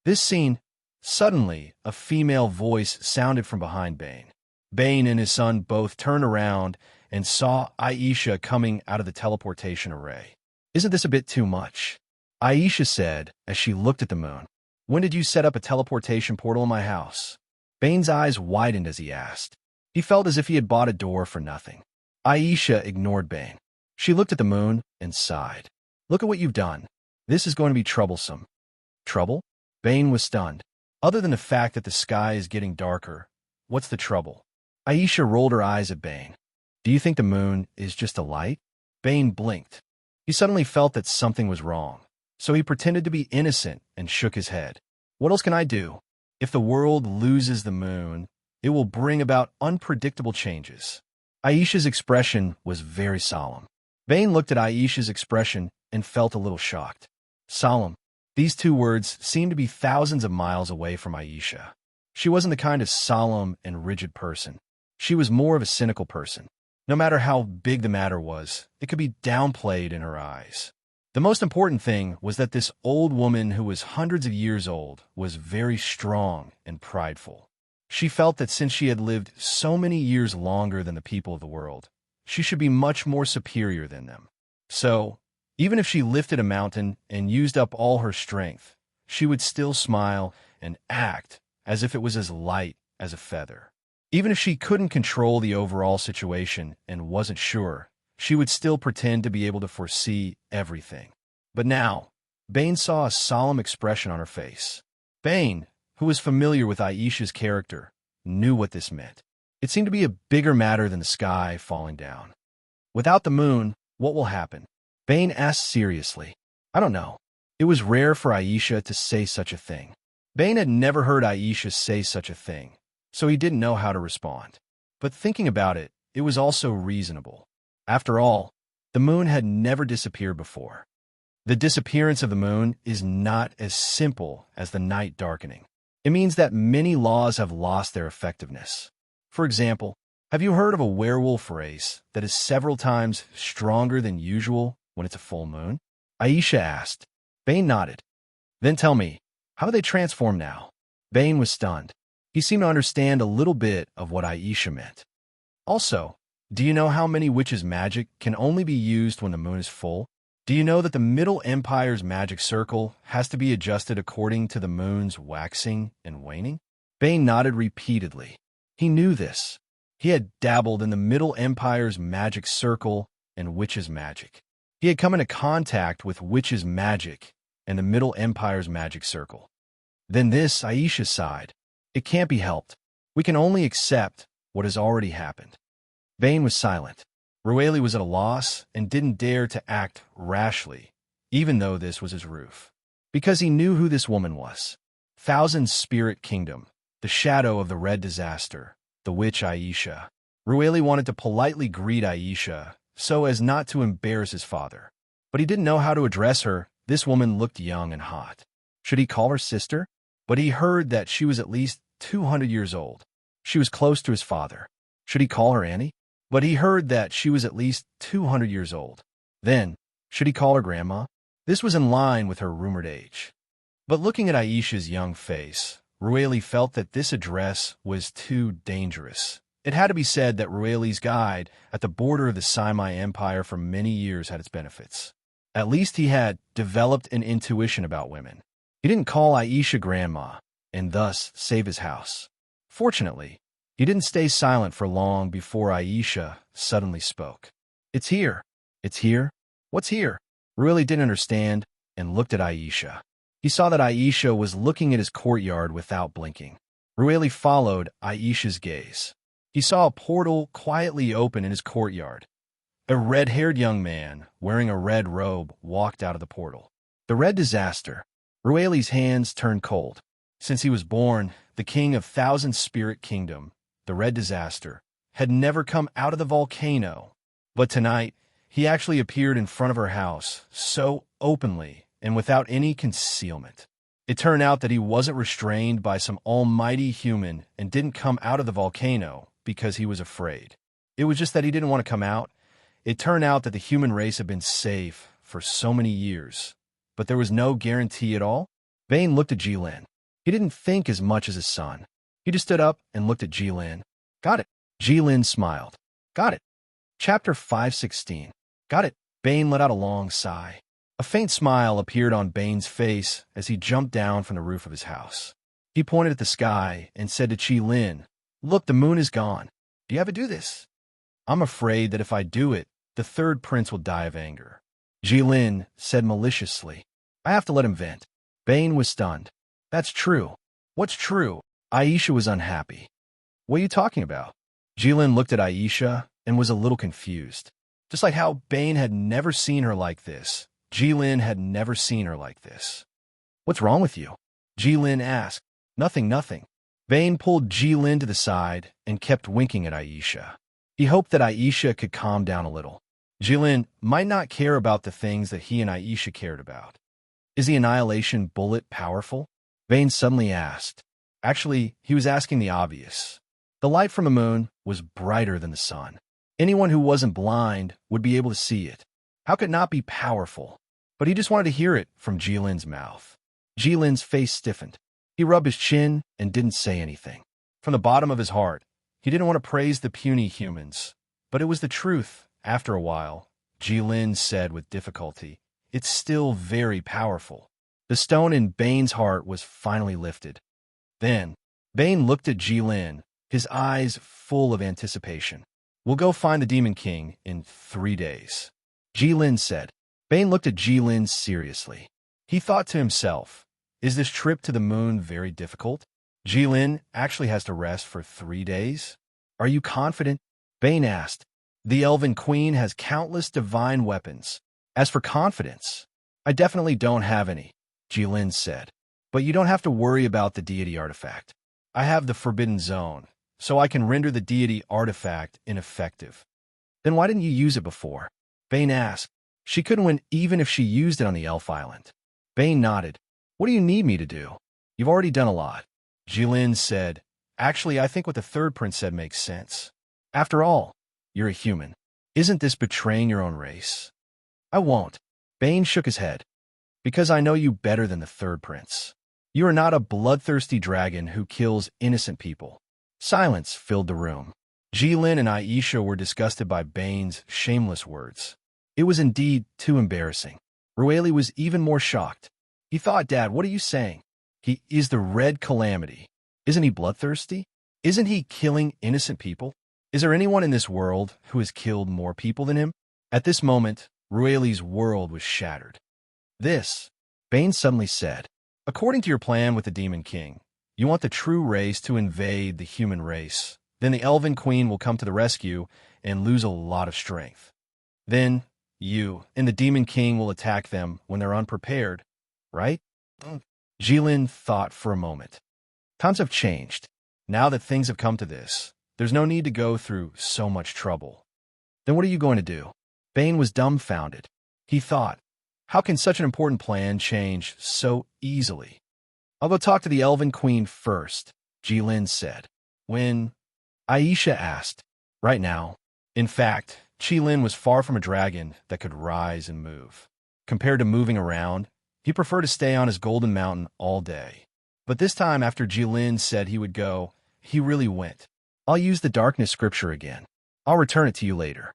This scene, suddenly, a female voice sounded from behind Bane. Bane and his son both turned around and saw Aisha coming out of the teleportation array. Isn't this a bit too much? Aisha said as she looked at the moon. When did you set up a teleportation portal in my house? Bane's eyes widened as he asked. He felt as if he had bought a door for nothing. Aisha ignored Bane. She looked at the moon and sighed. Look at what you've done. This is going to be troublesome. Trouble? Bane was stunned. Other than the fact that the sky is getting darker, what's the trouble? Aisha rolled her eyes at Bane. Do you think the moon is just a light? Bane blinked. He suddenly felt that something was wrong, so he pretended to be innocent and shook his head. What else can I do? If the world loses the moon, it will bring about unpredictable changes. Aisha's expression was very solemn. Bane looked at Aisha's expression and felt a little shocked. Solemn. These two words seemed to be thousands of miles away from Aisha. She wasn't the kind of solemn and rigid person. She was more of a cynical person. No matter how big the matter was, it could be downplayed in her eyes. The most important thing was that this old woman who was hundreds of years old was very strong and prideful. She felt that since she had lived so many years longer than the people of the world, she should be much more superior than them. So, even if she lifted a mountain and used up all her strength, she would still smile and act as if it was as light as a feather. Even if she couldn't control the overall situation and wasn't sure, she would still pretend to be able to foresee everything. But now, Bane saw a solemn expression on her face. Bane, who was familiar with Aisha's character, knew what this meant. It seemed to be a bigger matter than the sky falling down. Without the moon, what will happen? Bane asked seriously. I don't know. It was rare for Aisha to say such a thing. Bane had never heard Aisha say such a thing, so he didn't know how to respond. But thinking about it, it was also reasonable. After all, the moon had never disappeared before. The disappearance of the moon is not as simple as the night darkening. It means that many laws have lost their effectiveness. For example, have you heard of a werewolf race that is several times stronger than usual when it's a full moon? Aisha asked. Bane nodded. Then tell me, how do they transform now? Bane was stunned. He seemed to understand a little bit of what Aisha meant. Also, do you know how many witches' magic can only be used when the moon is full? Do you know that the Middle Empire's magic circle has to be adjusted according to the moon's waxing and waning? Bane nodded repeatedly. He knew this. He had dabbled in the Middle Empire's magic circle and witches' magic. He had come into contact with witches' magic and the Middle Empire's magic circle. Then this, Aisha sighed. It can't be helped. We can only accept what has already happened. Bane was silent. Rueli was at a loss and didn't dare to act rashly, even though this was his roof. Because he knew who this woman was. Thousand Spirit Kingdom, the shadow of the red disaster, the witch Aisha. Rueli wanted to politely greet Aisha so as not to embarrass his father. But he didn't know how to address her. This woman looked young and hot. Should he call her sister? But he heard that she was at least 200 years old. She was close to his father. Should he call her Annie? But he heard that she was at least 200 years old. Then, should he call her grandma? This was in line with her rumored age. But looking at Aisha's young face, Rueli felt that this address was too dangerous. It had to be said that Rueli's guide at the border of the Saimai Empire for many years had its benefits. At least he had developed an intuition about women. He didn't call Aisha grandma, and thus save his house. Fortunately, he didn't stay silent for long before Aisha suddenly spoke. It's here. It's here. What's here? Rueli didn't understand and looked at Aisha. He saw that Aisha was looking at his courtyard without blinking. Rueli followed Aisha's gaze. He saw a portal quietly open in his courtyard. A red-haired young man, wearing a red robe, walked out of the portal. The red disaster. Rueli's hands turned cold. Since he was born, the king of Thousand Spirit Kingdom, the red disaster, had never come out of the volcano. But tonight, he actually appeared in front of her house, so openly and without any concealment. It turned out that he wasn't restrained by some almighty human and didn't come out of the volcano because he was afraid. It was just that he didn't want to come out. It turned out that the human race had been safe for so many years, but there was no guarantee at all. Bane looked at Jilin. He didn't think as much as his son. He just stood up and looked at Jilin. Got it. Jilin smiled. Got it. Chapter 516. Got it. Bane let out a long sigh. A faint smile appeared on Bane's face as he jumped down from the roof of his house. He pointed at the sky and said to Jilin, "Look, the moon is gone. Do you ever do this? I'm afraid that if I do it, the third prince will die of anger." Jilin said maliciously, "I have to let him vent." Bane was stunned. "That's true." "What's true?" Aisha was unhappy. "What are you talking about?" Jilin looked at Aisha and was a little confused. Just like how Bane had never seen her like this, Jilin had never seen her like this. "What's wrong with you?" Jilin asked. Nothing. Bane pulled Jilin to the side and kept winking at Aisha. He hoped that Aisha could calm down a little. Jilin might not care about the things that he and Aisha cared about. Is the annihilation bullet powerful? Bane suddenly asked. Actually, he was asking the obvious. The light from the moon was brighter than the sun. Anyone who wasn't blind would be able to see it. How could it not be powerful? But he just wanted to hear it from Jilin's mouth. Jilin's face stiffened. He rubbed his chin and didn't say anything. From the bottom of his heart, he didn't want to praise the puny humans. But it was the truth. After a while, Jilin said with difficulty, "It's still very powerful." The stone in Bane's heart was finally lifted. Then, Bane looked at Jilin, his eyes full of anticipation. "We'll go find the Demon King in 3 days," Jilin said. Bane looked at Jilin seriously. He thought to himself, is this trip to the moon very difficult? Jilin actually has to rest for 3 days? Are you confident? Bane asked. The Elven Queen has countless divine weapons. As for confidence, I definitely don't have any, Jilin said. But you don't have to worry about the deity artifact. I have the Forbidden Zone, so I can render the deity artifact ineffective. Then why didn't you use it before? Bane asked. She couldn't win even if she used it on the Elf Island. Bane nodded. What do you need me to do? You've already done a lot. Jilin said, actually, I think what the third prince said makes sense. After all, you're a human. Isn't this betraying your own race? I won't. Bane shook his head. Because I know you better than the third prince. You are not a bloodthirsty dragon who kills innocent people. Silence filled the room. Jilin and Aisha were disgusted by Bane's shameless words. It was indeed too embarrassing. Rueli was even more shocked. He thought, Dad, what are you saying? He is the Red Calamity. Isn't he bloodthirsty? Isn't he killing innocent people? Is there anyone in this world who has killed more people than him? At this moment, Rueli's world was shattered. This, Bane suddenly said, according to your plan with the Demon King, you want the true race to invade the human race. Then the Elven Queen will come to the rescue and lose a lot of strength. Then you and the Demon King will attack them when they're unprepared, right? Jilin thought for a moment. Times have changed. Now that things have come to this, there's no need to go through so much trouble. Then what are you going to do? Bane was dumbfounded. He thought, how can such an important plan change so easily? I'll go talk to the Elven Queen first, Jilin said. When? Aisha asked. Right now. In fact, Jilin was far from a dragon that could rise and move. Compared to moving around, he preferred to stay on his golden mountain all day. But this time after Jilin said he would go, he really went. I'll use the darkness scripture again. I'll return it to you later.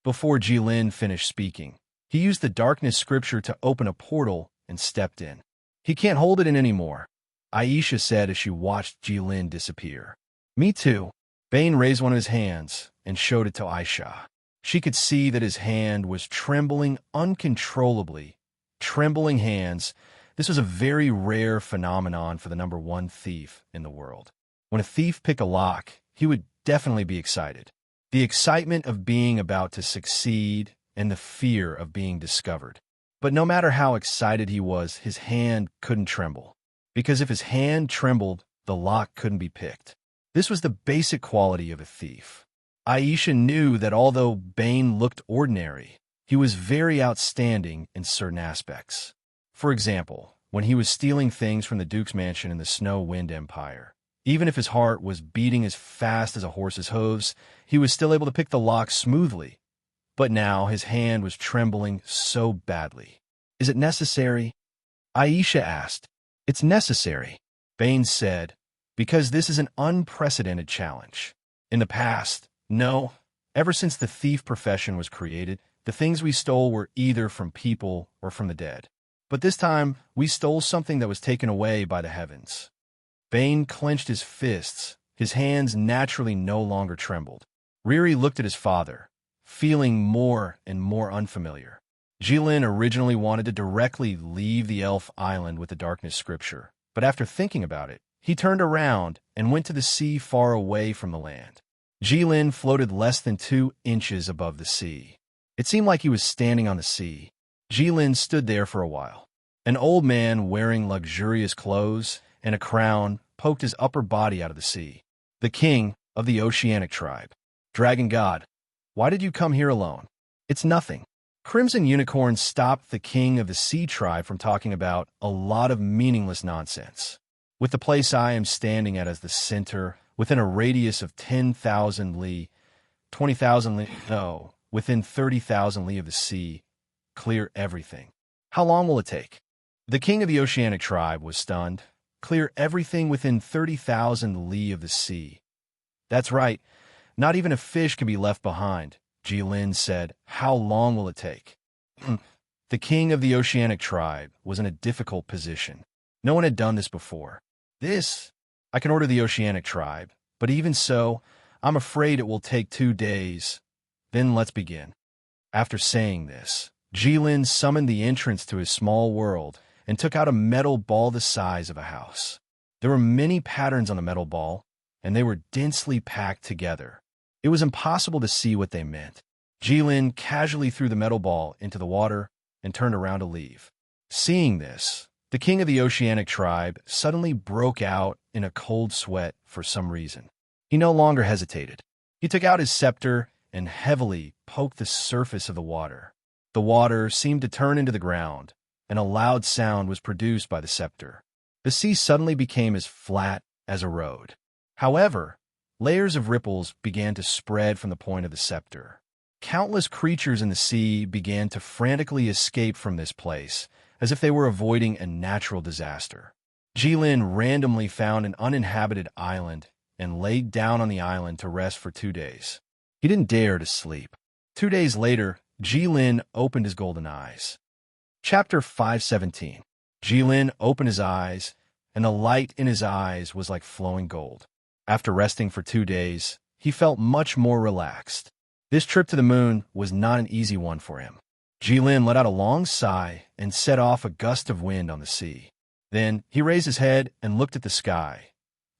Before Jilin finished speaking, he used the darkness scripture to open a portal and stepped in. He can't hold it in anymore, Aisha said as she watched Jilin disappear. Me too. Bane raised one of his hands and showed it to Aisha. She could see that his hand was trembling uncontrollably. Trembling hands. This was a very rare phenomenon for the number one thief in the world. When a thief picked a lock, he would definitely be excited. The excitement of being about to succeed and the fear of being discovered. But no matter how excited he was, his hand couldn't tremble. Because if his hand trembled, the lock couldn't be picked. This was the basic quality of a thief. Aisha knew that although Bane looked ordinary, he was very outstanding in certain aspects. For example, when he was stealing things from the Duke's mansion in the Snow Wind Empire, even if his heart was beating as fast as a horse's hooves, he was still able to pick the lock smoothly. But now his hand was trembling so badly. Is it necessary? Aisha asked. It's necessary, Bane said, because this is an unprecedented challenge. In the past, no, ever since the thief profession was created, the things we stole were either from people or from the dead. But this time, we stole something that was taken away by the heavens. Bane clenched his fists. His hands naturally no longer trembled. Riri looked at his father, feeling more and more unfamiliar. Jilin originally wanted to directly leave the elf island with the darkness scripture, but after thinking about it, he turned around and went to the sea far away from the land. Jilin floated less than 2 inches above the sea. It seemed like he was standing on the sea. Jilin stood there for a while. An old man wearing luxurious clothes and a crown poked his upper body out of the sea. The king of the oceanic tribe. Dragon god, why did you come here alone? It's nothing. Crimson Unicorn stopped the king of the sea tribe from talking about a lot of meaningless nonsense. With the place I am standing at as the center, within a radius of 10,000 li, 20,000 li, no, within 30,000 li of the sea, clear everything. How long will it take? The king of the oceanic tribe was stunned. Clear everything within 30,000 li of the sea. That's right. Not even a fish can be left behind, Jilin said. How long will it take? The king of the oceanic tribe was in a difficult position. No one had done this before. I can order the oceanic tribe, but even so, I'm afraid it will take 2 days. Then let's begin. After saying this, Jilin summoned the entrance to his small world and took out a metal ball the size of a house. There were many patterns on the metal ball, and they were densely packed together. It was impossible to see what they meant. Jilin casually threw the metal ball into the water and turned around to leave. Seeing this, the king of the oceanic tribe suddenly broke out in a cold sweat for some reason. He no longer hesitated. He took out his scepter and heavily poked the surface of the water. The water seemed to turn into the ground, and a loud sound was produced by the scepter. The sea suddenly became as flat as a road. However, layers of ripples began to spread from the point of the scepter. Countless creatures in the sea began to frantically escape from this place, as if they were avoiding a natural disaster. Jilin randomly found an uninhabited island and laid down on the island to rest for 2 days. He didn't dare to sleep. 2 days later, Jilin opened his golden eyes. Chapter 517. Jilin opened his eyes, and the light in his eyes was like flowing gold. After resting for 2 days, he felt much more relaxed. This trip to the moon was not an easy one for him. Jilin let out a long sigh and set off a gust of wind on the sea. Then he raised his head and looked at the sky.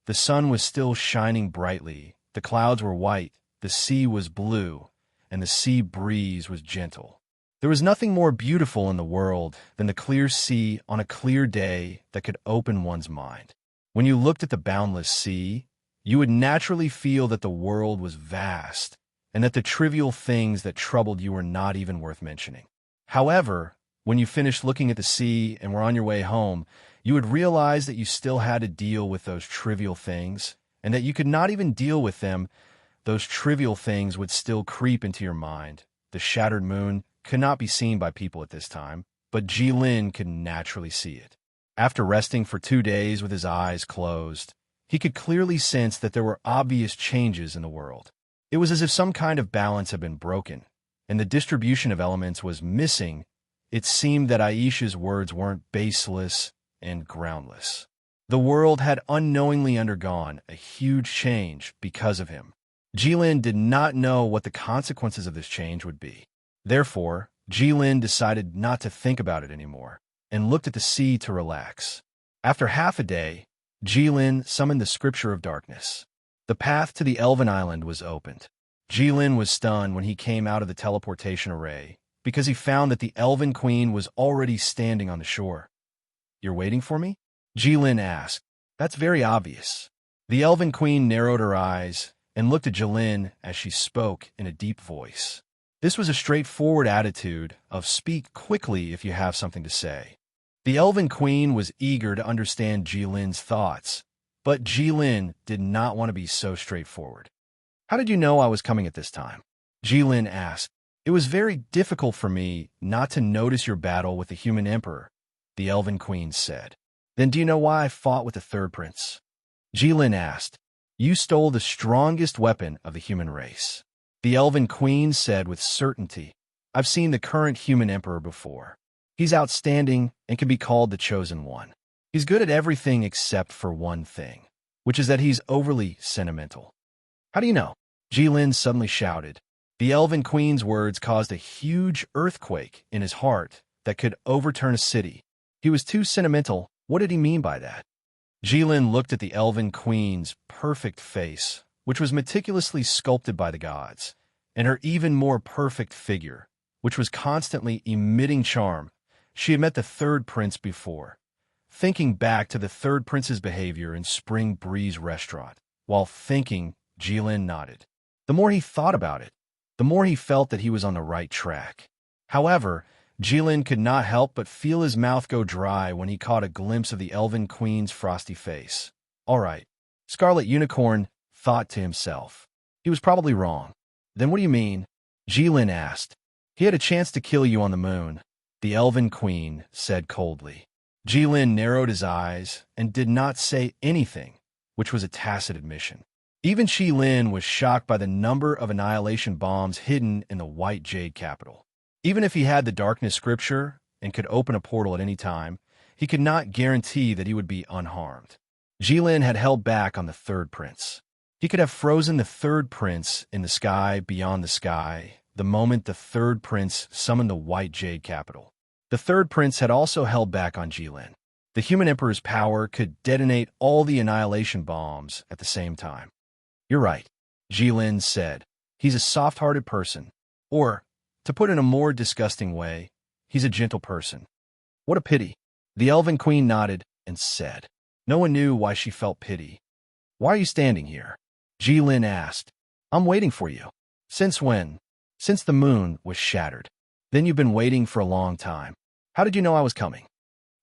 The sun was still shining brightly, the clouds were white, the sea was blue, and the sea breeze was gentle. There was nothing more beautiful in the world than the clear sea on a clear day that could open one's mind. When you looked at the boundless sea, You would naturally feel that the world was vast, and that the trivial things that troubled you were not even worth mentioning. However, when you finished looking at the sea and were on your way home, you would realize that you still had to deal with those trivial things, and that you could not even deal with them. Those trivial things would still creep into your mind. The shattered moon could not be seen by people at this time, but Jilin could naturally see it. After resting for 2 days with his eyes closed, he could clearly sense that there were obvious changes in the world. It was as if some kind of balance had been broken, and the distribution of elements was missing. It seemed that Aisha's words weren't baseless and groundless. The world had unknowingly undergone a huge change because of him. Jilin did not know what the consequences of this change would be. Therefore, Jilin decided not to think about it anymore, and looked at the sea to relax. After half a day, Jilin summoned the Scripture of Darkness. The path to the Elven Island was opened. Jilin was stunned when he came out of the teleportation array, because he found that the Elven Queen was already standing on the shore. "You're waiting for me?" Jilin asked. "That's very obvious." The Elven Queen narrowed her eyes and looked at Jilin as she spoke in a deep voice. This was a straightforward attitude of speak quickly if you have something to say. The Elven Queen was eager to understand Jilin's thoughts, but Jilin did not want to be so straightforward. "How did you know I was coming at this time?" Jilin asked. "It was very difficult for me not to notice your battle with the human emperor," the Elven Queen said. "Then do you know why I fought with the third prince?" Jilin asked. "You stole the strongest weapon of the human race," the Elven Queen said with certainty. "I've seen the current human emperor before. He's outstanding and can be called the chosen one. He's good at everything except for one thing, which is that he's overly sentimental." "How do you know?" Jilin suddenly shouted. The Elven Queen's words caused a huge earthquake in his heart that could overturn a city. He was too sentimental. What did he mean by that? Jilin looked at the Elven Queen's perfect face, which was meticulously sculpted by the gods, and her even more perfect figure, which was constantly emitting charm. She had met the third prince before. Thinking back to the third prince's behavior in Spring Breeze Restaurant, while thinking, Jilin nodded. The more he thought about it, the more he felt that he was on the right track. However, Jilin could not help but feel his mouth go dry when he caught a glimpse of the Elven Queen's frosty face. "All right," Scarlet Unicorn thought to himself. He was probably wrong. "Then what do you mean?" Jilin asked. "He had a chance to kill you on the moon," the Elven Queen said coldly. Jilin narrowed his eyes and did not say anything, which was a tacit admission. Even Jilin was shocked by the number of annihilation bombs hidden in the White Jade capital. Even if he had the Darkness Scripture and could open a portal at any time, he could not guarantee that he would be unharmed. Jilin had held back on the third prince. He could have frozen the third prince in the sky beyond the sky the moment the third prince summoned the White Jade capital. The third prince had also held back on Jilin. The human emperor's power could detonate all the annihilation bombs at the same time. "You're right," Jilin said. "He's a soft-hearted person. Or, to put it in a more disgusting way, he's a gentle person." "What a pity." The Elven Queen nodded and said. No one knew why she felt pity. "Why are you standing here?" Jilin asked. "I'm waiting for you." "Since when?" "Since the moon was shattered." "Then you've been waiting for a long time. How did you know I was coming?"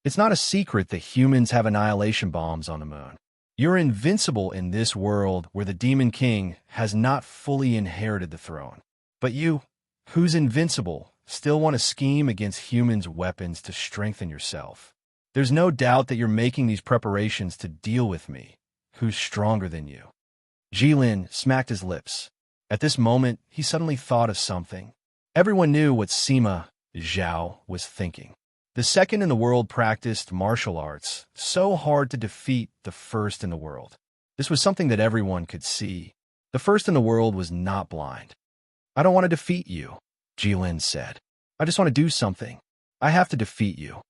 "It's not a secret that humans have annihilation bombs on the moon. You're invincible in this world where the Demon King has not fully inherited the throne. But you, who's invincible, still want to scheme against humans' weapons to strengthen yourself. There's no doubt that you're making these preparations to deal with me, who's stronger than you." Jilin smacked his lips. At this moment, he suddenly thought of something. Everyone knew what Sima Zhao was thinking. The second in the world practiced martial arts so hard to defeat the first in the world. This was something that everyone could see. The first in the world was not blind. "I don't want to defeat you," Jilin said. "I just want to do something. I have to defeat you."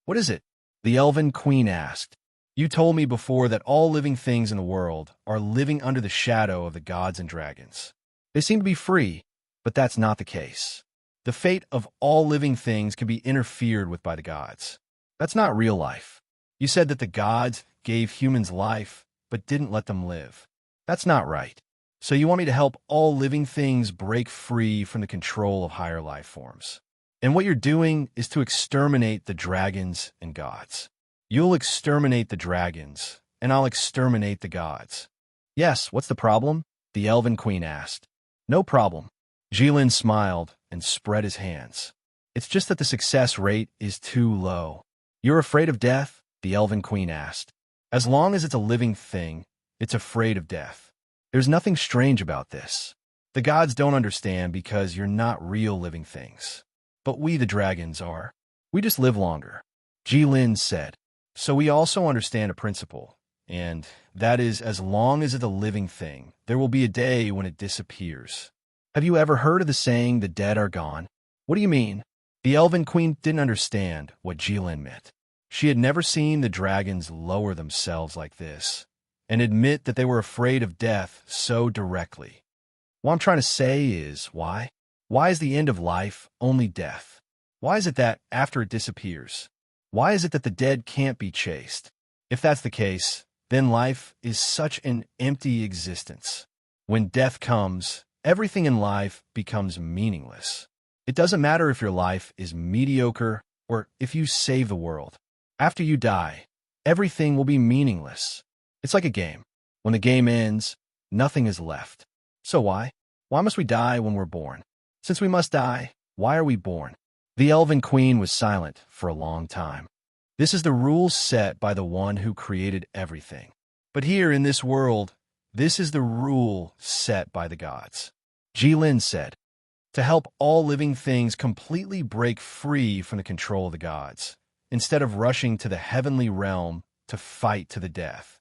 "What is it?" the Elven Queen asked. "You told me before that all living things in the world are living under the shadow of the gods and dragons. They seem to be free, but that's not the case. The fate of all living things can be interfered with by the gods. That's not real life. You said that the gods gave humans life, but didn't let them live. That's not right. So you want me to help all living things break free from the control of higher life forms. And what you're doing is to exterminate the dragons and gods. You'll exterminate the dragons, and I'll exterminate the gods. Yes, what's the problem? The Elven Queen asked. No problem. Jilin smiled and spread his hands. It's just that the success rate is too low. You're afraid of death? The Elven Queen asked. As long as it's a living thing, it's afraid of death. There's nothing strange about this. The gods don't understand because you're not real living things. But we, the dragons, are. We just live longer. Jilin said. So we also understand a principle, and that is as long as it's a living thing, there will be a day when it disappears. Have you ever heard of the saying, the dead are gone? What do you mean? The Elven Queen didn't understand what Jilin meant. She had never seen the dragons lower themselves like this and admit that they were afraid of death so directly. What I'm trying to say is, why? Why is the end of life only death? Why is it that after it disappears? Why is it that the dead can't be chased? If that's the case, then life is such an empty existence. When death comes, everything in life becomes meaningless. It doesn't matter if your life is mediocre or if you save the world. After you die, everything will be meaningless. It's like a game. When the game ends, nothing is left. So why? Why must we die when we're born? Since we must die, why are we born? The Elven Queen was silent for a long time. This is the rules set by the one who created everything. But here in this world, this is the rule set by the gods. Jilin said, to help all living things completely break free from the control of the gods, instead of rushing to the heavenly realm to fight to the death,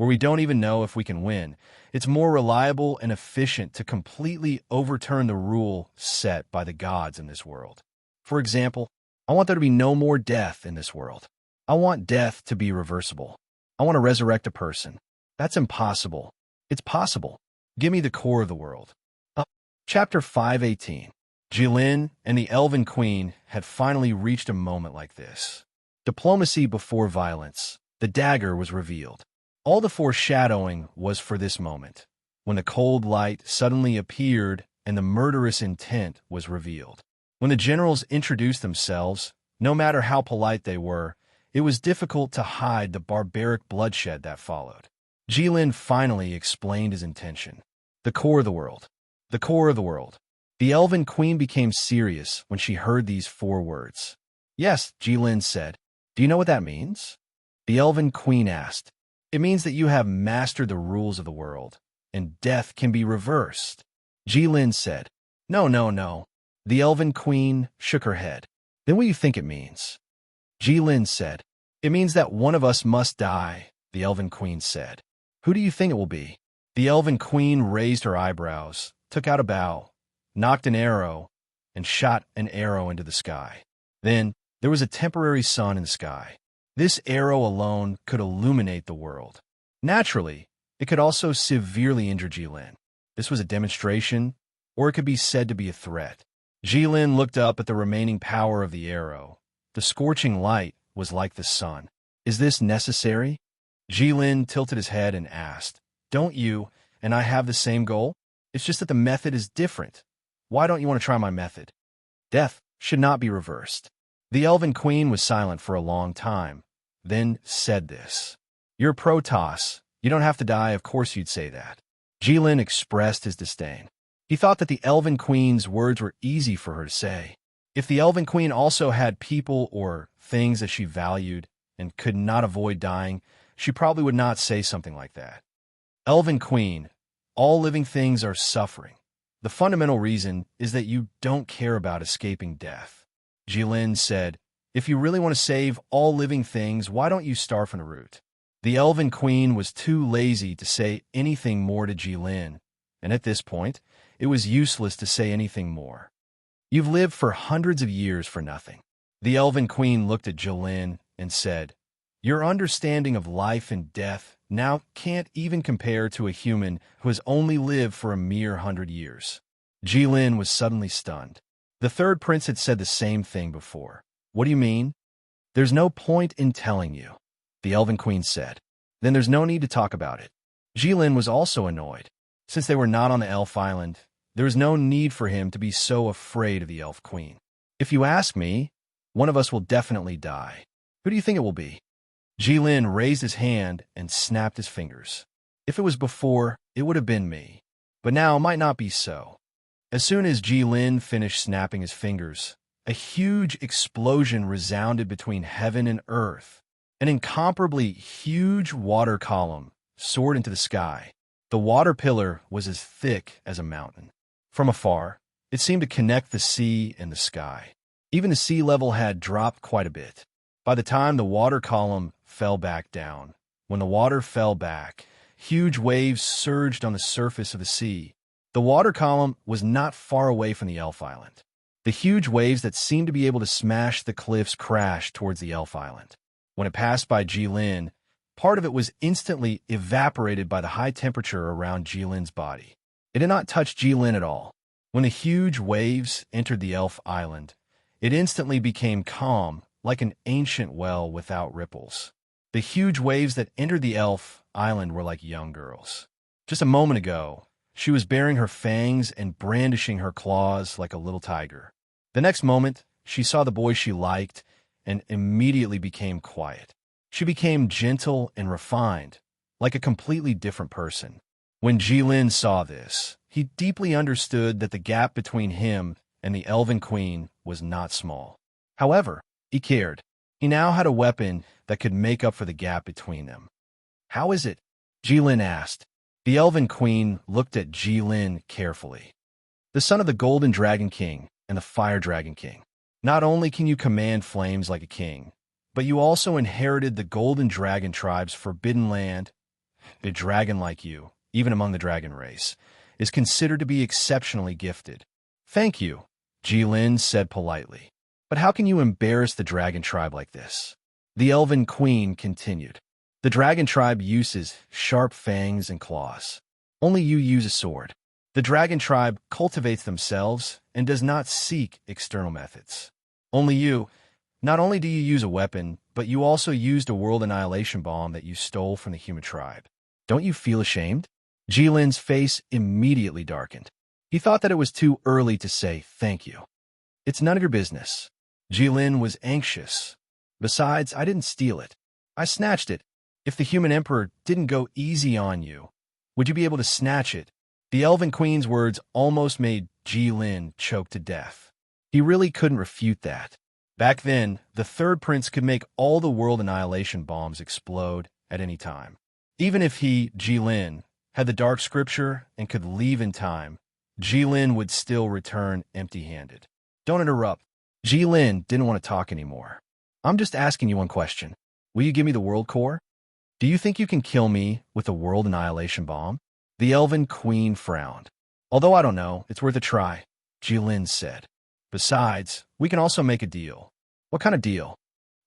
where we don't even know if we can win, it's more reliable and efficient to completely overturn the rule set by the gods in this world. For example, I want there to be no more death in this world. I want death to be reversible. I want to resurrect a person. That's impossible. It's possible. Give me the core of the world. Chapter 518. Jilin and the Elven Queen had finally reached a moment like this. Diplomacy before violence. The dagger was revealed. All the foreshadowing was for this moment, when the cold light suddenly appeared and the murderous intent was revealed. When the generals introduced themselves, no matter how polite they were, it was difficult to hide the barbaric bloodshed that followed. Jilin finally explained his intention. The core of the world. The core of the world. The Elven Queen became serious when she heard these 4 words. Yes, Jilin said. Do you know what that means? The Elven Queen asked. It means that you have mastered the rules of the world, and death can be reversed. Jilin said. No, no, no. The Elven Queen shook her head. Then what do you think it means? Jilin said. It means that one of us must die, the Elven Queen said. Who do you think it will be? The Elven Queen raised her eyebrows, took out a bow, knocked an arrow, and shot an arrow into the sky. Then there was a temporary sun in the sky. This arrow alone could illuminate the world. Naturally, it could also severely injure Jilin. This was a demonstration, or it could be said to be a threat. Jilin looked up at the remaining power of the arrow. The scorching light was like the sun. Is this necessary? Jilin tilted his head and asked, Don't you and I have the same goal? It's just that the method is different. Why don't you want to try my method? Death should not be reversed. The Elven Queen was silent for a long time, then said this. You're Protoss. You don't have to die, of course you'd say that. Jilin expressed his disdain. He thought that the Elven Queen's words were easy for her to say. If the Elven Queen also had people or things that she valued and could not avoid dying, she probably would not say something like that. Elven Queen, all living things are suffering. The fundamental reason is that you don't care about escaping death. Jilin said, if you really want to save all living things, why don't you start from the root? The Elven Queen was too lazy to say anything more to Jilin, and at this point, it was useless to say anything more. You've lived for hundreds of years for nothing. The Elven Queen looked at Jilin and said, your understanding of life and death now can't even compare to a human who has only lived for a mere 100 years. Jilin was suddenly stunned. The third prince had said the same thing before. What do you mean? There's no point in telling you, the Elven Queen said. Then there's no need to talk about it. Jilin was also annoyed. Since they were not on the elf island, there was no need for him to be so afraid of the elf queen. If you ask me, one of us will definitely die. Who do you think it will be? Jilin raised his hand and snapped his fingers. If it was before, it would have been me. But now it might not be so. As soon as Jilin finished snapping his fingers, a huge explosion resounded between heaven and earth. An incomparably huge water column soared into the sky. The water pillar was as thick as a mountain. From afar, it seemed to connect the sea and the sky. Even the sea level had dropped quite a bit. By the time the water column fell back down, when the water fell back, huge waves surged on the surface of the sea. The water column was not far away from the elf island. The huge waves that seemed to be able to smash the cliffs crashed towards the elf island. When it passed by Jilin, part of it was instantly evaporated by the high temperature around Jilin's body. It did not touch Jilin at all. When the huge waves entered the elf island, it instantly became calm, like an ancient well without ripples. The huge waves that entered the elf island were like young girls. Just a moment ago, she was baring her fangs and brandishing her claws like a little tiger. The next moment, she saw the boy she liked and immediately became quiet. She became gentle and refined, like a completely different person. When Jilin saw this, he deeply understood that the gap between him and the Elven Queen was not small. However, he cared. He now had a weapon that could make up for the gap between them. How is it? Jilin asked. The Elven Queen looked at Jilin carefully. The son of the Golden Dragon King and the Fire Dragon King. Not only can you command flames like a king, but you also inherited the Golden Dragon tribe's forbidden land. A dragon like you, even among the dragon race, is considered to be exceptionally gifted. Thank you, Jilin said politely. But how can you embarrass the dragon tribe like this? The Elven Queen continued. The dragon tribe uses sharp fangs and claws. Only you use a sword. The dragon tribe cultivates themselves and does not seek external methods. Only you, not only do you use a weapon, but you also used a world annihilation bomb that you stole from the human tribe. Don't you feel ashamed? Jilin's face immediately darkened. He thought that it was too early to say thank you. It's none of your business. Jilin was anxious. Besides, I didn't steal it. I snatched it. If the human emperor didn't go easy on you, would you be able to snatch it? The Elven Queen's words almost made Jilin choke to death. He really couldn't refute that. Back then, the third prince could make all the world annihilation bombs explode at any time. Even if he, Jilin, had the dark scripture and could leave in time, Jilin would still return empty-handed. Don't interrupt. Jilin didn't want to talk anymore. I'm just asking you one question. Will you give me the world core? Do you think you can kill me with a world annihilation bomb? The Elven Queen frowned. Although I don't know, it's worth a try, Jilin said. Besides, we can also make a deal. What kind of deal?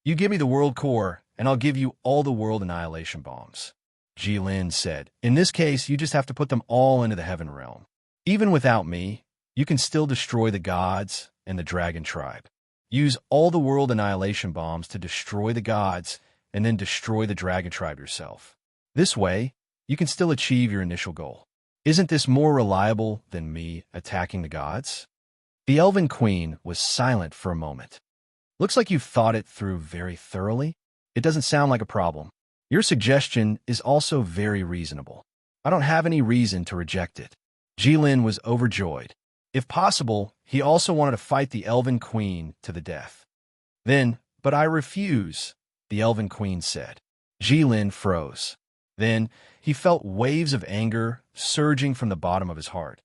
You give me the world core, and I'll give you all the world annihilation bombs. Jilin said. In this case, you just have to put them all into the heaven realm. Even without me, you can still destroy the gods and the dragon tribe. Use all the world annihilation bombs to destroy the gods and then destroy the dragon tribe yourself. This way, you can still achieve your initial goal. Isn't this more reliable than me attacking the gods? The Elven Queen was silent for a moment. Looks like you've thought it through very thoroughly. It doesn't sound like a problem. Your suggestion is also very reasonable. I don't have any reason to reject it. Jilin was overjoyed. If possible, he also wanted to fight the Elven Queen to the death. Then, but I refuse, the Elven Queen said. Jilin froze. Then, he felt waves of anger surging from the bottom of his heart.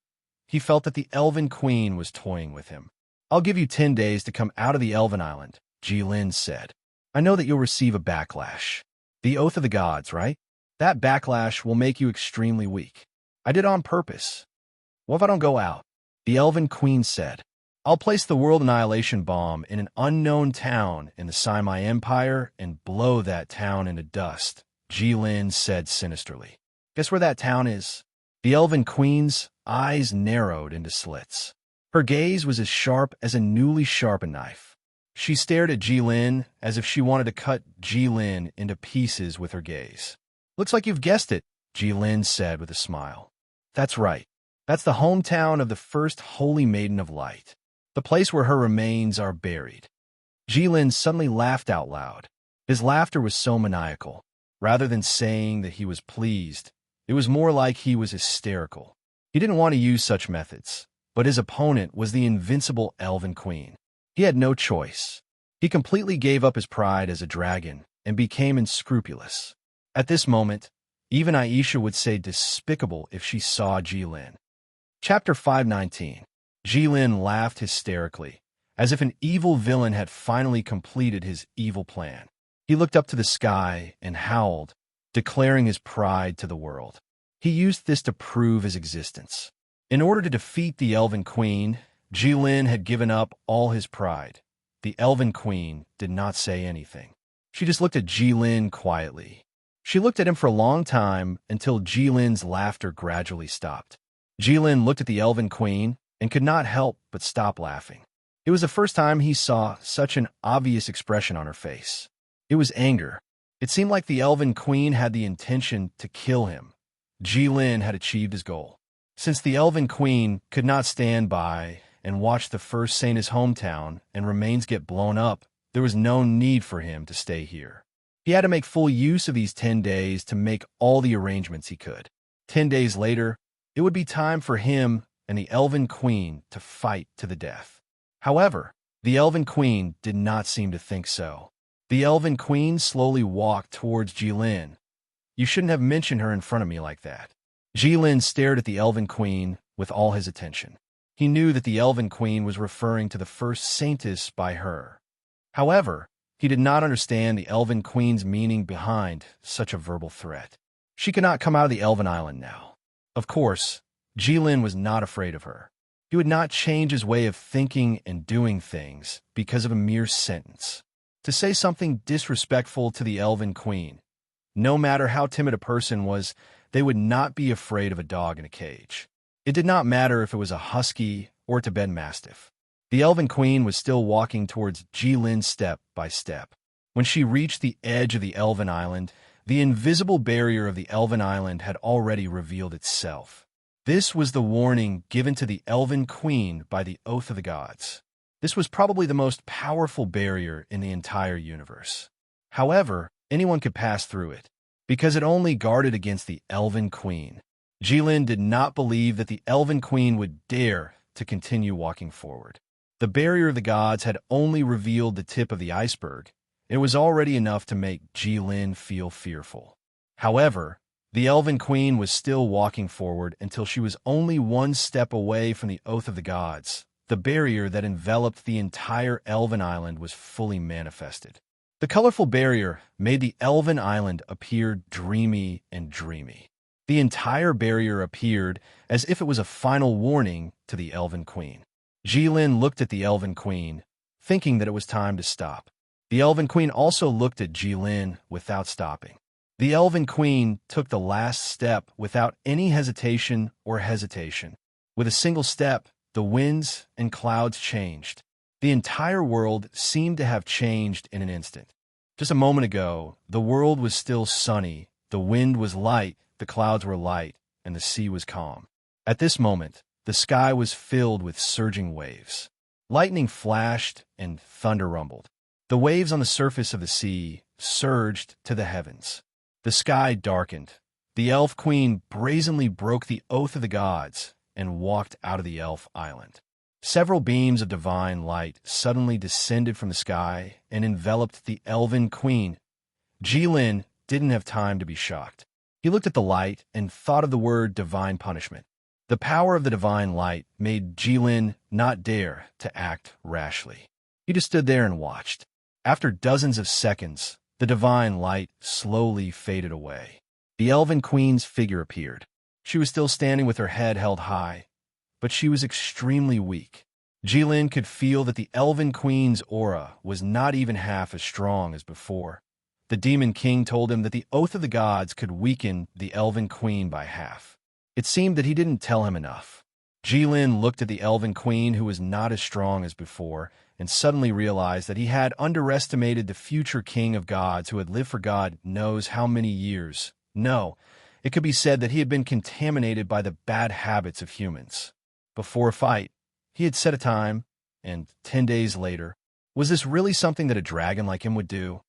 He felt that the Elven Queen was toying with him. I'll give you 10 days to come out of the Elven Island, Jilin said. I know that you'll receive a backlash. The Oath of the Gods, right? That backlash will make you extremely weak. I did it on purpose. What if I don't go out? The Elven Queen said. I'll place the world annihilation bomb in an unknown town in the Sinai Empire and blow that town into dust, Jilin said sinisterly. Guess where that town is? The Elven Queen's eyes narrowed into slits. Her gaze was as sharp as a newly sharpened knife. She stared at Jilin as if she wanted to cut Jilin into pieces with her gaze. Looks like you've guessed it, Jilin said with a smile. That's right. That's the hometown of the first Holy Maiden of Light, the place where her remains are buried. Jilin suddenly laughed out loud. His laughter was so maniacal. Rather than saying that he was pleased, it was more like he was hysterical. He didn't want to use such methods, but his opponent was the invincible Elven Queen. He had no choice. He completely gave up his pride as a dragon and became unscrupulous. At this moment, even Aisha would say despicable if she saw Jilin. Chapter 519. Jilin laughed hysterically, as if an evil villain had finally completed his evil plan. He looked up to the sky and howled, declaring his pride to the world. He used this to prove his existence. In order to defeat the Elven Queen, Jilin had given up all his pride. The Elven Queen did not say anything. She just looked at Jilin quietly. She looked at him for a long time until Jilin's laughter gradually stopped. Jilin looked at the Elven Queen and could not help but stop laughing. It was the first time he saw such an obvious expression on her face. It was anger. It seemed like the Elven Queen had the intention to kill him. Jilin had achieved his goal. Since the Elven Queen could not stand by and watch the first saint in his hometown and remains get blown up, there was no need for him to stay here. He had to make full use of these 10 days to make all the arrangements he could. 10 days later, it would be time for him and the Elven Queen to fight to the death. However, the Elven Queen did not seem to think so. The Elven Queen slowly walked towards Jilin. You shouldn't have mentioned her in front of me like that. Jilin stared at the Elven Queen with all his attention. He knew that the Elven Queen was referring to the first saintess by her. However, he did not understand the Elven Queen's meaning behind such a verbal threat. She could not come out of the Elven Island now. Of course, Jilin was not afraid of her. He would not change his way of thinking and doing things because of a mere sentence. To say something disrespectful to the Elven Queen, no matter how timid a person was, they would not be afraid of a dog in a cage. It did not matter if it was a husky or a Tibetan mastiff. The Elven Queen was still walking towards Jilin step by step. When she reached the edge of the Elven Island, the invisible barrier of the Elven Island had already revealed itself. This was the warning given to the Elven Queen by the Oath of the Gods. This was probably the most powerful barrier in the entire universe. However, anyone could pass through it, because it only guarded against the Elven Queen. Jilin did not believe that the Elven Queen would dare to continue walking forward. The barrier of the gods had only revealed the tip of the iceberg. It was already enough to make Jilin feel fearful. However, the Elven Queen was still walking forward until she was only one step away from the Oath of the Gods. The barrier that enveloped the entire Elven Island was fully manifested. The colorful barrier made the Elven Island appear dreamy and dreamy. The entire barrier appeared as if it was a final warning to the Elven Queen. Jilin looked at the Elven Queen, thinking that it was time to stop. The Elven Queen also looked at Jilin without stopping. The Elven Queen took the last step without any hesitation. With a single step, the winds and clouds changed. The entire world seemed to have changed in an instant. Just a moment ago, the world was still sunny, the wind was light, the clouds were light, and the sea was calm. At this moment, the sky was filled with surging waves. Lightning flashed and thunder rumbled. The waves on the surface of the sea surged to the heavens. The sky darkened. The Elf Queen brazenly broke the Oath of the Gods and walked out of the Elf Island. Several beams of divine light suddenly descended from the sky and enveloped the Elven Queen. Jilin didn't have time to be shocked. He looked at the light and thought of the word divine punishment. The power of the divine light made Jilin not dare to act rashly. He just stood there and watched. After dozens of seconds, the divine light slowly faded away. The Elven Queen's figure appeared. She was still standing with her head held high, but she was extremely weak. Jilin could feel that the Elven Queen's aura was not even half as strong as before. The Demon King told him that the Oath of the Gods could weaken the Elven Queen by half. It seemed that he didn't tell him enough. Jilin looked at the Elven Queen, who was not as strong as before, and suddenly realized that he had underestimated the future King of Gods who had lived for God knows how many years. No, It could be said that he had been contaminated by the bad habits of humans. Before a fight, he had set a time, and 10 days later, was this really something that a dragon like him would do?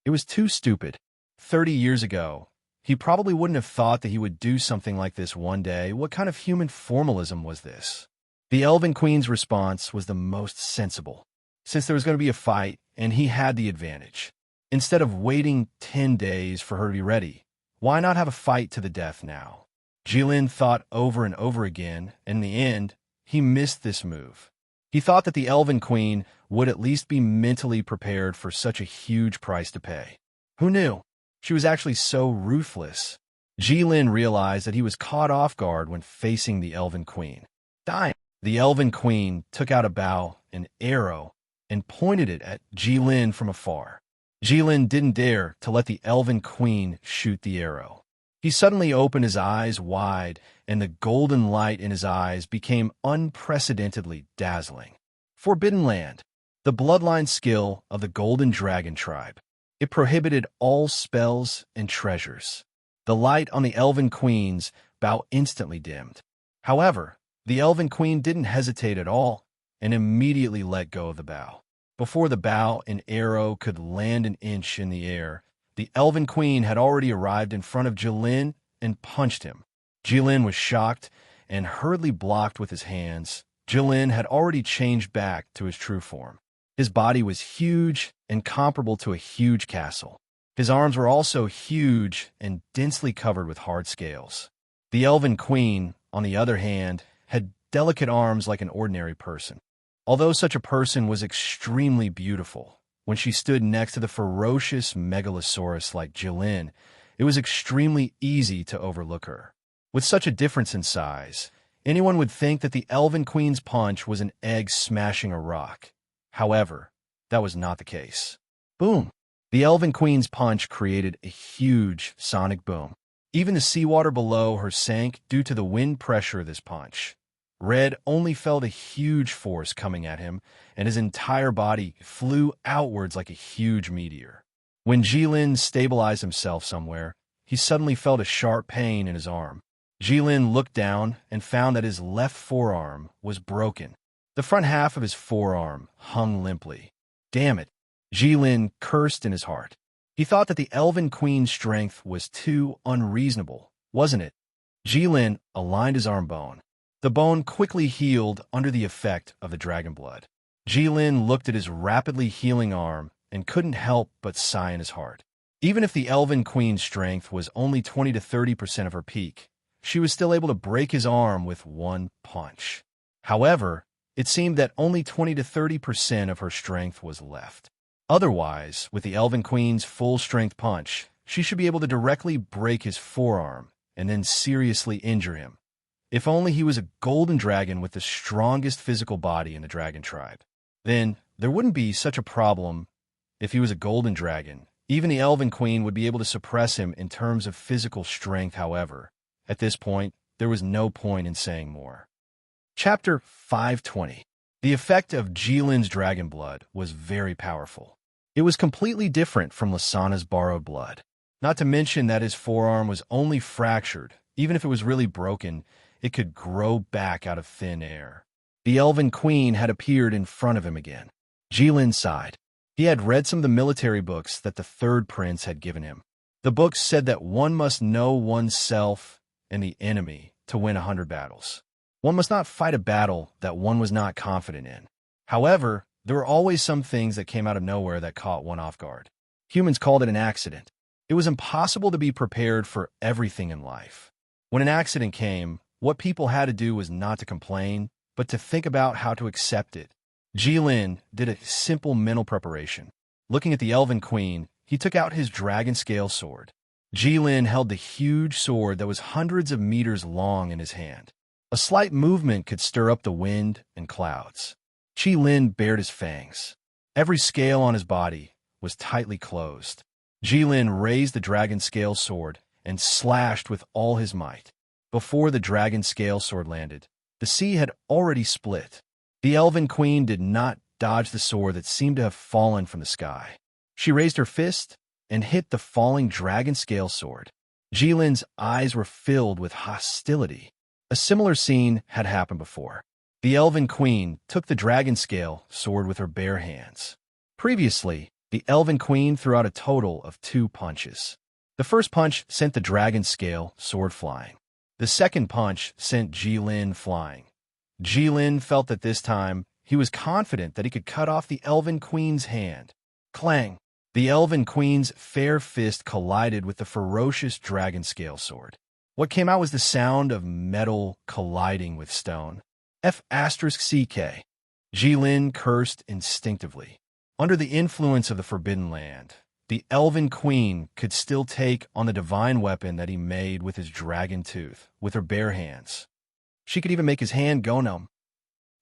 It was too stupid. 30 years ago, he probably wouldn't have thought that he would do something like this one day. What kind of human formalism was this? The Elven Queen's response was the most sensible, since there was going to be a fight, and he had the advantage. Instead of waiting 10 days for her to be ready, why not have a fight to the death now? Jilin thought over and over again, and in the end, he missed this move. He thought that the Elven Queen would at least be mentally prepared for such a huge price to pay. Who knew? She was actually so ruthless. Jilin realized that he was caught off guard when facing the Elven Queen. Dying. The Elven Queen took out a bow, an arrow, and pointed it at Jilin from afar. Jilin didn't dare to let the Elven Queen shoot the arrow. He suddenly opened his eyes wide, and the golden light in his eyes became unprecedentedly dazzling. Forbidden Land, the bloodline skill of the Golden Dragon tribe. It prohibited all spells and treasures. The light on the Elven Queen's bow instantly dimmed. However, the Elven Queen didn't hesitate at all and immediately let go of the bow. Before the bow and arrow could land an inch in the air, the Elven Queen had already arrived in front of Jilin and punched him. Jilin was shocked and hurriedly blocked with his hands. Jilin had already changed back to his true form. His body was huge and comparable to a huge castle. His arms were also huge and densely covered with hard scales. The Elven Queen, on the other hand, had delicate arms like an ordinary person. Although such a person was extremely beautiful, when she stood next to the ferocious megalosaurus like Jilin, it was extremely easy to overlook her. With such a difference in size, anyone would think that the Elven Queen's punch was an egg smashing a rock. However, that was not the case. Boom! The Elven Queen's punch created a huge sonic boom. Even the seawater below her sank due to the wind pressure of this punch. Red only felt a huge force coming at him, and his entire body flew outwards like a huge meteor. When Jilin stabilized himself somewhere, he suddenly felt a sharp pain in his arm. Jilin looked down and found that his left forearm was broken. The front half of his forearm hung limply. Damn it! Jilin cursed in his heart. He thought that the Elven Queen's strength was too unreasonable, wasn't it? Jilin aligned his arm bone. The bone quickly healed under the effect of the dragon blood. Jilin looked at his rapidly healing arm and couldn't help but sigh in his heart. Even if the Elven Queen's strength was only 20 to 30% of her peak, she was still able to break his arm with one punch. However, it seemed that only 20 to 30% of her strength was left. Otherwise, with the Elven Queen's full-strength punch, she should be able to directly break his forearm and then seriously injure him. If only he was a golden dragon with the strongest physical body in the dragon tribe. Then there wouldn't be such a problem. If he was a golden dragon, even the Elven Queen would be able to suppress him in terms of physical strength. However, at this point, there was no point in saying more. Chapter 520. The effect of Jilin's dragon blood was very powerful. It was completely different from Lasana's borrowed blood. Not to mention that his forearm was only fractured. Even if it was really broken, it could grow back out of thin air. The Elven Queen had appeared in front of him again. Jilin sighed. He had read some of the military books that the third prince had given him. The books said that one must know oneself and the enemy to win 100 battles. One must not fight a battle that one was not confident in. However, there were always some things that came out of nowhere that caught one off guard. Humans called it an accident. It was impossible to be prepared for everything in life. When an accident came, what people had to do was not to complain, but to think about how to accept it. Jilin did a simple mental preparation. Looking at the Elven Queen, he took out his dragon scale sword. Jilin held the huge sword that was hundreds of meters long in his hand. A slight movement could stir up the wind and clouds. Jilin bared his fangs. Every scale on his body was tightly closed. Jilin raised the dragon scale sword and slashed with all his might. Before the dragon scale sword landed, the sea had already split. The Elven Queen did not dodge the sword that seemed to have fallen from the sky. She raised her fist and hit the falling dragon scale sword. Jilin's eyes were filled with hostility. A similar scene had happened before. The Elven Queen took the dragon scale sword with her bare hands. Previously, the Elven Queen threw out a total of 2 punches. The first punch sent the dragon scale sword flying. The second punch sent Jilin flying. Jilin felt that this time he was confident that he could cut off the Elven Queen's hand. Clang! The Elven Queen's fair fist collided with the ferocious dragon scale sword. What came out was the sound of metal colliding with stone. F***CK. Jilin cursed instinctively. Under the influence of the Forbidden Land, the Elven Queen could still take on the divine weapon that he made with his dragon tooth, with her bare hands. She could even make his hand go numb.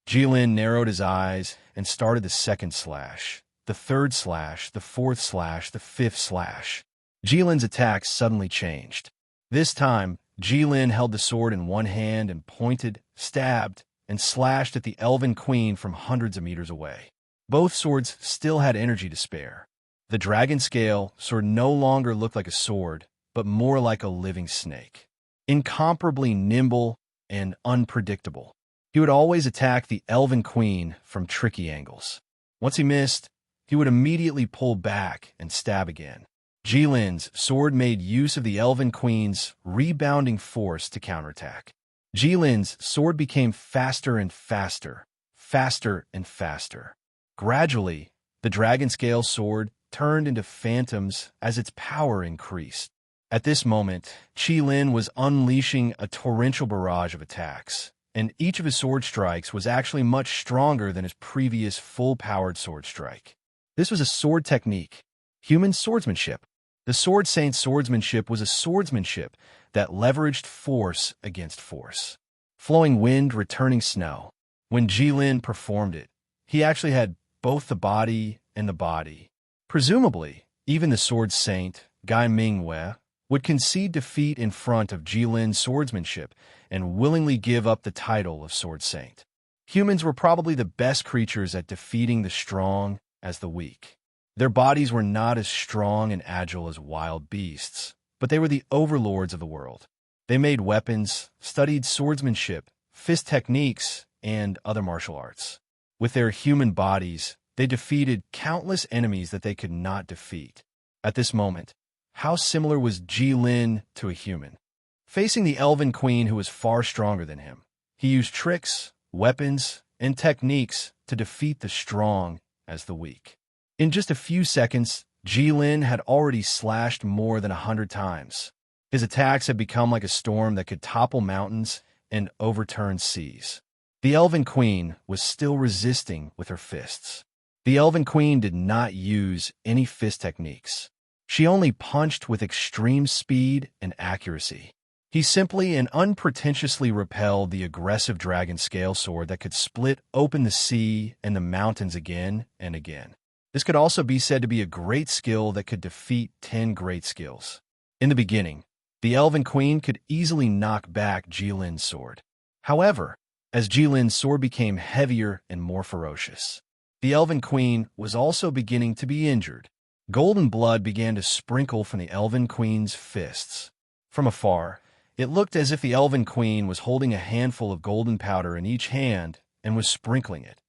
Jilin narrowed his eyes and started the second slash, the third slash, the fourth slash, the fifth slash. Jilin's attacks suddenly changed. This time, Jilin held the sword in one hand and pointed, stabbed, and slashed at the Elven Queen from hundreds of meters away. Both swords still had energy to spare. The dragon scale sword no longer looked like a sword, but more like a living snake. Incomparably nimble and unpredictable. He would always attack the Elven Queen from tricky angles. Once he missed, he would immediately pull back and stab again. Jilin's sword made use of the Elven Queen's rebounding force to counterattack. Jilin's sword became faster and faster, faster and faster. Gradually, the dragon scale sword turned into phantoms as its power increased. At this moment, Jilin was unleashing a torrential barrage of attacks, and each of his sword strikes was actually much stronger than his previous full-powered sword strike. This was a sword technique, human swordsmanship. The Sword Saint's swordsmanship was a swordsmanship that leveraged force against force. Flowing wind, returning snow. When Jilin performed it, he actually had both the body and the body. Presumably, even the Sword Saint, Gai Mingwei, would concede defeat in front of Jilin's swordsmanship and willingly give up the title of Sword Saint. Humans were probably the best creatures at defeating the strong as the weak. Their bodies were not as strong and agile as wild beasts, but they were the overlords of the world. They made weapons, studied swordsmanship, fist techniques, and other martial arts. With their human bodies, they defeated countless enemies that they could not defeat. At this moment, how similar was Jilin to a human? Facing the Elven Queen who was far stronger than him, he used tricks, weapons, and techniques to defeat the strong as the weak. In just a few seconds, Jilin had already slashed more than 100 times. His attacks had become like a storm that could topple mountains and overturn seas. The Elven Queen was still resisting with her fists. The Elven Queen did not use any fist techniques. She only punched with extreme speed and accuracy. He simply and unpretentiously repelled the aggressive dragon scale sword that could split open the sea and the mountains again and again. This could also be said to be a great skill that could defeat 10 great skills. In the beginning, the Elven Queen could easily knock back Jilin's sword. However, as Jilin's sword became heavier and more ferocious, the Elven Queen was also beginning to be injured. Golden blood began to sprinkle from the Elven Queen's fists. From afar, it looked as if the Elven Queen was holding a handful of golden powder in each hand and was sprinkling it.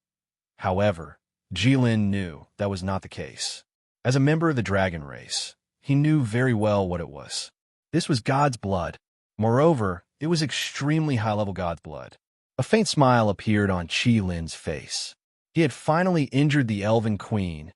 However, Jilin knew that was not the case. As a member of the dragon race, he knew very well what it was. This was God's blood. Moreover, it was extremely high-level God's blood. A faint smile appeared on Jilin's face. He had finally injured the Elven Queen.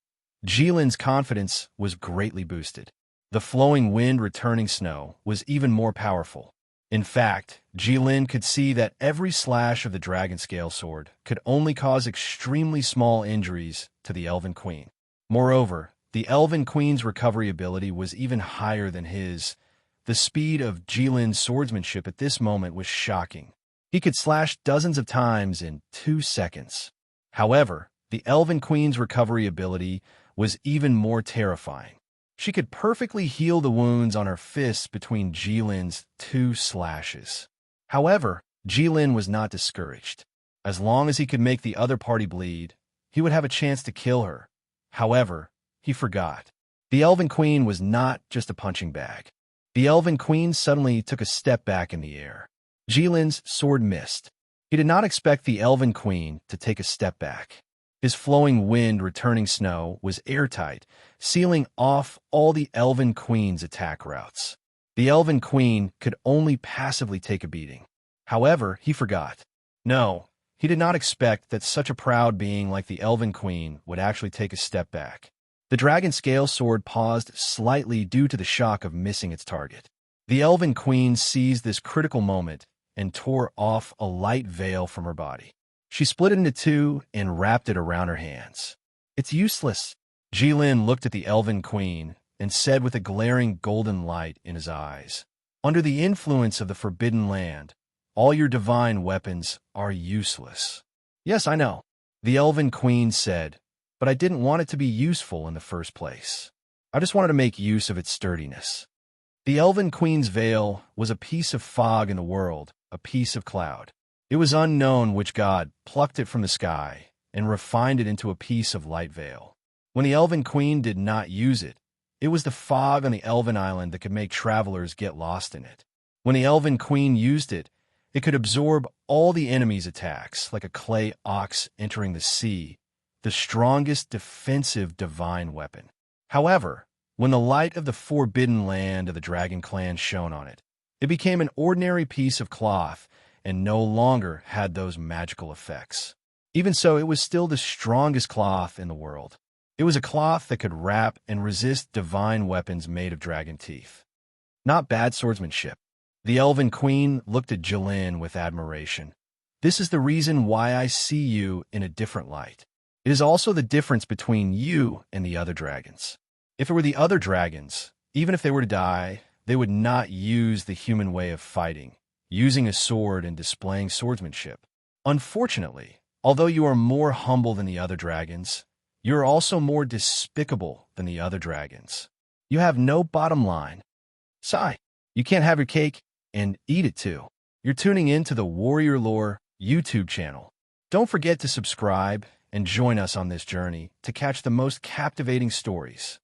Jilin's confidence was greatly boosted. The flowing wind returning snow was even more powerful. In fact, Jilin could see that every slash of the dragon scale sword could only cause extremely small injuries to the Elven Queen. Moreover, the Elven Queen's recovery ability was even higher than his. The speed of Jilin's swordsmanship at this moment was shocking. He could slash dozens of times in 2 seconds. However, the Elven Queen's recovery ability was even more terrifying. She could perfectly heal the wounds on her fists between Jilin's 2 slashes. However, Jilin was not discouraged. As long as he could make the other party bleed, he would have a chance to kill her. However, he forgot. The Elven Queen was not just a punching bag. The Elven Queen suddenly took a step back in the air. Jilin's sword missed. He did not expect the Elven Queen to take a step back. His flowing wind returning snow was airtight, sealing off all the Elven Queen's attack routes. The Elven Queen could only passively take a beating. However, he forgot. No, he did not expect that such a proud being like the Elven Queen would actually take a step back. The dragon scale sword paused slightly due to the shock of missing its target. The Elven Queen seized this critical moment and tore off a light veil from her body. She split it into two and wrapped it around her hands. "It's useless." Jilin looked at the Elven Queen and said with a glaring golden light in his eyes, "Under the influence of the Forbidden Land, all your divine weapons are useless." "Yes, I know," the Elven Queen said, "but I didn't want it to be useful in the first place. I just wanted to make use of its sturdiness." The Elven Queen's veil was a piece of fog in the world, a piece of cloud. It was unknown which god plucked it from the sky and refined it into a piece of light veil. When the Elven Queen did not use it, it was the fog on the Elven Island that could make travelers get lost in it. When the Elven Queen used it, it could absorb all the enemy's attacks like a clay ox entering the sea, the strongest defensive divine weapon. However, when the light of the Forbidden Land of the Dragon Clan shone on it, it became an ordinary piece of cloth and no longer had those magical effects. Even so, it was still the strongest cloth in the world. It was a cloth that could wrap and resist divine weapons made of dragon teeth. Not bad swordsmanship. The Elven Queen looked at Jilin with admiration. "This is the reason why I see you in a different light. It is also the difference between you and the other dragons. If it were the other dragons, even if they were to die, they would not use the human way of fighting, using a sword and displaying swordsmanship. Unfortunately, although you are more humble than the other dragons, you are also more despicable than the other dragons. You have no bottom line. Sigh, you can't have your cake and eat it too." You're tuning in to the Warrior Lore YouTube channel. Don't forget to subscribe and join us on this journey to catch the most captivating stories.